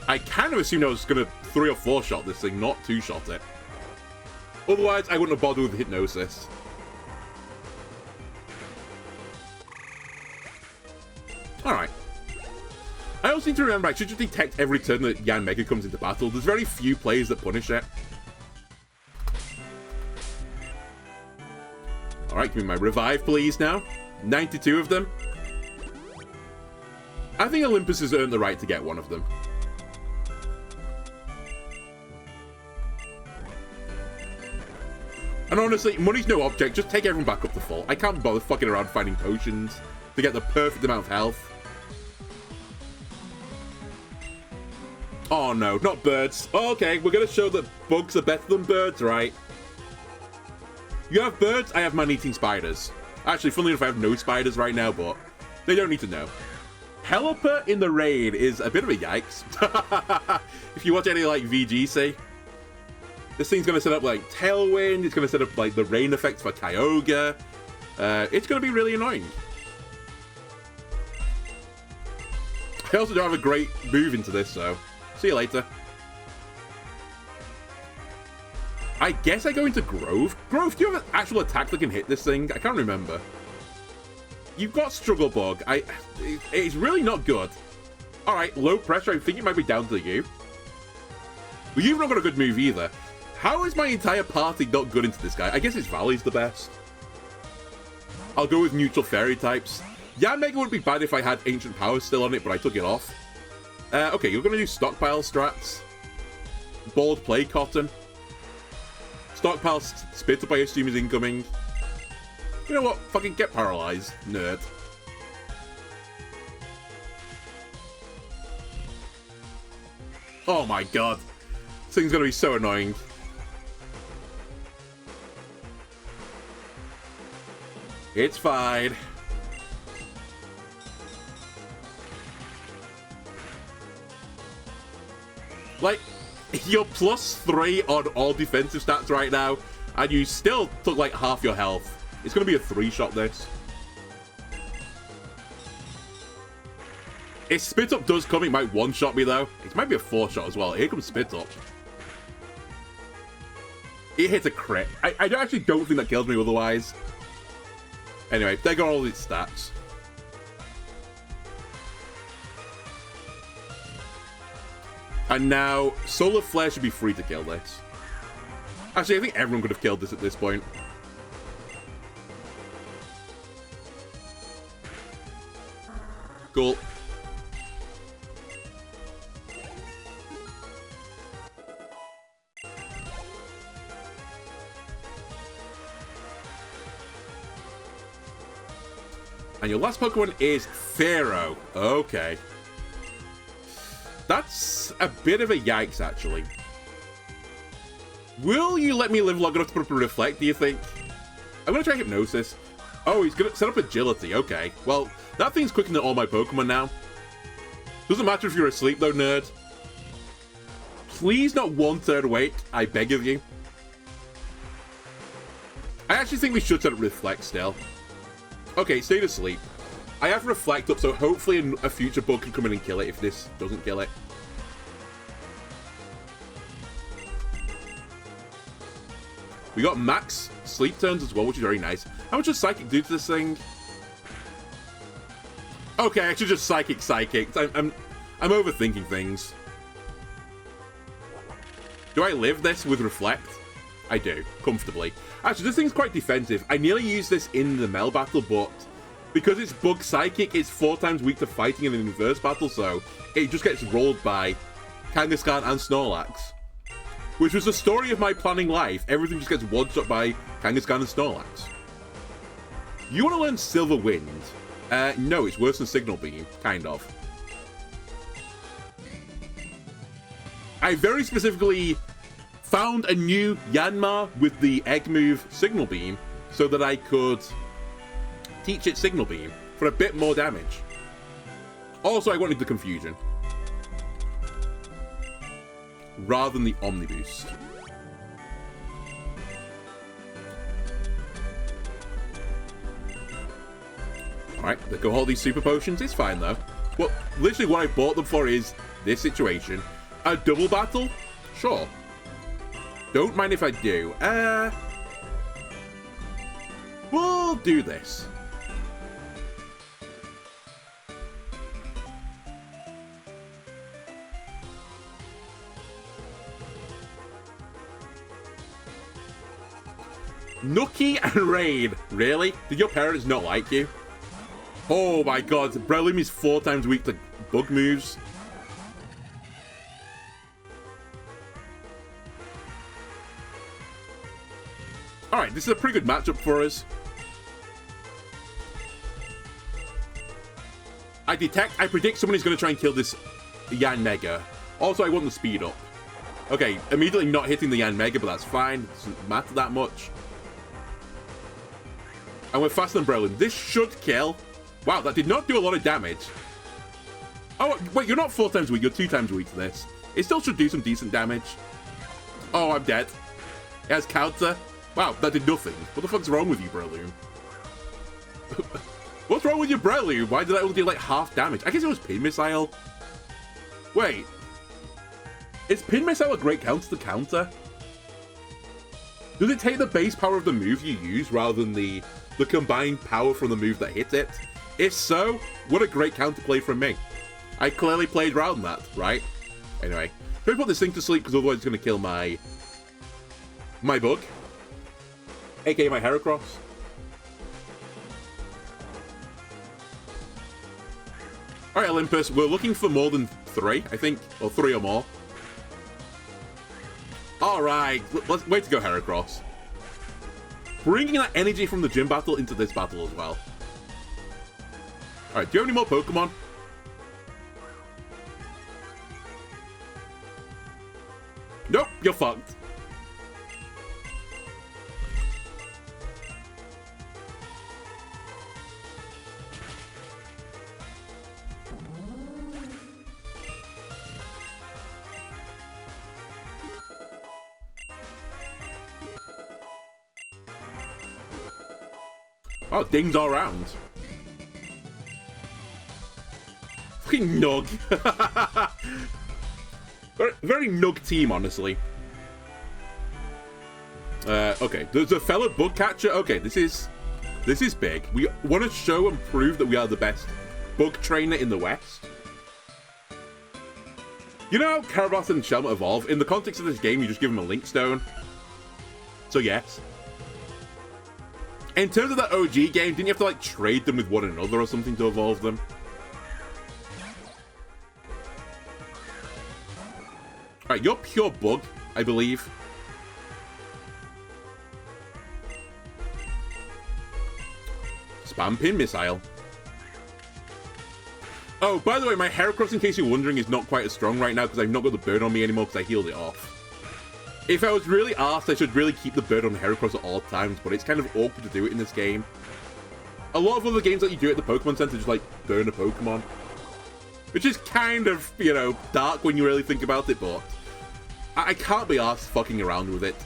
I kind of assumed I was going to 3 or 4 shot this thing, not 2 shot it. Otherwise, I wouldn't have bothered with hypnosis. Alright. I also need to remember I should just detect every turn that Yan Mega comes into battle. There's very few players that punish it. Alright, give me my revive, please, now. 92 of them. I think Olympus has earned the right to get one of them. And honestly, money's no object. Just take everyone back up to full. I can't bother fucking around finding potions to get the perfect amount of health. Oh no, not birds. Oh, okay, we're going to show that bugs are better than birds, right? You have birds, I have man-eating spiders. Actually, funnily enough, I have no spiders right now, but they don't need to know. Helper in the raid is a bit of a yikes. If you watch any, like, VGC, this thing's going to set up, like, Tailwind, it's going to set up, like, the rain effects for Kyogre. It's going to be really annoying. I also don't have a great move into this, so see you later. I guess I go into Grove. Grove, do you have an actual attack that can hit this thing? I can't remember. You've got Struggle Bug. It's really not good. Alright, low pressure. I think it might be down to you. But you've not got a good move either. How is my entire party not good into this guy? I guess it's Valley's the best. I'll go with neutral fairy types. Yan Mega would be bad if I had Ancient Power still on it, but I took it off. Okay, you're going to do Stockpile strats. Bald Play Cotton. Stockpile Spit Up, I assume, is incoming. You know what? Fucking get paralyzed, nerd. Oh my god. This thing's going to be so annoying. It's fine. Like, you're +3 on all defensive stats right now, and you still took like half your health. It's going to be a 3-shot this. If Spit Up does come, it might 1-shot me though. It might be a 4-shot as well. Here comes Spit Up. It hits a crit. I actually don't think that kills me otherwise. Anyway, they got all these stats. And now, Solar Flare should be free to kill this. Actually, I think everyone could have killed this at this point. Cool. And your last Pokemon is Pharaoh. Okay. That's a bit of a yikes, actually. Will you let me live long enough to put up a Reflect, do you think? I'm going to try Hypnosis. Oh, he's going to set up Agility. Okay. Well, that thing's quicker than all my Pokemon now. Doesn't matter if you're asleep, though, nerd. Please not 1 turn wait. I beg of you. I actually think we should set up Reflect still. Okay, stay asleep. I have Reflect up, so hopefully a future bug can come in and kill it if this doesn't kill it. We got max sleep turns as well, which is very nice. How much does Psychic do to this thing? Okay, I should just Psychic. I'm overthinking things. Do I live this with Reflect? I do, comfortably. Actually, this thing's quite defensive. I nearly used this in the Mel battle, but because it's Bug Psychic, it's 4 times weak to fighting in an inverse battle, so it just gets rolled by Kangaskhan and Snorlax. Which was the story of my planning life. Everything just gets one-shot by Kangaskhan and Snorlax. You want to learn Silver Wind. No, it's worse than Signal Beam, kind of. I very specifically found a new Yanma with the egg move Signal Beam so that I could teach it Signal Beam for a bit more damage. Also, I wanted the Confusion rather than the Omni Boost. Alright, they go hold these super potions. It's fine though. Well, literally what I bought them for is this situation. A double battle? Sure. Don't mind if I do. We'll do this. Nookie and Raid. Really? Did your parents not like you? Oh my god, Breloom is 4 times weak to bug moves. Alright, this is a pretty good matchup for us. I predict someone is going to try and kill this Yan Mega. Also, I want the speed up. Okay, immediately not hitting the Yan Mega, but that's fine. It doesn't matter that much. And we're faster than Breloom. This should kill. Wow, that did not do a lot of damage. Oh, wait, you're not 4 times weak. You're 2 times weak to this. It still should do some decent damage. Oh, I'm dead. It has counter. Wow, that did nothing. What the fuck's wrong with you, Breloom? What's wrong with your Breloom? Why did that only do like half damage? I guess it was Pin Missile. Wait. Is Pin Missile a great counter to counter? Does it take the base power of the move you use rather than the combined power from the move that hit it? If so, what a great counterplay from me. I clearly played around that, right? Anyway, let me put this thing to sleep because otherwise it's going to kill my bug. AKA my Heracross. Alright, Olympus, we're looking for more than 3, I think. Or 3 or more. Alright, way to go, Heracross. Bringing that energy from the gym battle into this battle as well. Alright, do you have any more Pokemon? Nope, you're fucked. Oh, dings all round. Fucking Nug. Very Nug team, honestly. Okay, there's a fellow bug catcher. Okay, this is big. We want to show and prove that we are the best bug trainer in the West. You know how Carabath and Shelmet evolve? In the context of this game, you just give them a Link Stone. So yes. In terms of that OG game, didn't you have to like trade them with one another or something to evolve them? Alright, you're pure bug, I believe. Spam Pin Missile. Oh, by the way, my Heracross, in case you're wondering, is not quite as strong right now because I've not got the burn on me anymore because I healed it off. If I was really arsed, I should really keep the bird on Heracross at all times, but it's kind of awkward to do it in this game. A lot of other games that you do at the Pokemon Center just, like, burn a Pokemon. Which is kind of, you know, dark when you really think about it, but I can't be arsed fucking around with it.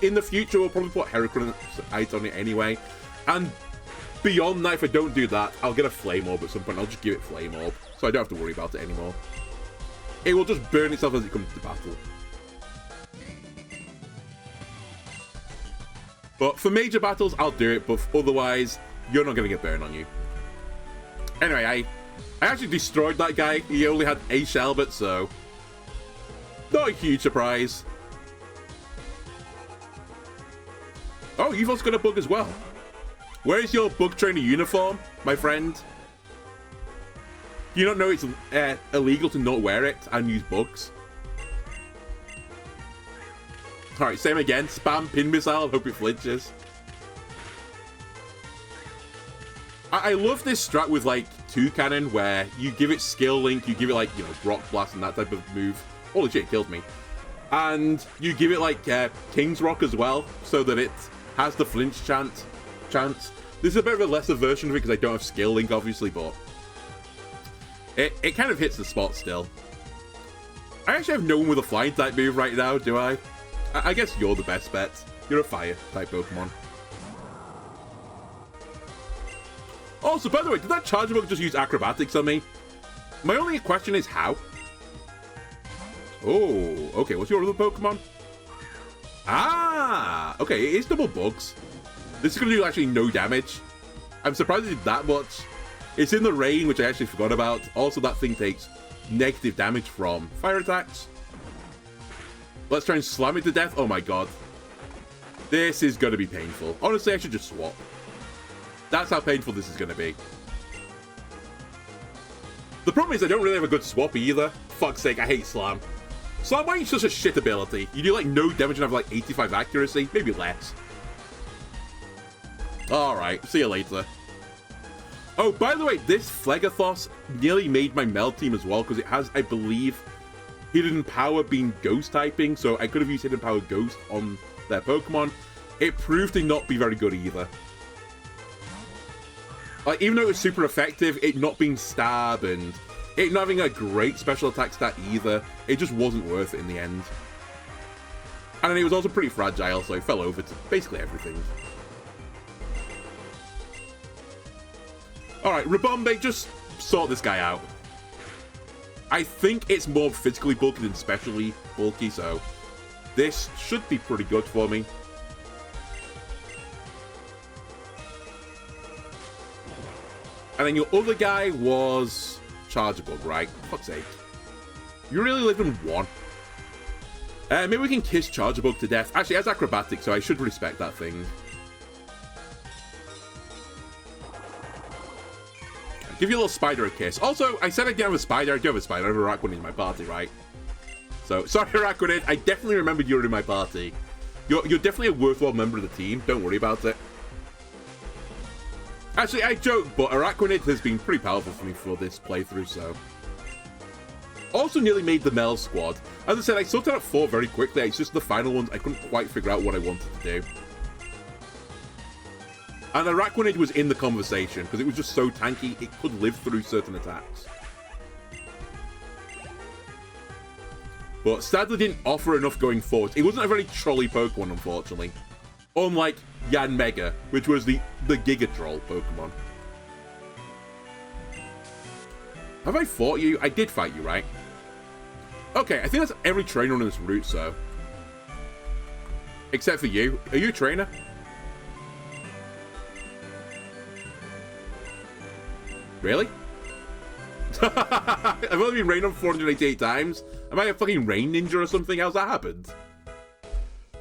In the future, we'll probably put Heracross on it anyway. And beyond that, if I don't do that, I'll get a Flame Orb at some point. I'll just give it Flame Orb, so I don't have to worry about it anymore. It will just burn itself as it comes to battle. But for major battles, I'll do it, but otherwise, you're not going to get burn on you. Anyway, I actually destroyed that guy. He only had a Shelmet, so not a huge surprise. Oh, you've also got a bug as well. Where is your bug trainer uniform, my friend? Do you not know it's illegal to not wear it and use bugs? Alright, same again. Spam Pin Missile. Hope it flinches. I love this strat with, like, 2-cannon, where you give it skill link, you give it, like, you know, rock blast and that type of move. Holy shit, it killed me. And you give it, like, King's Rock as well, so that it has the flinch chance. This is a bit of a lesser version of it, because I don't have skill link, obviously, but it kind of hits the spot still. I actually have no one with a flying type move right now, do I? I guess you're the best bet. You're a fire type Pokemon. Also, by the way, did that Charjabug just use acrobatics on me? My only question is how? Oh, okay, what's your other Pokemon? Ah, okay, it is double bugs. This is going to do actually no damage. I'm surprised it did that much. It's in the rain, which I actually forgot about. Also, that thing takes negative damage from fire attacks. Let's try and slam it to death. Oh my god. This is going to be painful. Honestly, I should just swap. That's how painful this is going to be. The problem is I don't really have a good swap either. Fuck's sake, I hate Slam. Slam, why are you such a shit ability? You do like no damage and have like 85 accuracy, maybe less. Alright, see you later. Oh, by the way, this Phlegathos nearly made my Mel team as well, because it has, I believe, Hidden Power being Ghost typing, so I could have used Hidden Power Ghost on their Pokemon. It proved to not be very good either. Like, even though it was super effective, it not being stab and it not having a great special attack stat either, it just wasn't worth it in the end. And then it was also pretty fragile, so it fell over to basically everything. Alright, Rabombe, just sort this guy out. I think it's more physically bulky than specially bulky, so this should be pretty good for me. And then your other guy was Charjabug, right? For fuck's sake. You really live in one. Maybe we can kiss Charjabug to death. Actually, it has acrobatics, so I should respect that thing. Give you a little spider a kiss. Also, I said I didn't have a spider. I do have a spider. I have a Rakuni in my party, right? So, sorry, Rakuni. I definitely remembered you were in my party. You're definitely a worthwhile member of the team. Don't worry about it. Actually, I joke, but Araquanid has been pretty powerful for me for this playthrough, so. Also nearly made the Mel squad. As I said, I sorted out 4 very quickly. It's just the final ones I couldn't quite figure out what I wanted to do. And Araquanid was in the conversation, because it was just so tanky, it could live through certain attacks. But sadly didn't offer enough going forward. It wasn't a very trolley Pokemon, unfortunately. Unlike Yanmega, which was the Giga Troll Pokemon. Have I fought you? I did fight you, right? Okay, I think that's every trainer on this route, so. Except for you. Are you a trainer? Really? I've only been rained on 488 times. Am I a fucking rain ninja or something? How's that happened?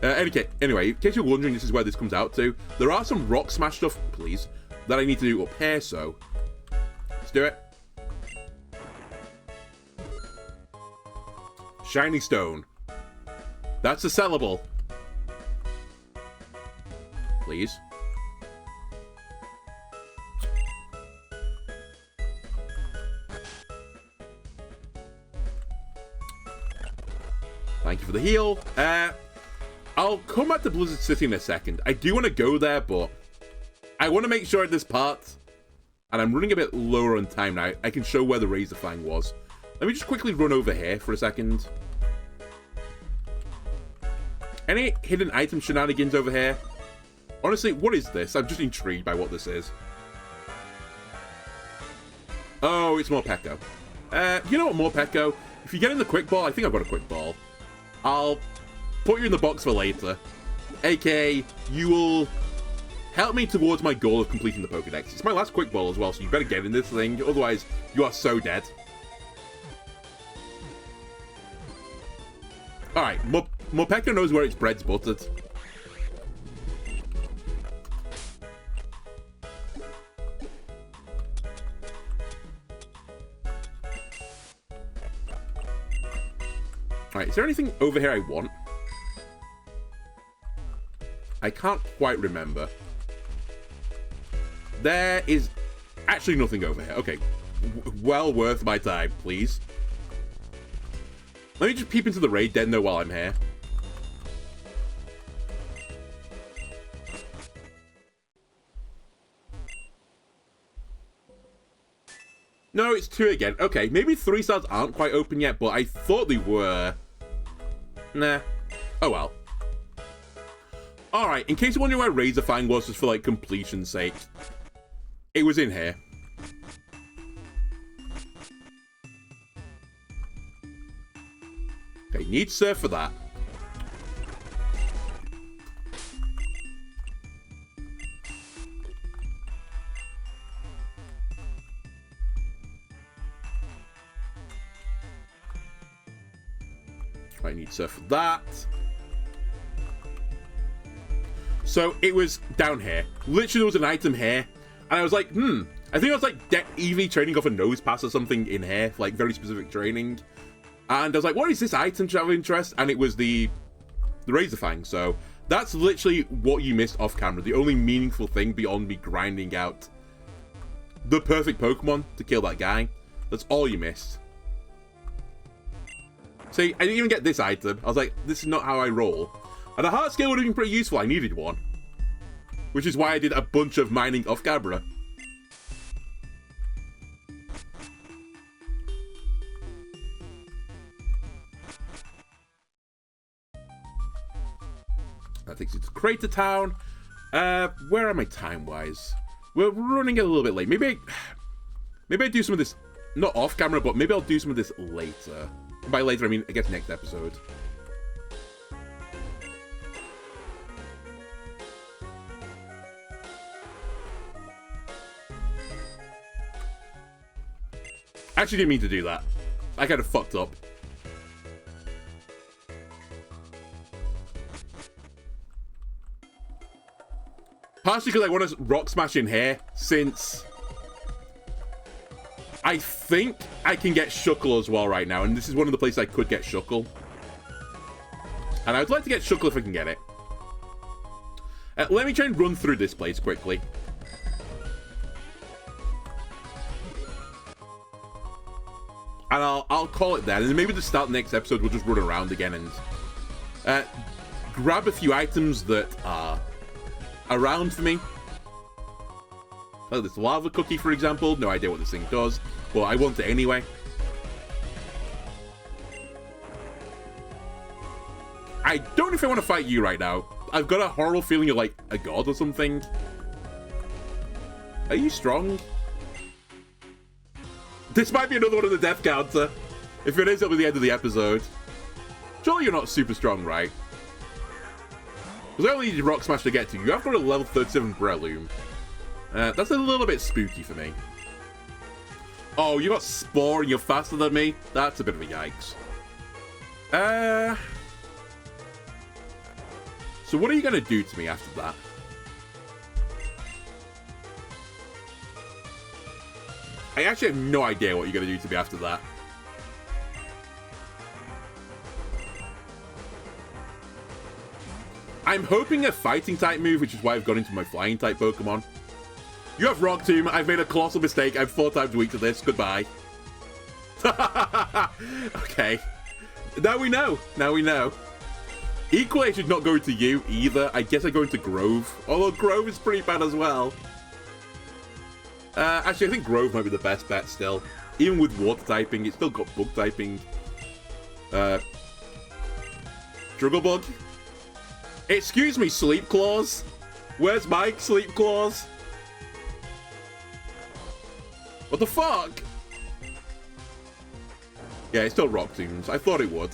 Anyway, in case you're wondering, this is where this comes out to. There are some rock smash stuff, please, that I need to do up here, so let's do it. Shiny stone. That's a sellable. Please. Thank you for the heal. I'll come back to Blizzard City in a second. I do want to go there, but I want to make sure at this part, and I'm running a bit lower on time now, I can show where the Razor Fang was. Let me just quickly run over here for a second. Any hidden item shenanigans over here? Honestly, what is this? I'm just intrigued by what this is. Oh, it's more Pekko. You know what, more Pekko? If you get in the quick ball, I think I've got a quick ball. I'll put you in the box for later. AKA, you will help me towards my goal of completing the Pokédex. It's my last quick ball as well, so you better get in this thing, otherwise you are so dead. Alright, Morpeko knows where its bread's buttered. Alright, is there anything over here I want? I can't quite remember. There is actually nothing over here. Okay. Well worth my time, please. Let me just peep into the raid den, though, while I'm here. No, it's 2 again. Okay, maybe 3 stars aren't quite open yet, but I thought they were. Nah. Oh well. Alright, in case you wonder where Razorfang was, just for, like, completion's sake. It was in here. Okay, need surf for that. I need surf for that. So it was down here. Literally, there was an item here. And I was like, I think I was like EV training off a nose pass or something in here. Like, very specific training. And I was like, what is this item to have interest? And it was the Razorfang. So that's literally what you missed off camera. The only meaningful thing beyond me grinding out the perfect Pokemon to kill that guy. That's all you missed. See, I didn't even get this item. I was like, this is not how I roll. And a heart scale would have been pretty useful. I needed one. Which is why I did a bunch of mining off camera. That takes you to Crater Town. Where am I time-wise? We're running a little bit late. Maybe I do some of this, not off camera, but maybe I'll do some of this later. By later, I mean, I guess next episode. I actually didn't mean to do that. I kind of fucked up. Partially because I want to rock smash in here, since I think I can get Shuckle as well right now, and this is one of the places I could get Shuckle. And I would like to get Shuckle if I can get it. Let me try and run through this place quickly. And I'll call it there, and then maybe to start the next episode, we'll just run around again and grab a few items that are around for me. Oh, this lava cookie, for example. No idea what this thing does, but I want it anyway. I don't know if I want to fight you right now. I've got a horrible feeling you're like a god or something. Are you strong? This might be another one of the death counter. If it is, it'll be the end of the episode. Surely you're not super strong, right? Because I only need Rock Smash to get to you. I've got a level 37 Breloom. That's a little bit spooky for me. Oh, you got Spore and you're faster than me? That's a bit of a yikes. So what are you going to do to me after that? I actually have no idea what you're going to do to me after that. I'm hoping a fighting type move, which is why I've gone into my flying type Pokemon. You have Rock Tomb. I've made a colossal mistake. I'm 4 times weak to this. Goodbye. Okay. Now we know. Now we know. Equally, I should not go to you either. I guess I go into Grove. Although Grove is pretty bad as well. Actually, I think Grove might be the best bet still. Even with water typing, it's still got bug typing. Struggle Bug? Excuse me, Sleep Claws? Where's my Sleep Claws? What the fuck? Yeah, it's still Rock Tombs. I thought it would.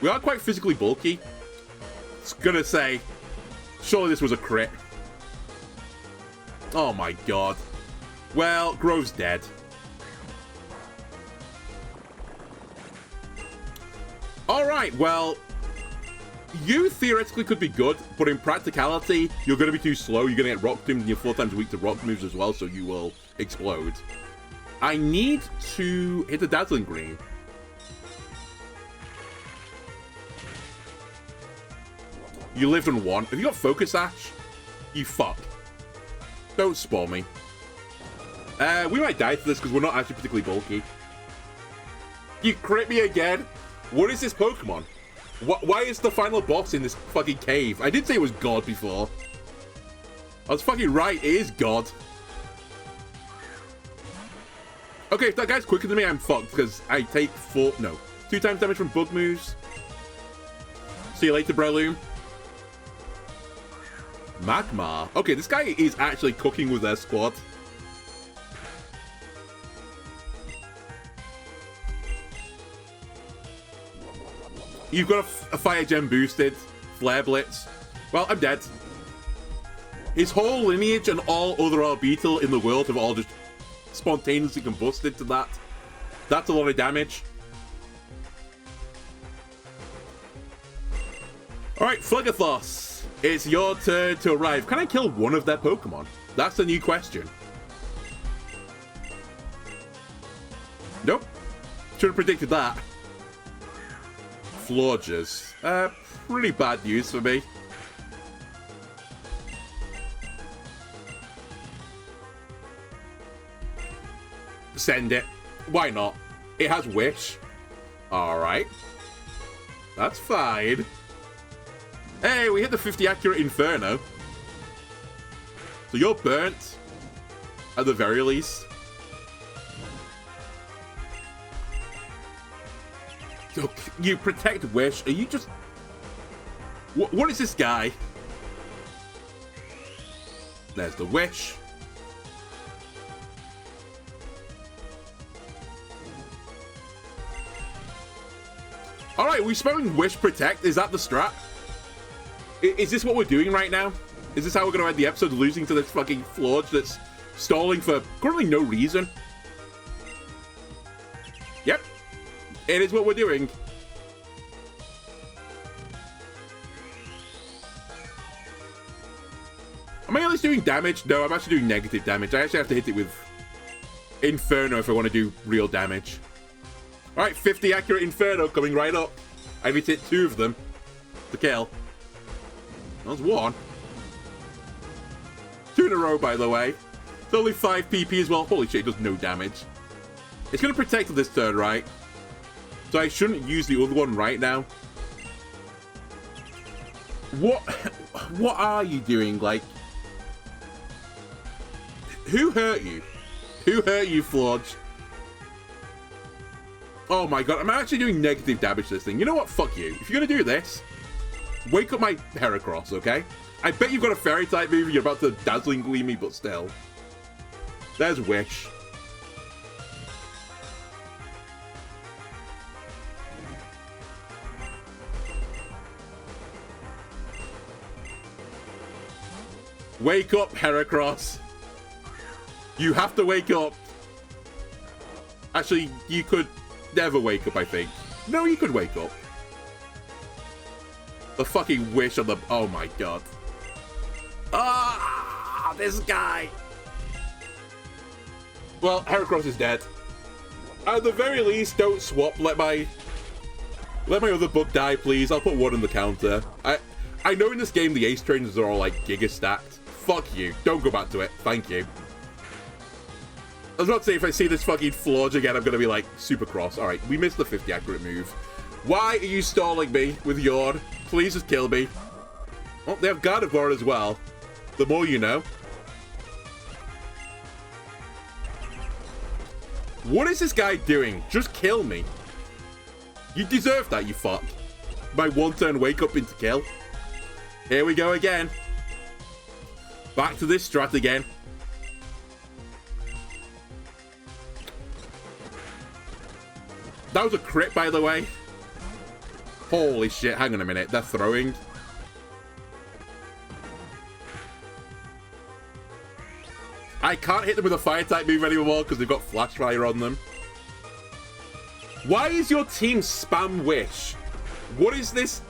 We are quite physically bulky. I was gonna say, surely this was a crit. Oh my god. Well, Grove's dead. Alright, well, you theoretically could be good, but in practicality, you're going to be too slow. You're going to get Rock Tombs, and you're 4 times weak to Rock moves as well, so you will explode. I need to hit a Dazzling Green. You lived on 1. Have you got Focus Sash? You fuck. Don't spoil me. We might die to this because we're not actually particularly bulky. You crit me again? What is this Pokemon? Why is the final boss in this fucking cave? I did say it was God before. I was fucking right, it is God. Okay, if that guy's quicker than me, I'm fucked because I take 2 times damage from bug moves. See you later, Breloom. Magmar. Okay, this guy is actually cooking with their squad. You've got a Fire Gem boosted, Flare Blitz. Well, I'm dead. His whole lineage and all other Arbeetle in the world have all just spontaneously combusted to that. That's a lot of damage. Alright, Fluggathos. It's your turn to arrive. Can I kill one of their Pokemon? That's the new question. Nope. Should have predicted that. Florges. Pretty bad news for me. Send it. Why not? It has Wish. Alright. That's fine. Hey, we hit the 50 accurate Inferno. So you're burnt. At the very least. So you protect Wish. Are you just... What is this guy? There's the Wish. Alright, we spamming Wish Protect. Is that the strat? Is this what we're doing right now? Is this how we're going to end the episode, losing to this fucking Florge that's stalling for currently no reason? Yep. It is what we're doing. Am I at least doing damage? No, I'm actually doing negative damage. I actually have to hit it with Inferno if I want to do real damage. Alright, 50 accurate Inferno coming right up. I've hit 2 of them to kill. That was 1. 2 in a row, by the way. It's only 5 PP as well. Holy shit, it does no damage. It's going to protect this turn, right? So I shouldn't use the other one right now. What are you doing? Like, who hurt you? Who hurt you, Florge? Oh my god, I'm actually doing negative damage to this thing. You know what? Fuck you. If you're going to do this, wake up my Heracross, okay? I bet you've got a fairy type move and you're about to dazzling gleam me, but still. There's Wish. Wake up, Heracross. You have to wake up. Actually, you could never wake up, I think. No, you could wake up. The fucking Wish on the... Oh my god. Ah, this guy. Well, Heracross is dead. At the very least, don't swap. Let my other bug die, please. I'll put 1 on the counter. I know in this game the ace trainers are all like giga stacked. Fuck you. Don't go back to it. Thank you. I was about to say, if I see this fucking Florge again, I'm going to be like super cross. Alright, we missed the 50 accurate move. Why are you stalling me with Yord? Please just kill me. Oh, they have Gardevoir as well. The more you know. What is this guy doing? Just kill me. You deserve that, you fuck. My 1-turn wake up into kill. Here we go again. Back to this strat again. That was a crit, by the way. Holy shit, hang on a minute. They're throwing. I can't hit them with a fire type move anymore because they've got flash fire on them. Why is your team spam Wish? What is this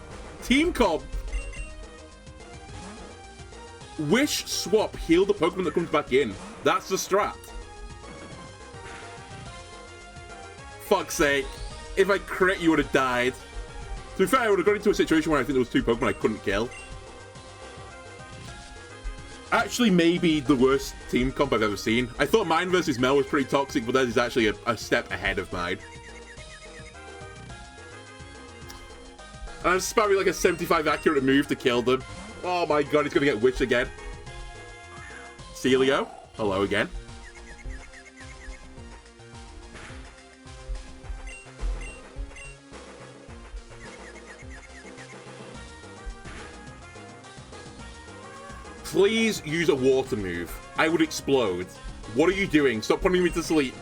team comp? Wish swap, heal the Pokemon that comes back in. That's the strat. Fuck's sake. If I crit, you would have died. To be fair, I would have got into a situation where I think there was 2 Pokemon I couldn't kill. Actually, maybe the worst team comp I've ever seen. I thought mine versus Mel was pretty toxic, but that is actually a step ahead of mine. And I'm spamming like a 75 accurate move to kill them. Oh my god, he's gonna get witched again. Celio, hello again. Please use a water move. I would explode. What are you doing? Stop putting me to sleep.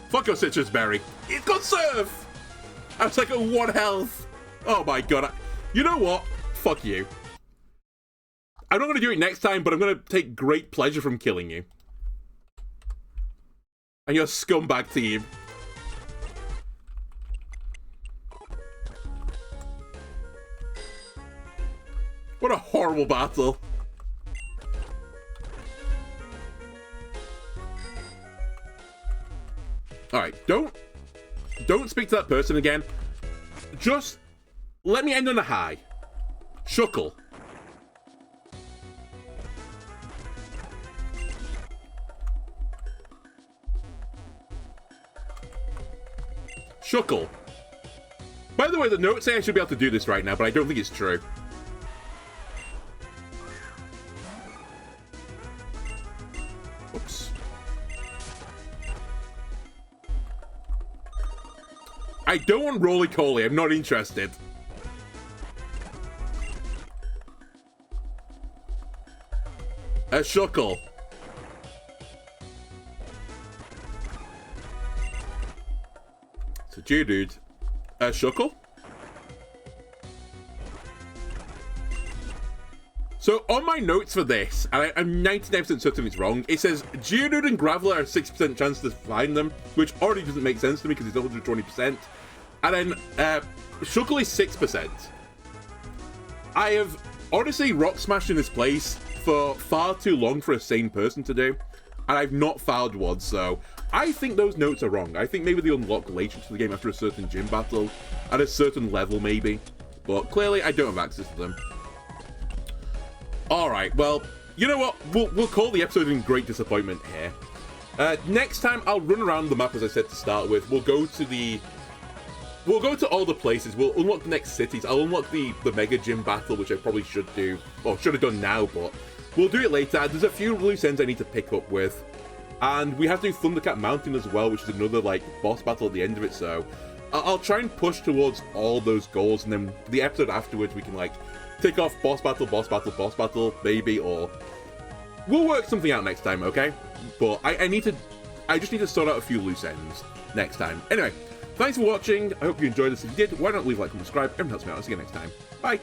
Fuck your citrus berry. It's got surf! I was like at 1 health. Oh my god. You know what? Fuck you. I'm not going to do it next time, but I'm going to take great pleasure from killing you. And your scumbag team. What a horrible battle. Alright, don't speak to that person again. Just let me end on a high. Shuckle. Shuckle. By the way, the notes say I should be able to do this right now, but I don't think it's true. Oops. I don't want roly-poly. I'm not interested. A Shuckle. So, dude. A Shuckle? So, on my notes for this, and I'm 99% certain it's wrong, it says Geodude and Graveler are 6% chance to find them, which already doesn't make sense to me because it's 120%. And then, Shuckle is 6%. I have honestly rock smashed in this place for far too long for a sane person to do, and I've not found one, so I think those notes are wrong. I think maybe they unlock later to the game after a certain gym battle, at a certain level maybe, but clearly I don't have access to them. Alright, well, you know what? We'll call the episode in great disappointment here. Next time, I'll run around the map as I said to start with. We'll go to all the places. We'll unlock the next cities. I'll unlock the Mega Gym battle, which I probably should do. Or should have done now, but we'll do it later. There's a few loose ends I need to pick up with. And we have to do Thundercat Mountain as well, which is another, like, boss battle at the end of it, so I'll try and push towards all those goals, and then the episode afterwards we can, like, tick off boss battle, maybe, or we'll work something out next time, okay? But I just need to sort out a few loose ends next time. Anyway, thanks for watching. I hope you enjoyed this. If you did, why not leave a like and subscribe? Everyone helps me out. I'll see you next time. Bye.